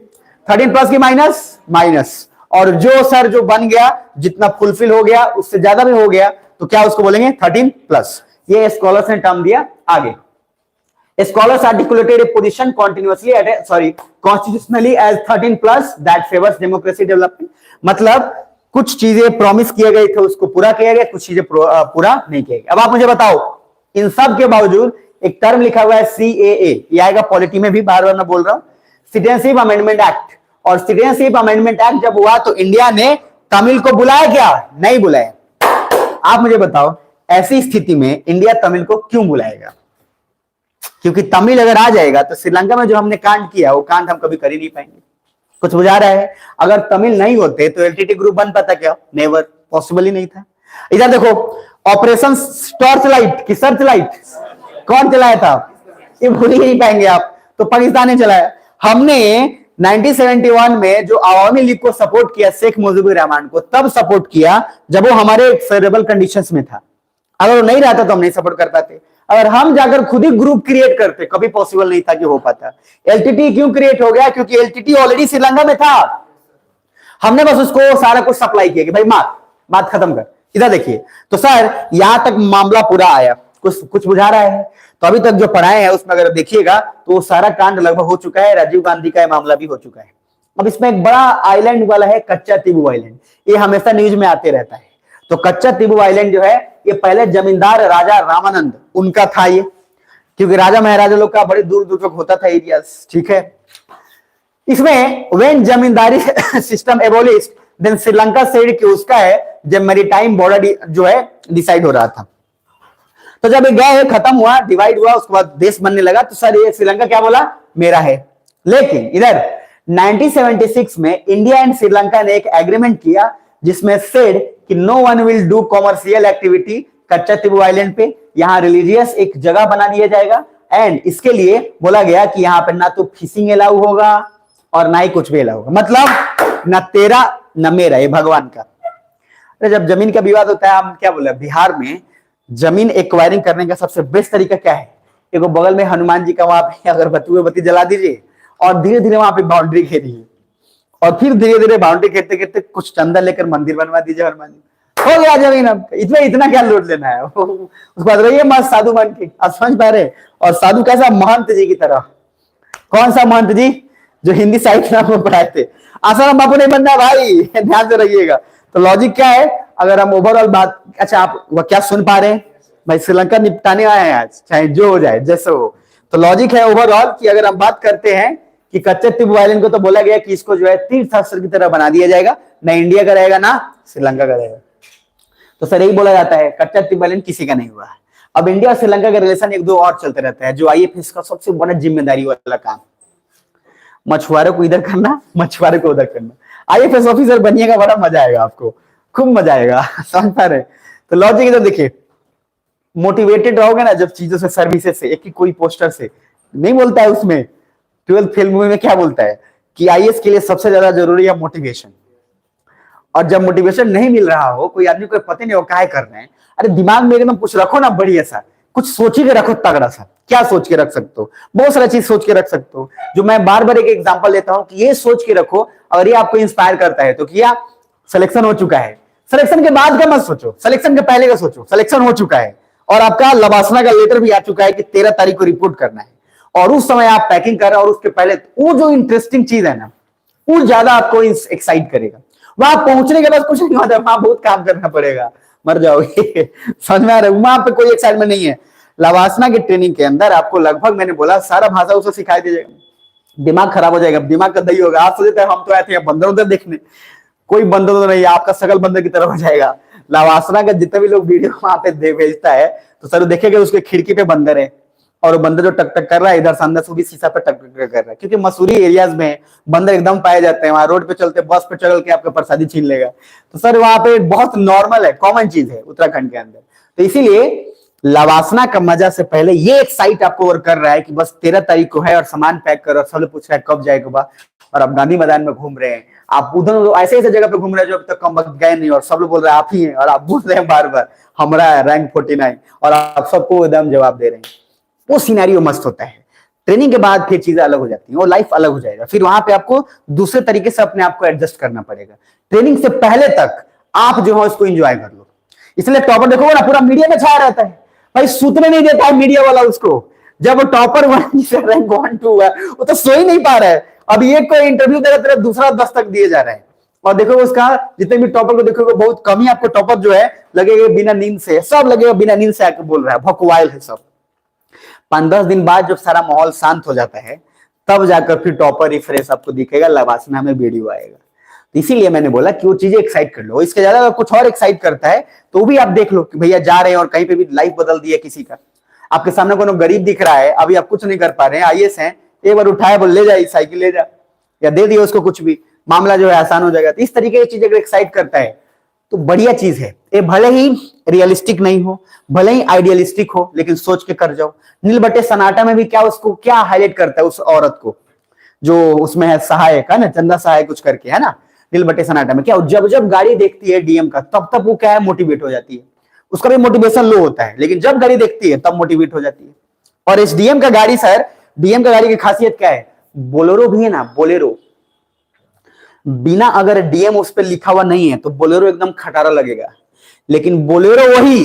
13+ की माइनस, और जो बन गया जितना फुलफिल हो गया उससे ज्यादा भी हो गया तो क्या उसको बोलेंगे 13+। ये स्कॉलर्स ने टर्म दिया। आगे scholars articulated a position continuously constitutionally as 13+ that favors democracy development, मतलब कुछ चीजें प्रॉमिस किए गए थे उसको पूरा किया गया, कुछ चीजें पूरा नहीं किया गया। अब आप मुझे बताओ, इन सब के बावजूद एक टर्म लिखा हुआ है CAA, ये आएगा पॉलिटी में भी, बार बार मैं बोल रहा हूं, सिटीजनशिप अमेंडमेंट एक्ट। और सिटीजनशिप अमेंडमेंट एक्ट जब हुआ तो इंडिया ने तमिल को बुलाया क्या? नहीं बुलाया। आप मुझे बताओ, ऐसी स्थिति में इंडिया तमिल को क्यों बुलाएगा? क्योंकि तमिल अगर आ जाएगा तो श्रीलंका में जो हमने कांड किया वो कांड हम कभी कर ही नहीं पाएंगे। कुछ बुझा रहा है? अगर तमिल नहीं होते तो एलटीटी ग्रुप बन पाता क्या? नेवर, पॉसिबल ही नहीं था। इधर देखो, ऑपरेशन टॉर्च लाइट की सर्च लाइट कौन चलाया था? ये भूल ही नहीं पाएंगे आप, तो पाकिस्तान ने चलाया। हमने 1971 में जो आवामी लीग को सपोर्ट किया, शेख मुजीबुर रहमान को, तब सपोर्ट किया जब वो हमारे फेवरेबल कंडीशंस में था। अगर वो नहीं रहता तो हम नहीं सपोर्ट कर पाते। अगर हम जाकर खुद ही ग्रुप क्रिएट करते, कभी पॉसिबल नहीं था कि हो पाता। एलटीटी क्यों क्रिएट हो गया? क्योंकि एलटीटी ऑलरेडी श्रीलंका में था, हमने बस उसको सारा कुछ सप्लाई किया कि भाई बात खत्म कर। इधर देखिए, तो सर यहां तक मामला पूरा आया, कुछ बुझा रहा है? तो अभी तक जो पढ़ाए हैं उसमें अगर देखिएगा तो वो सारा कांड लगभग हो चुका है। राजीव गांधी का मामला भी हो चुका है। अब इसमें एक बड़ा आइलैंड वाला है, कच्चा तिबू आइलैंड, ये हमेशा न्यूज में आते रहता है। तो कच्चा तिबू आइलैंड जो है ये पहले जमींदार राजा रामानंद उनका था ये, क्योंकि राजा महाराजा लोग का बड़े दूर दूर तक होता था एरियाज, ठीक है। इसमें when zamindari system abolished then Sri Lanka said कि उसका है, जब मैरीटाइम बॉर्डर जो है डिसाइड हो रहा था, तो जब गए खत्म हुआ, डिवाइड हुआ, उसके बाद देश बनने लगा, तो सर ये श्रीलंका क्या बोला? मेरा है। लेकिन इधर 1976 में इंडिया एंड श्रीलंका ने एक एग्रीमेंट किया जिसमें सेड कि no one will do commercial activity Katchatheevu island पे, यहां रिलीजियस एक जगह बना दिया जाएगा, एंड इसके लिए बोला गया कि यहां पर ना तो फिशिंग अलाउ होगा और ना ही कुछ भी अलाउ होगा, मतलब ना तेरा ना मेरा, ये भगवान का। अरे जब जमीन का विवाद होता है, हम क्या बोले, बिहार में जमीन एक्वायरिंग करने का सबसे बेस्ट तरीका क्या है? एक बगल में हनुमान जी का वहां पे अगरबत्ती जला दीजिए और धीरे धीरे वहां पे बाउंड्री घेरिए, और फिर धीरे धीरे बाउंड्री घेरते घेरते कुछ चंदा लेकर मंदिर बनवा दीजिए हनुमान जी, हो गया जमीन। अब इसमें इतना क्या लूट लेना है? उसके बाद रहिए मस्त साधु बन के, आप समझ पा रहे? और साधु कैसा? महंत जी की तरह। कौन सा महंत जी? जो हिंदी साहित्य में पढ़ाए थे। आसाराम बापू नहीं बनना भाई, ध्यान से रहिएगा। तो लॉजिक क्या है? अगर हम ओवरऑल बात, अच्छा आप वो क्या सुन पा रहे हैं भाई? श्रीलंका निपटाने आए हैं आज, चाहे जो हो जाए जैसे हो। तो लॉजिक है ओवरऑल कि अगर हम बात करते हैं कि कच्चे तिबू आइलैंड को तो बोला गया कि इसको जो है तीर्थ स्थल की तरह बना दिया जाएगा, ना इंडिया का रहेगा ना श्रीलंका का रहेगा। तो सर यही बोला जाता है कच्चा तिबू आइलैंड किसी का नहीं हुआ। अब इंडिया और श्रीलंका का रिलेशन एक दो और चलते रहता है, जो आईएफएस का सबसे बड़ा जिम्मेदारी वाला काम, मछुआरों को इधर करना, मछुआरों को उधर करना। आईएफएस ऑफिसर बनिएगा, बड़ा मजा आएगा आपको, खूब मजा आएगा, समझ पा रहे? तो लॉजिक इधर देखिए, मोटिवेटेड रहोगे ना जब चीजों से, सर्विसेज से, एक ही कोई पोस्टर से नहीं बोलता है उसमें, 12th फेल मूवी में क्या बोलता है कि आईएएस के लिए सबसे ज्यादा जरूरी है मोटिवेशन। और जब मोटिवेशन नहीं मिल रहा हो, कोई आदमी को पता नहीं हो क्या कर रहे हैं, अरे दिमाग में एकदम कुछ रखो ना, बढ़िया सा कुछ सोच के रखो, तगड़ा सा। क्या सोच के रख सकते हो? बहुत सारा चीज सोच के रख सकते हो, जो मैं बार बार एक एग्जांपल लेता हूं कि ये सोच के रखो, अगर ये आपको इंस्पायर करता है तो किया, सिलेक्शन हो चुका है, सिलेक्शन के बाद का मत सोचो, सिलेक्शन के पहले का सोचो। सिलेक्शन हो चुका है और आपका लबासना का लेटर भी आ चुका है कि 13 तारीख को रिपोर्ट करना है, और उस समय आप पैकिंग कर रहे हो, और उसके पहले वो जो इंटरेस्टिंग चीज है ना, वो ज्यादा आपको एक्साइट करेगा। वहां पहुंचने के बाद कुछ नहीं होता, वहां बहुत काम करना पड़ेगा, मर जाओगे। समझ में आ रहा है? वहां पे कोई एक्साइटमेंट नहीं है। लवासना की ट्रेनिंग के अंदर आपको लगभग, मैंने बोला, सारा भाषा उसे सिखाई दीजिएगा। दिमाग खराब हो जाएगा, दिमाग का दही होगा। आप सोचते हैं हम तो आए थे बंदर उधर देखने, कोई बंदर तो नहीं, आपका शकल बंदर की तरफ हो जाएगा। लवासना का जितने भी लोग वीडियो वहां पे भेजता है, तो सर देखेगा उसके खिड़की पे बंदर है, और बंदर जो टक टक कर रहा है इधर सामने से, वो भी शीशा पे टक टक कर रहा है, क्योंकि मसूरी एरियाज में बंदर एकदम पाए जाते हैं। वहां रोड पे चलते, बस पे चल के आपका प्रसादी छीन लेगा। तो सर वहां पे बहुत नॉर्मल है, कॉमन चीज है उत्तराखंड के अंदर। तो इसीलिए लवासना का मजा से पहले ये एक साइट आपको और कर रहा है कि बस 13 तारीख को है और सामान पैक करो, सब लोग पूछ रहा है कब जाएगा बा, और आप गांधी मैदान में घूम रहे हैं, आप उधर ऐसे ऐसे जगह पे घूम रहे हैं जो अब तक कम वक्त गए नहीं, और सब लोग बोल रहे हैं आप ही हैं, और आप बोल रहे हैं बार बार हमारा रैंक 49, और आप सबको एकदम जवाब दे रहे हैं। वो सिनेरियो मस्त होता है। ट्रेनिंग के बाद फिर चीजें अलग हो जाती हैं, वो लाइफ अलग हो जाएगा। फिर वहां पे आपको दूसरे तरीके से अपने आप को एडजस्ट करना पड़ेगा। ट्रेनिंग से पहले तक आप जो है उसको एंजॉय कर लो। इसलिए टॉपर देखो ना, पूरा मीडिया में छाया रहता है भाई, सूतने नहीं देता है मीडिया वाला उसको। जब वो टॉपर रैंक 1 2 है, वो तो सो ही नहीं पा रहा है। अब ये कोई इंटरव्यू दे रहा है, दूसरा दस्तक दिए जा रहा है। और देखो उसका, जितने भी टॉपर को देखोगे बहुत कम ही आपको टॉपर जो है लगेगा बिना नींद से, सब लगेगा बिना नींद से आके बोल रहा है, भकुआइल है सब। 5-10 दिन बाद जब सारा माहौल शांत हो जाता है, तब जाकर फिर टॉपर रिफ्रेश आपको दिखेगा, लवासना में वीडियो आएगा। तो इसीलिए मैंने बोला कि वो चीजें एक्साइट कर लो। इसके ज्यादा अगर कुछ और एक्साइट करता है तो भी आप देख लो कि भैया जा रहे हैं और कहीं पे भी लाइफ बदल दी है किसी का। आपके सामने कोनो गरीब दिख रहा है, अभी आप कुछ नहीं कर पा रहे हैं, आईएएस हैं, एक बार उठाए बोल ले जाए साइकिल ले जा, या दे दिए उसको कुछ भी, मामला जो है आसान हो जाएगा। तो इस तरीके की चीज अगर एक्साइट करता है तो बढ़िया चीज है। ये भले ही रियलिस्टिक नहीं हो, भले ही आइडियलिस्टिक हो, लेकिन सोच के कर जाओ। नील बटे सन्नाटा में भी क्या उसको क्या हाईलाइट करता है, उस औरत को जो उसमें है सहायक है ना, चंदा सहायक कुछ करके है ना, नील बटे सन्नाटा में क्या, जब जब गाड़ी देखती है डीएम का, तब तब वो क्या है, मोटिवेट हो जाती है। उसका भी मोटिवेशन लो होता है, लेकिन जब गाड़ी देखती है तब मोटिवेट हो जाती है। और इस डीएम का गाड़ी, सर डीएम का गाड़ी की खासियत क्या है, बोलेरो भी है ना, बोलेरो, बिना अगर डीएम उस पर लिखा हुआ नहीं है तो बोलेरो एकदम खटारा लगेगा। लेकिन बोलेरो वही,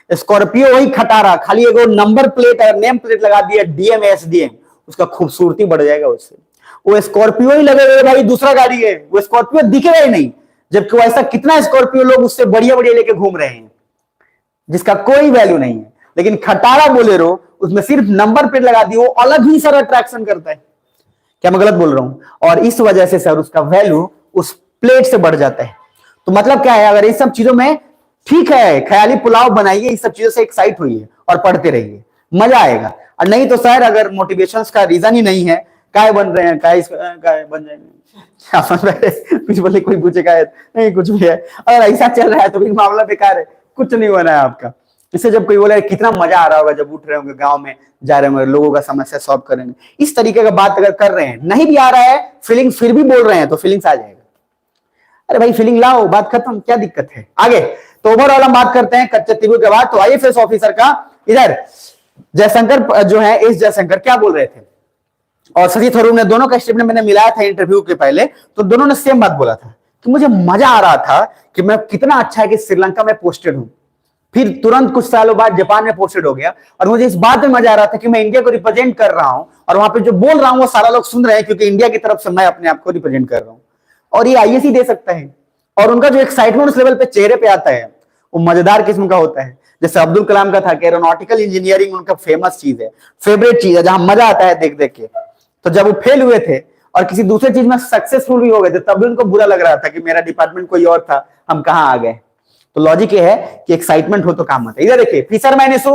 स्कॉर्पियो वही खटारा, खाली एगो नंबर प्लेट और नेम प्लेट लगा दिया डीएम एसडीएम, उसका खूबसूरती बढ़ जाएगा उससे। वो स्कॉर्पियो ही लगेगा भाई, दूसरा गाड़ी है, वो स्कॉर्पियो दिखेगा ही नहीं। जबकि ऐसा कितना स्कॉर्पियो लोग उससे बढ़िया बढ़िया लेके घूम रहे हैं जिसका कोई वैल्यू नहीं है। लेकिन खटारा बोलेरो, उसमें सिर्फ नंबर प्लेट लगा दी, वो अलग ही सारा अट्रैक्शन करता है। क्या मैं गलत बोल रहा हूं? और इस वजह से सर उसका वैल्यू उस प्लेट से बढ़ जाता है। तो मतलब क्या है, अगर इस सब चीजों में ठीक है, ख्याली पुलाव बनाइए, इस सब चीजों से एक्साइट होइए और पढ़ते रहिए, मजा आएगा। और नहीं तो सर अगर मोटिवेशन का रीजन ही नहीं है, काय बन रहे हैं, काय बन जाएंगे, कुछ बोले कोई पूछे काय नहीं, कुछ भी है, अगर ऐसा चल रहा है तो भी मामला बेकार है, कुछ नहीं होना है आपका। इससे जब कोई बोले कितना मजा आ रहा होगा जब उठ रहे होंगे गांव में, जा रहे होंगे, लोगों का समस्या सॉल्व करेंगे, इस तरीके का बात अगर कर रहे हैं, नहीं भी आ रहा है फीलिंग फिर भी बोल रहे हैं, तो फीलिंग्स आ जाएगा। अरे भाई फीलिंग लाओ, बात खत्म, क्या दिक्कत है। आगे तो ओवरऑल हम बात करते हैं कच्चे तिब्बू के बाद। तो आईएफएस ऑफिसर का इधर जयशंकर जो है, इस जयशंकर क्या बोल रहे थे, और शशि थरूर ने, दोनों का स्टेटमेंट मैंने मिलाया था इंटरव्यू के पहले, तो दोनों ने सेम बात बोला था कि मुझे मजा आ रहा था कि मैं, कितना अच्छा है कि श्रीलंका में पोस्टेड हूं, फिर तुरंत कुछ सालों बाद जापान में पोस्टेड हो गया, और मुझे इस बात में मजा आ रहा था कि मैं इंडिया को रिप्रेजेंट कर रहा हूं, और वहां पे जो बोल रहा हूं वो सारा लोग सुन रहे हैं, क्योंकि इंडिया की तरफ से मैं अपने आप को रिप्रेजेंट कर रहा हूं। और ये आईएएस ही दे सकता है। और उनका जो एक्साइटमेंट उस लेवल पे चेहरे पे आता है, वो मजेदार किस्म का होता है। जैसे अब्दुल कलाम का था कि एरोनॉटिकल इंजीनियरिंग उनका फेमस चीज है, फेवरेट चीज है, जहां मजा आता है देख देख के। तो जब वो फेल हुए थे और किसी दूसरे चीज में सक्सेसफुल भी हो गए थे, तब भी उनको बुरा लग रहा था कि मेरा डिपार्टमेंट कोई और था, हम कहां आ गए। तो लॉजिक ये है कि एक्साइटमेंट हो तो काम होता है। इधर देखिए, फिशरमैन इशू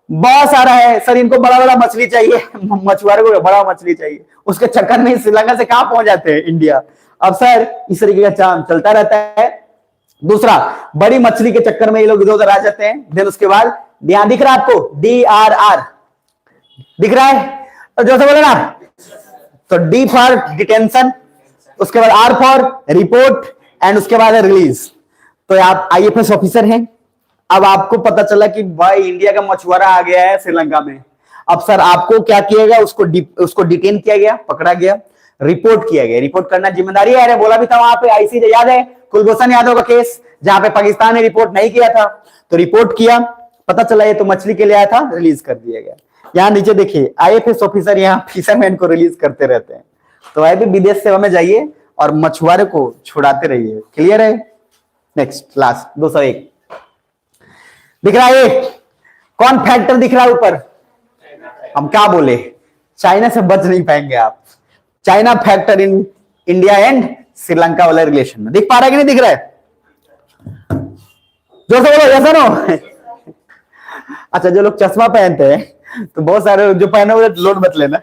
बहुत आ रहा है, सर इनको बड़ा बड़ा मछली चाहिए, मछुआरे को बड़ा मछली चाहिए, उसके चक्कर में श्रीलंका से कहां पहुंच जाते हैं, इंडिया। अब सर इस तरीके का काम चलता रहता है। दूसरा, बड़ी मछली के चक्कर में ये लोग इधर उधर आ जाते हैं। देन उसके बाद ध्यान दिख रहा है आपको, DRR दिख रहा है, तो जो से बोले ना, तो डी फॉर डिटेंशन, उसके बाद आर फॉर रिपोर्ट एंड उसके बाद रिलीज। तो आप आईएफएस ऑफिसर हैं, अब आपको पता चला कि भाई इंडिया का मछुआरा आ गया है श्रीलंका में। अब सर आपको क्या किया गया, उसको डिटेन किया गया, पकड़ा गया, रिपोर्ट किया गया। रिपोर्ट करना जिम्मेदारी है, अरे बोला भी था वहां पे आईसीजे, याद है कुलभूषण यादव का केस जहां पे पाकिस्तान ने रिपोर्ट नहीं किया था, तो रिपोर्ट किया, पता चला ये तो मछली के लिए आया था, रिलीज कर दिया गया। यहाँ नीचे देखिए आईएफएस ऑफिसर यहाँ फिशरमैन को रिलीज करते रहते हैं। तो भाई भी विदेश सेवा में जाइए और मछुआरे को छुड़ाते रहिए। क्लियर है? नेक्स्ट लास्ट 201 दिख रहा है, कौन फैक्टर दिख रहा है ऊपर? हम क्या बोले, चाइना से बच नहीं पाएंगे आप। China factor in India and Sri Lanka वाले रिलेशन में दिख पा रहा है कि नहीं दिख रहा है? जो से बोलो जैसा नो। अच्छा, जो लोग चश्मा पहनते हैं तो बहुत सारे जो पहने हुए लोड मत लेना,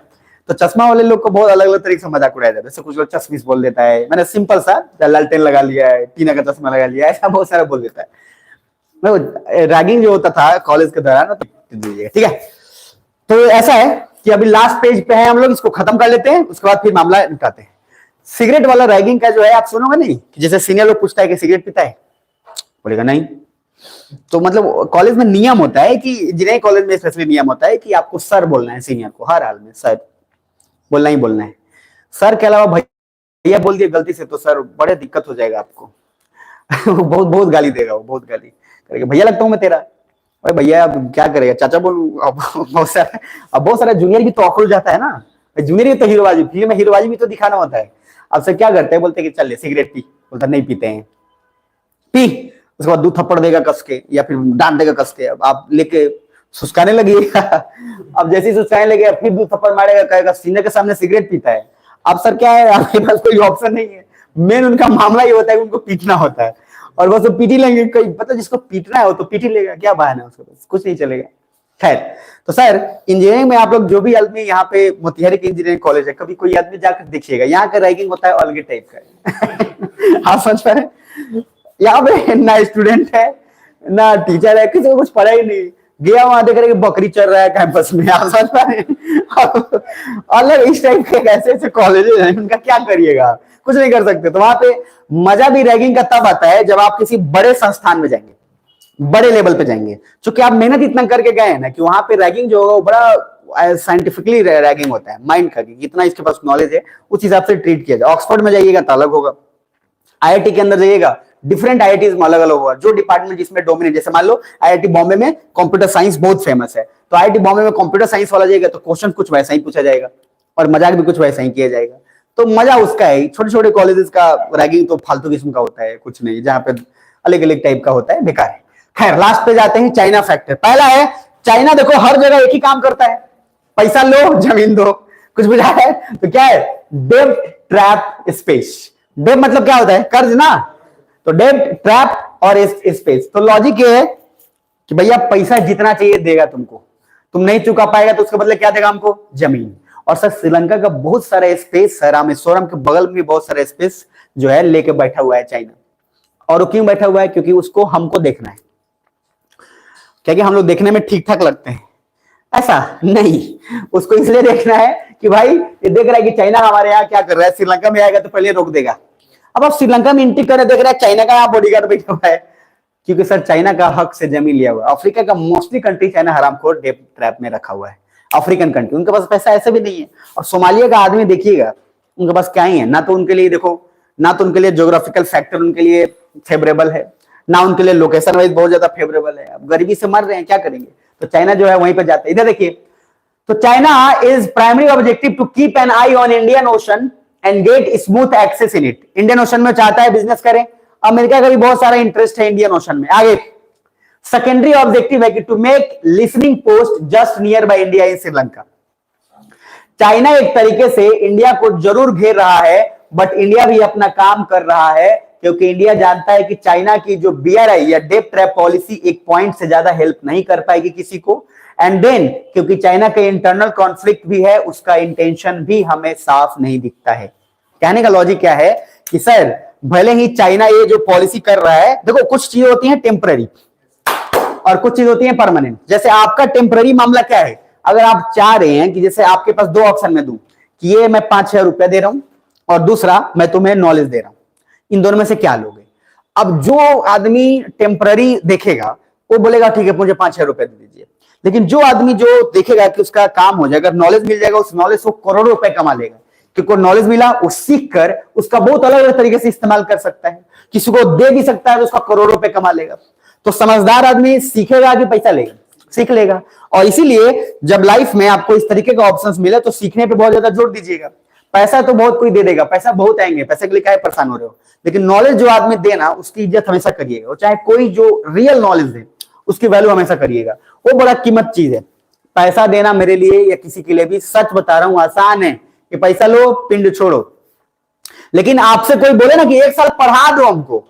तो चश्मा वाले लोग को बहुत अलग अलग तरीके से मजाक उड़ाया जाता है। जैसे कुछ लोग चश्मिश बोल देता है, मैंने सिंपल सा लालटेन लगा लिया है, टीना का चश्मा लगा लिया है, ऐसा बहुत सारा बोल देता है। रैगिंग जो होता था कॉलेज के दौरान, ठीक है। तो ऐसा है कि अभी लास्ट पेज पे है हम लोग, इसको खत्म कर लेते हैं, उसके बाद फिर मामला निपटाते हैं। सिगरेट वाला रैगिंग का जो है आप सुनोगे नहीं कि जैसे सीनियर लोग पूछता है कि सिगरेट पीता है, बोलेगा नहीं। तो मतलब कॉलेज में नियम होता है कि इंजीनियरिंग कॉलेज में स्पेशली नियम होता है कि आपको सर बोलना है सीनियर को, हर हाल में सर बोलना ही बोलना है। सर के अलावा भैया बोल दिया गलती से तो सर बड़े दिक्कत हो जाएगा आपको। बहुत बहुत गाली देगा वो, बहुत गाली करेगा, भैया लगता हूं मैं तेरा। अरे भैया अब क्या करेगा, चाचा बोलूं। अब बहुत सारा जूनियर भी तो ऑकवर्ड जाता है ना, जूनियर भी तो हीरोबाजी, फिल्म में हीरोबाजी भी तो दिखाना होता है। अब सर क्या करते हैं, बोलते कि चल ले सिगरेट पी, बोलता नहीं पीते हैं, पी। उसके बाद 2 थप्पड़ देगा कस के या फिर डांट देगा कस के, अब आप लेके सुस्काने लगिएगा। अब जैसे ही सुस्काने लगे फिर 2 थप्पड़ मारेगा, कहेगा सीनियर के सामने सिगरेट पीता है। अब सर क्या है, आपके पास कोई ऑप्शन नहीं है, मेन उनका मामला ये होता है कि उनको पीटना होता है, और बस वो पीटी लेंगे। कोई मतलब जिसको पीटना है वो तो पीटी लेगा, क्या बहाना है उसके पास, कुछ नहीं चलेगा। खैर, तो सर इंजीनियरिंग में आप लोग जो भी आदमी यहाँ पे मोतिहारी के इंजीनियरिंग कॉलेज है, कभी कोई आदमी जाकर देखिएगा, यहाँ का रैगिंग होता है अलग टाइप का। आप समझ पा रहे, यहाँ पे ना स्टूडेंट है ना टीचर है, किसी को कुछ पढ़ा ही नहीं, गया वहां देख रहे कि बकरी चल रहा है कैंपस में। आप समझ पा रहे, अलग इस टाइप के ऐसे ऐसे कॉलेजेस हैं, उनका क्या करिएगा, कुछ नहीं कर सकते। तो वहां पे मजा भी रैगिंग का तब आता है जब आप किसी बड़े संस्थान में जाएंगे, बड़े लेवल पे जाएंगे, क्योंकि आप मेहनत इतना करके गए हैं ना कि वहां पे रैगिंग जो होगा वो बड़ा साइंटिफिकली रैगिंग होता है, माइंड का कितना इसके पास नॉलेज है उस हिसाब से ट्रीट किया जाए। ऑक्सफोर्ड में जाइएगा तो अलग होगा, आईआईटी के अंदर जाइएगा डिफरेंट आईआईटीज में अलग अलग होगा, जो डिपार्टमेंट जिसमें डोमिनेट। जैसे मान लो आईआईटी बॉम्बे में कंप्यूटर साइंस बहुत फेमस है, तो आईआईटी बॉम्बे में कंप्यूटर साइंस वाला जाएगा तो क्वेश्चन कुछ वैसा ही पूछा जाएगा और मजाक भी कुछ वैसा ही किया जाएगा। तो मजा उसका है। छोटे छोटे कॉलेजेस का रैगिंग तो फालतू किस्म का होता है, कुछ नहीं, जहां पे अलग अलग टाइप का होता है, बेकार है। खैर लास्ट पे जाते हैं, चाइना फैक्टर। पहला है चाइना, देखो हर जगह एक ही काम करता है, पैसा लो जमीन दो, कुछ बुझा है तो क्या है, डेब्ट ट्रैप स्पेस। डेब्ट मतलब क्या होता है, कर्ज ना, तो डेब्ट ट्रैप और स्पेस। तो लॉजिक ये है कि भैया पैसा जितना चाहिए देगा तुमको, तुम नहीं चुका पाएगा तो उसके बदले क्या देगा हमको, जमीन। और सर श्रीलंका का बहुत सारा स्पेस, रामेश्वरम के बगल में बहुत सारा स्पेस जो है लेके बैठा हुआ है चाइना। और वो क्यों बैठा हुआ है, क्योंकि उसको हमको देखना है, क्योंकि हम लोग देखने में ठीक ठाक लगते हैं, ऐसा नहीं, उसको इसलिए देखना है कि भाई ये देख रहा है कि चाइना हमारे यहाँ क्या कर रहा है, श्रीलंका में आएगा तो पहले रोक देगा। अब आप श्रीलंका में एंट्री कर देख रहे हैं चाइना का यहाँ बॉडीगार्ड बैठा हुआ है, क्योंकि सर चाइना का हक से जमीन लिया हुआ है। अफ्रीका का मोस्टली कंट्री चाइना हरामखोर डेब्ट ट्रैप में रखा हुआ है, अफ्रीकन कंट्री, उनके पास पैसा ऐसे भी नहीं है। और सोमालिया का आदमी देखिएगा, उनके पास क्या ही है, ना तो उनके लिए देखो, ना तो उनके लिए ज्योग्राफिकल फैक्टर उनके लिए फेवरेबल है, ना उनके लिए लोकेशन वाइज बहुत ज्यादा फेवरेबल है। अब गरीबी से मर रहे हैं, क्या करेंगे, तो चाइना जो है वहीं पर जाता है। इधर देखिए, तो China is primary objective to keep an eye on Indian Ocean and get smooth access in it. Indian Ocean में चाहता है बिजनेस करे, अमेरिका का भी बहुत सारा इंटरेस्ट है इंडियन ओशन में। आगे सेकेंडरी ऑब्जेक्टिव है कि to make listening post just near by India in Sri Lanka. China एक तरीके से इंडिया को जरूर घेर रहा है, बट इंडिया भी अपना काम कर रहा है, क्योंकि इंडिया जानता है कि चाइना की जो बीआरआई या डेब्ट ट्रैप पॉलिसी एक पॉइंट से ज्यादा हेल्प नहीं कर पाएगी किसी को। एंड देन क्योंकि चाइना का इंटरनल कॉन्फ्लिक्ट भी है, उसका इंटेंशन भी हमें साफ नहीं दिखता है। कहने का लॉजिक क्या है कि सर भले ही चाइना ये जो पॉलिसी कर रहा है, देखो कुछ चीजें होती हैं टेम्पररी और कुछ चीज होती है परमानेंट। जैसे आपका टेम्पररी मामला क्या है, अगर आप चाह रहे हैं कि जैसे आपके पास 2 ऑप्शन में दूं कि ये मैं 5-6 रुपया दे रहा हूं और दूसरा मैं तुम्हें नॉलेज दे रहा हूं, इन दोनों में से क्या लोगे? अब जो आदमी टेम्पररी देखेगा वो बोलेगा ठीक है मुझे 5-6 रुपए दे दीजिए, लेकिन जो आदमी जो देखेगा कि उसका काम हो जाएगा, नॉलेज मिल जाएगा, उस नॉलेज को करोड़ों रुपए कमा लेगा, क्योंकि नॉलेज मिला वो सीख कर उसका बहुत अलग अलग तरीके से इस्तेमाल कर सकता है, किसी को दे भी सकता है तो उसका करोड़ों रुपए कमा लेगा। तो समझदार आदमी सीखेगा कि पैसा लेगा? सीख लेगा। और इसीलिए जब लाइफ में आपको इस तरीके का ऑप्शंस मिले तो सीखने पे बहुत ज्यादा जोर दीजिएगा। पैसा तो बहुत कोई दे देगा, पैसा बहुत आएंगे, पैसे के लिए क्या परेशान हो रहे हो, लेकिन नॉलेज जो आदमी देना उसकी इज्जत हमेशा करिएगा, और चाहे कोई जो रियल नॉलेज दे उसकी वैल्यू हमेशा करिएगा, वो बड़ा कीमत चीज है। पैसा देना मेरे लिए या किसी के लिए भी, सच बता रहा हूं, आसान है कि पैसा लो पिंड छोड़ो, लेकिन आपसे कोई बोले ना कि 1 साल पढ़ा दो हमको,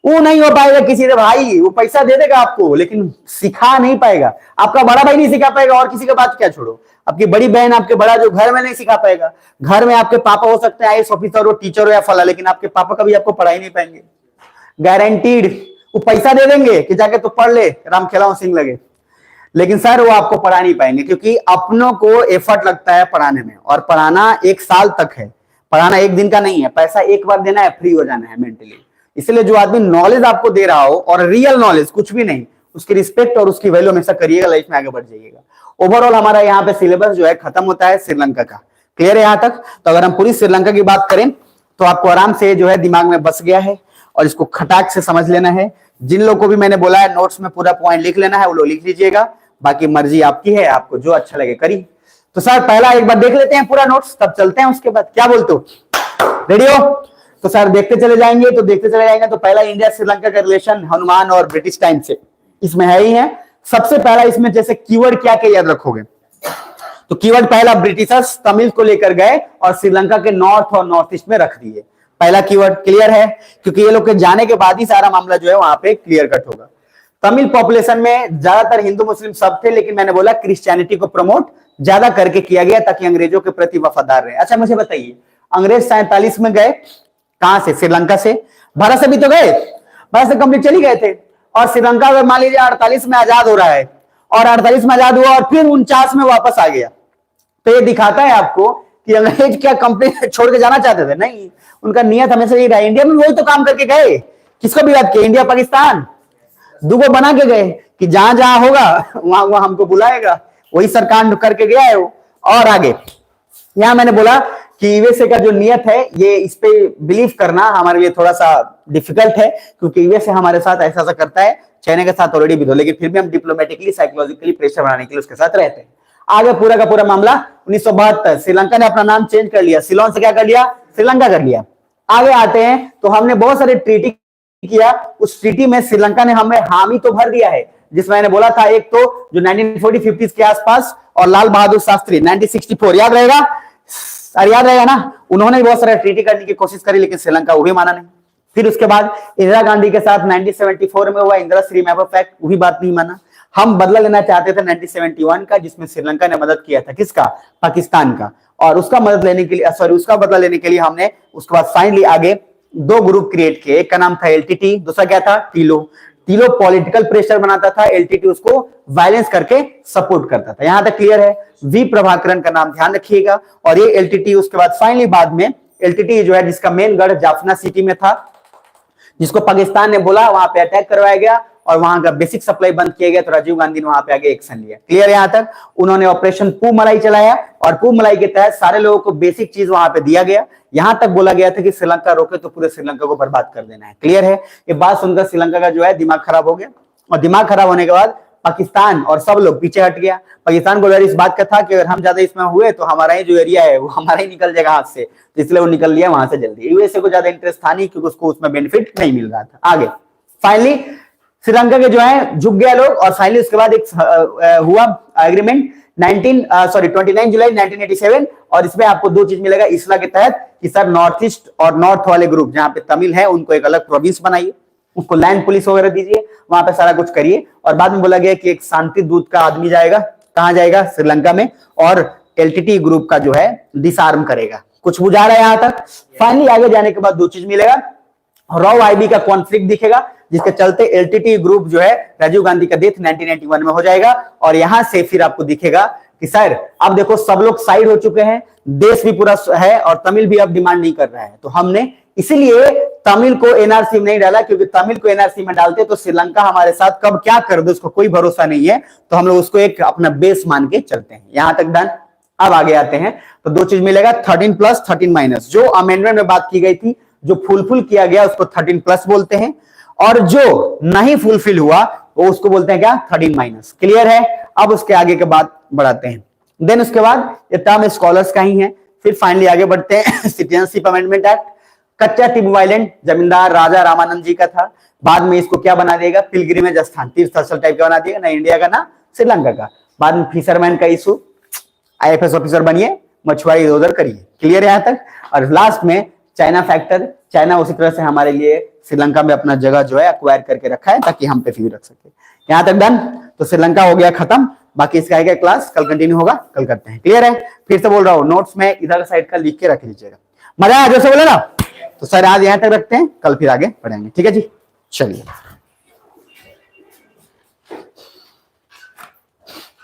वो नहीं हो पाएगा किसी से भाई। वो पैसा दे देगा आपको लेकिन सिखा नहीं पाएगा, आपका बड़ा भाई नहीं सिखा पाएगा, और किसी का बात क्या छोड़ो, आपकी बड़ी बहन, आपके बड़ा जो घर में नहीं सिखा पाएगा। घर में आपके पापा हो सकते हैं आईएएस ऑफिसर हो, टीचर हो या फला, लेकिन आपके पापा कभी आपको पढ़ा ही नहीं पाएंगे, गारंटीड। वो पैसा दे देंगे कि जाके तो पढ़ ले, राम खेलाओ सिंह लगे, लेकिन सर वो आपको पढ़ा नहीं पाएंगे, क्योंकि अपनों को एफर्ट लगता है पढ़ाने में, और पढ़ाना 1 साल तक है, पढ़ाना 1 दिन का नहीं है। पैसा एक बार देना है, फ्री हो जाना है मेंटली। इसलिए जो आदमी नॉलेज आपको दे रहा हो, और रियल नॉलेज कुछ भी नहीं, उसकी रिस्पेक्ट और उसकी वैल्यू हमेशा करिएगा, लाइफ में आगे बढ़ जाइएगा। ओवरऑल हमारा यहाँ पे सिलेबस जो है खत्म होता है श्रीलंका का। क्लियर है यहाँ तक? तो अगर हम पूरी श्रीलंका की बात करें तो आपको आराम से जो है दिमाग में बस गया है, और इसको खटाक से समझ लेना है। जिन लोगों को भी मैंने बोला है नोट्स में पूरा पॉइंट लिख लेना है, वो लोग लिख लीजिएगा, बाकी मर्जी आपकी है, आपको जो अच्छा लगे करिए। तो सर पहला एक बार देख लेते हैं पूरा नोट्स, तब चलते हैं उसके बाद, क्या बोलते हो? रेडी हो? तो सर देखते चले जाएंगे, तो देखते चले जाएंगे। तो पहला इंडिया श्रीलंका का रिलेशन हनुमान और ब्रिटिश टाइम से इसमें है ही है। सबसे पहला इसमें जैसे कीवर्ड क्या क्या याद रखोगे, तो कीवर्ड पहला ब्रिटिशर्स तमिल को लेकर गए और श्रीलंका के नॉर्थ और नॉर्थ ईस्ट में रख दिए, पहला कीवर्ड। क्लियर है? क्योंकि ये लोग के जाने के बाद ही सारा मामला जो है वहां पे क्लियर कट होगा। तमिल पॉपुलेशन में ज्यादातर हिंदू मुस्लिम सब थे, लेकिन मैंने बोला क्रिश्चियनिटी को प्रमोट ज्यादा करके किया गया ताकि अंग्रेजों के प्रति वफादार रहे। अच्छा मुझे बताइए, अंग्रेज 47 में गए कहां से? श्रीलंका से। भारत से भी तो गए, भारत से कंप्लीट चली गए थे। और श्रीलंका अगर मान लीजिए 48 में आजाद हो रहा है, और 48 में आजाद हुआ और फिर 49 में वापस आ गया, तो ये दिखाता है आपको कि अंग्रेज क्या कंप्लीट छोड़ के जाना चाहते थे? नहीं, उनका नियत हमेशा यही रहा। इंडिया में वही तो काम करके गए, किसको भी याद किया? इंडिया पाकिस्तान दुगो बना के गए कि जहां जहां होगा वहां वहां हमको बुलाएगा, वही सरकार करके गया है वो। और आगे यहां मैंने बोला कि यूएसए का जो नियत है, ये इस पे बिलीव करना हमारे लिए थोड़ा सा डिफिकल्ट है, क्योंकि यूएसए हमारे साथ ऐसा ऐसा करता है, चाइना के साथ ऑलरेडी भी दो, लेकिन फिर भी हम डिप्लोमेटिकली साइकोलॉजिकली प्रेशर बनाने के लिए उसके साथ रहते हैं। आगे पूरा का पूरा मामला 1972 श्रीलंका ने अपना नाम चेंज कर लिया, सिलोन से क्या कर लिया? श्रीलंका कर लिया। आगे आते हैं तो हमने बहुत सारे ट्रीटी किया, उस ट्रीटी में श्रीलंका ने हमें हामी तो भर दिया है, जिसमें मैंने बोला था एक तो जो 1940-50 के आसपास, और लाल बहादुर शास्त्री 1964, याद रहेगा? अरे याद रहेगा ना? उन्होंने बहुत सारा ट्रीटी करने की कोशिश करी, लेकिन श्रीलंका वो भी माना नहीं। फिर उसके बाद इंदिरा गांधी के साथ 1974 में हुआ इंदिरा श्री मैप एक्ट, वो भी बात नहीं माना। हम बदला लेना चाहते थे 1971 का, जिसमें श्रीलंका ने मदद किया था, किसका? पाकिस्तान का। और उसका मदद लेने के लिए, सॉरी, उसका बदला लेने के लिए हमने उसके बाद फाइनली आगे 2 ग्रुप क्रिएट किए। एक का नाम था एलटीटी, दूसरा क्या था? टीलो। टीलो पॉलिटिकल प्रेशर बनाता था, एलटीटी उसको वायलेंस करके सपोर्ट करता था। यहां तक क्लियर है? वी प्रभाकरन का नाम ध्यान रखिएगा। और ये एलटीटी उसके बाद फाइनली बाद में एलटीटी जो है, जिसका मेन गढ़ जाफना सिटी में था, जिसको पाकिस्तान ने बोला, वहां पे अटैक करवाया गया और वहां का बेसिक सप्लाई बंद किया गया, तो राजीव गांधी ने वहां पे आगे एक्शन लिया। क्लियर है? यहां तक उन्होंने ऑपरेशन पू मलाई चलाया, और पू मलाई के तहत सारे लोगों को बेसिक चीज वहां पे दिया गया। यहां तक बोला गया था कि श्रीलंका रोके तो पूरे श्रीलंका को बर्बाद कर देना है। क्लियर है? ये बात सुनकर श्रीलंका का जो है दिमाग खराब हो गया, और दिमाग खराब होने के बाद पाकिस्तान और सब लोग पीछे हट गया। पाकिस्तान को डर इस बात का था कि अगर हम ज्यादा इसमें हुए तो हमारा ही जो एरिया है वो हमारा ही निकल जाएगा हाथ से, तो इसलिए वो निकल लिया वहां से जल्दी। यूएसए को ज्यादा इंटरेस्ट था नहीं, क्योंकि उसको उसमें बेनिफिट नहीं मिल रहा था। आगे फाइनली श्रीलंका के जो है झुक गया लोग, और फाइनली उसके बाद एक हुआ एग्रीमेंट 29 जुलाई 1987, और इसमें आपको 2 चीज मिलेगा इसला के तहत कि सर नॉर्थ ईस्ट और नॉर्थ वाले ग्रुप जहां पे तमिल है उनको एक अलग प्रोविंस बनाइए, उसको लैंड पुलिस वगैरह दीजिए, वहां पे सारा कुछ करिए। और बाद में बोला गया कि एक शांति दूत का आदमी जाएगा, कहां जाएगा? श्रीलंका में, और एलटीटी ग्रुप का जो है डिसआर्म करेगा। कुछ बुझा रहा है यहां तक? फाइनली आगे जाने के बाद 2 चीज मिलेगा, रॉ आईबी का कॉन्फ्लिक्ट दिखेगा, जिसके चलते एलटीटी ग्रुप जो है राजीव गांधी का डेथ 1991 में हो जाएगा, और यहां से फिर आपको दिखेगा कि सर अब देखो सब लोग साइड हो चुके हैं, देश भी पूरा है और तमिल भी अब डिमांड नहीं कर रहा है, तो हमने इसीलिए तमिल को एनआरसी में नहीं डाला, क्योंकि तमिल को एनआरसी में डालते तो श्रीलंका हमारे साथ कब क्या कर दे उसको कोई भरोसा नहीं है, तो हम लोग उसको एक अपना बेस मान के चलते हैं। यहां तक डन। अब आगे आते हैं तो दो चीज मिलेगा, 13 प्लस 13 माइनस। जो अमेंडमेंट में बात की गई थी, जो फुलफिल किया गया उसको 13 प्लस बोलते हैं, और जो नहीं फुलफिल हुआ वो उसको बोलते हैं क्या, 13 माइनस। क्लियर है? अब उसके आगे के बात बढ़ाते हैं। देन उसके बाद ये टर्म स्कॉलर्स का ही है। फिर फाइनली आगे बढ़ते हैं सिटीजनशिप अमेंडमेंट एक्ट। कच्चा टिब्बू आइलैंड जमींदार राजा रामानंद जी का था, बाद में इसको क्या बना देगा, पिलग्रिमेज स्थान, तीर्थ स्थल टाइप का बना देगा, ना इंडिया का ना श्रीलंका का। बाद में फिशरमैन का इशू, आईएफएस ऑफिसर बनिए, मछुआरी इधर उधर करिए। क्लियर है यहां तक? और लास्ट में चाइना फैक्टर, चाइना उसी तरह से हमारे लिए श्रीलंका में अपना जगह जो है अक्वायर करके रखा है ताकि हम पे फ्री रख सके। यहां तक डन। तो श्रीलंका हो गया खत्म, बाकी इसका आगे क्लास कल कंटिन्यू होगा, कल करते हैं। क्लियर है? फिर से बोल रहा हूँ, नोट्स में इधर साइड का लिख के रख लीजिएगा। मजा आया जैसे बोले ना, तो सर आज यहां तक रखते हैं, कल फिर आगे बढ़ेंगे। ठीक है जी, चलिए।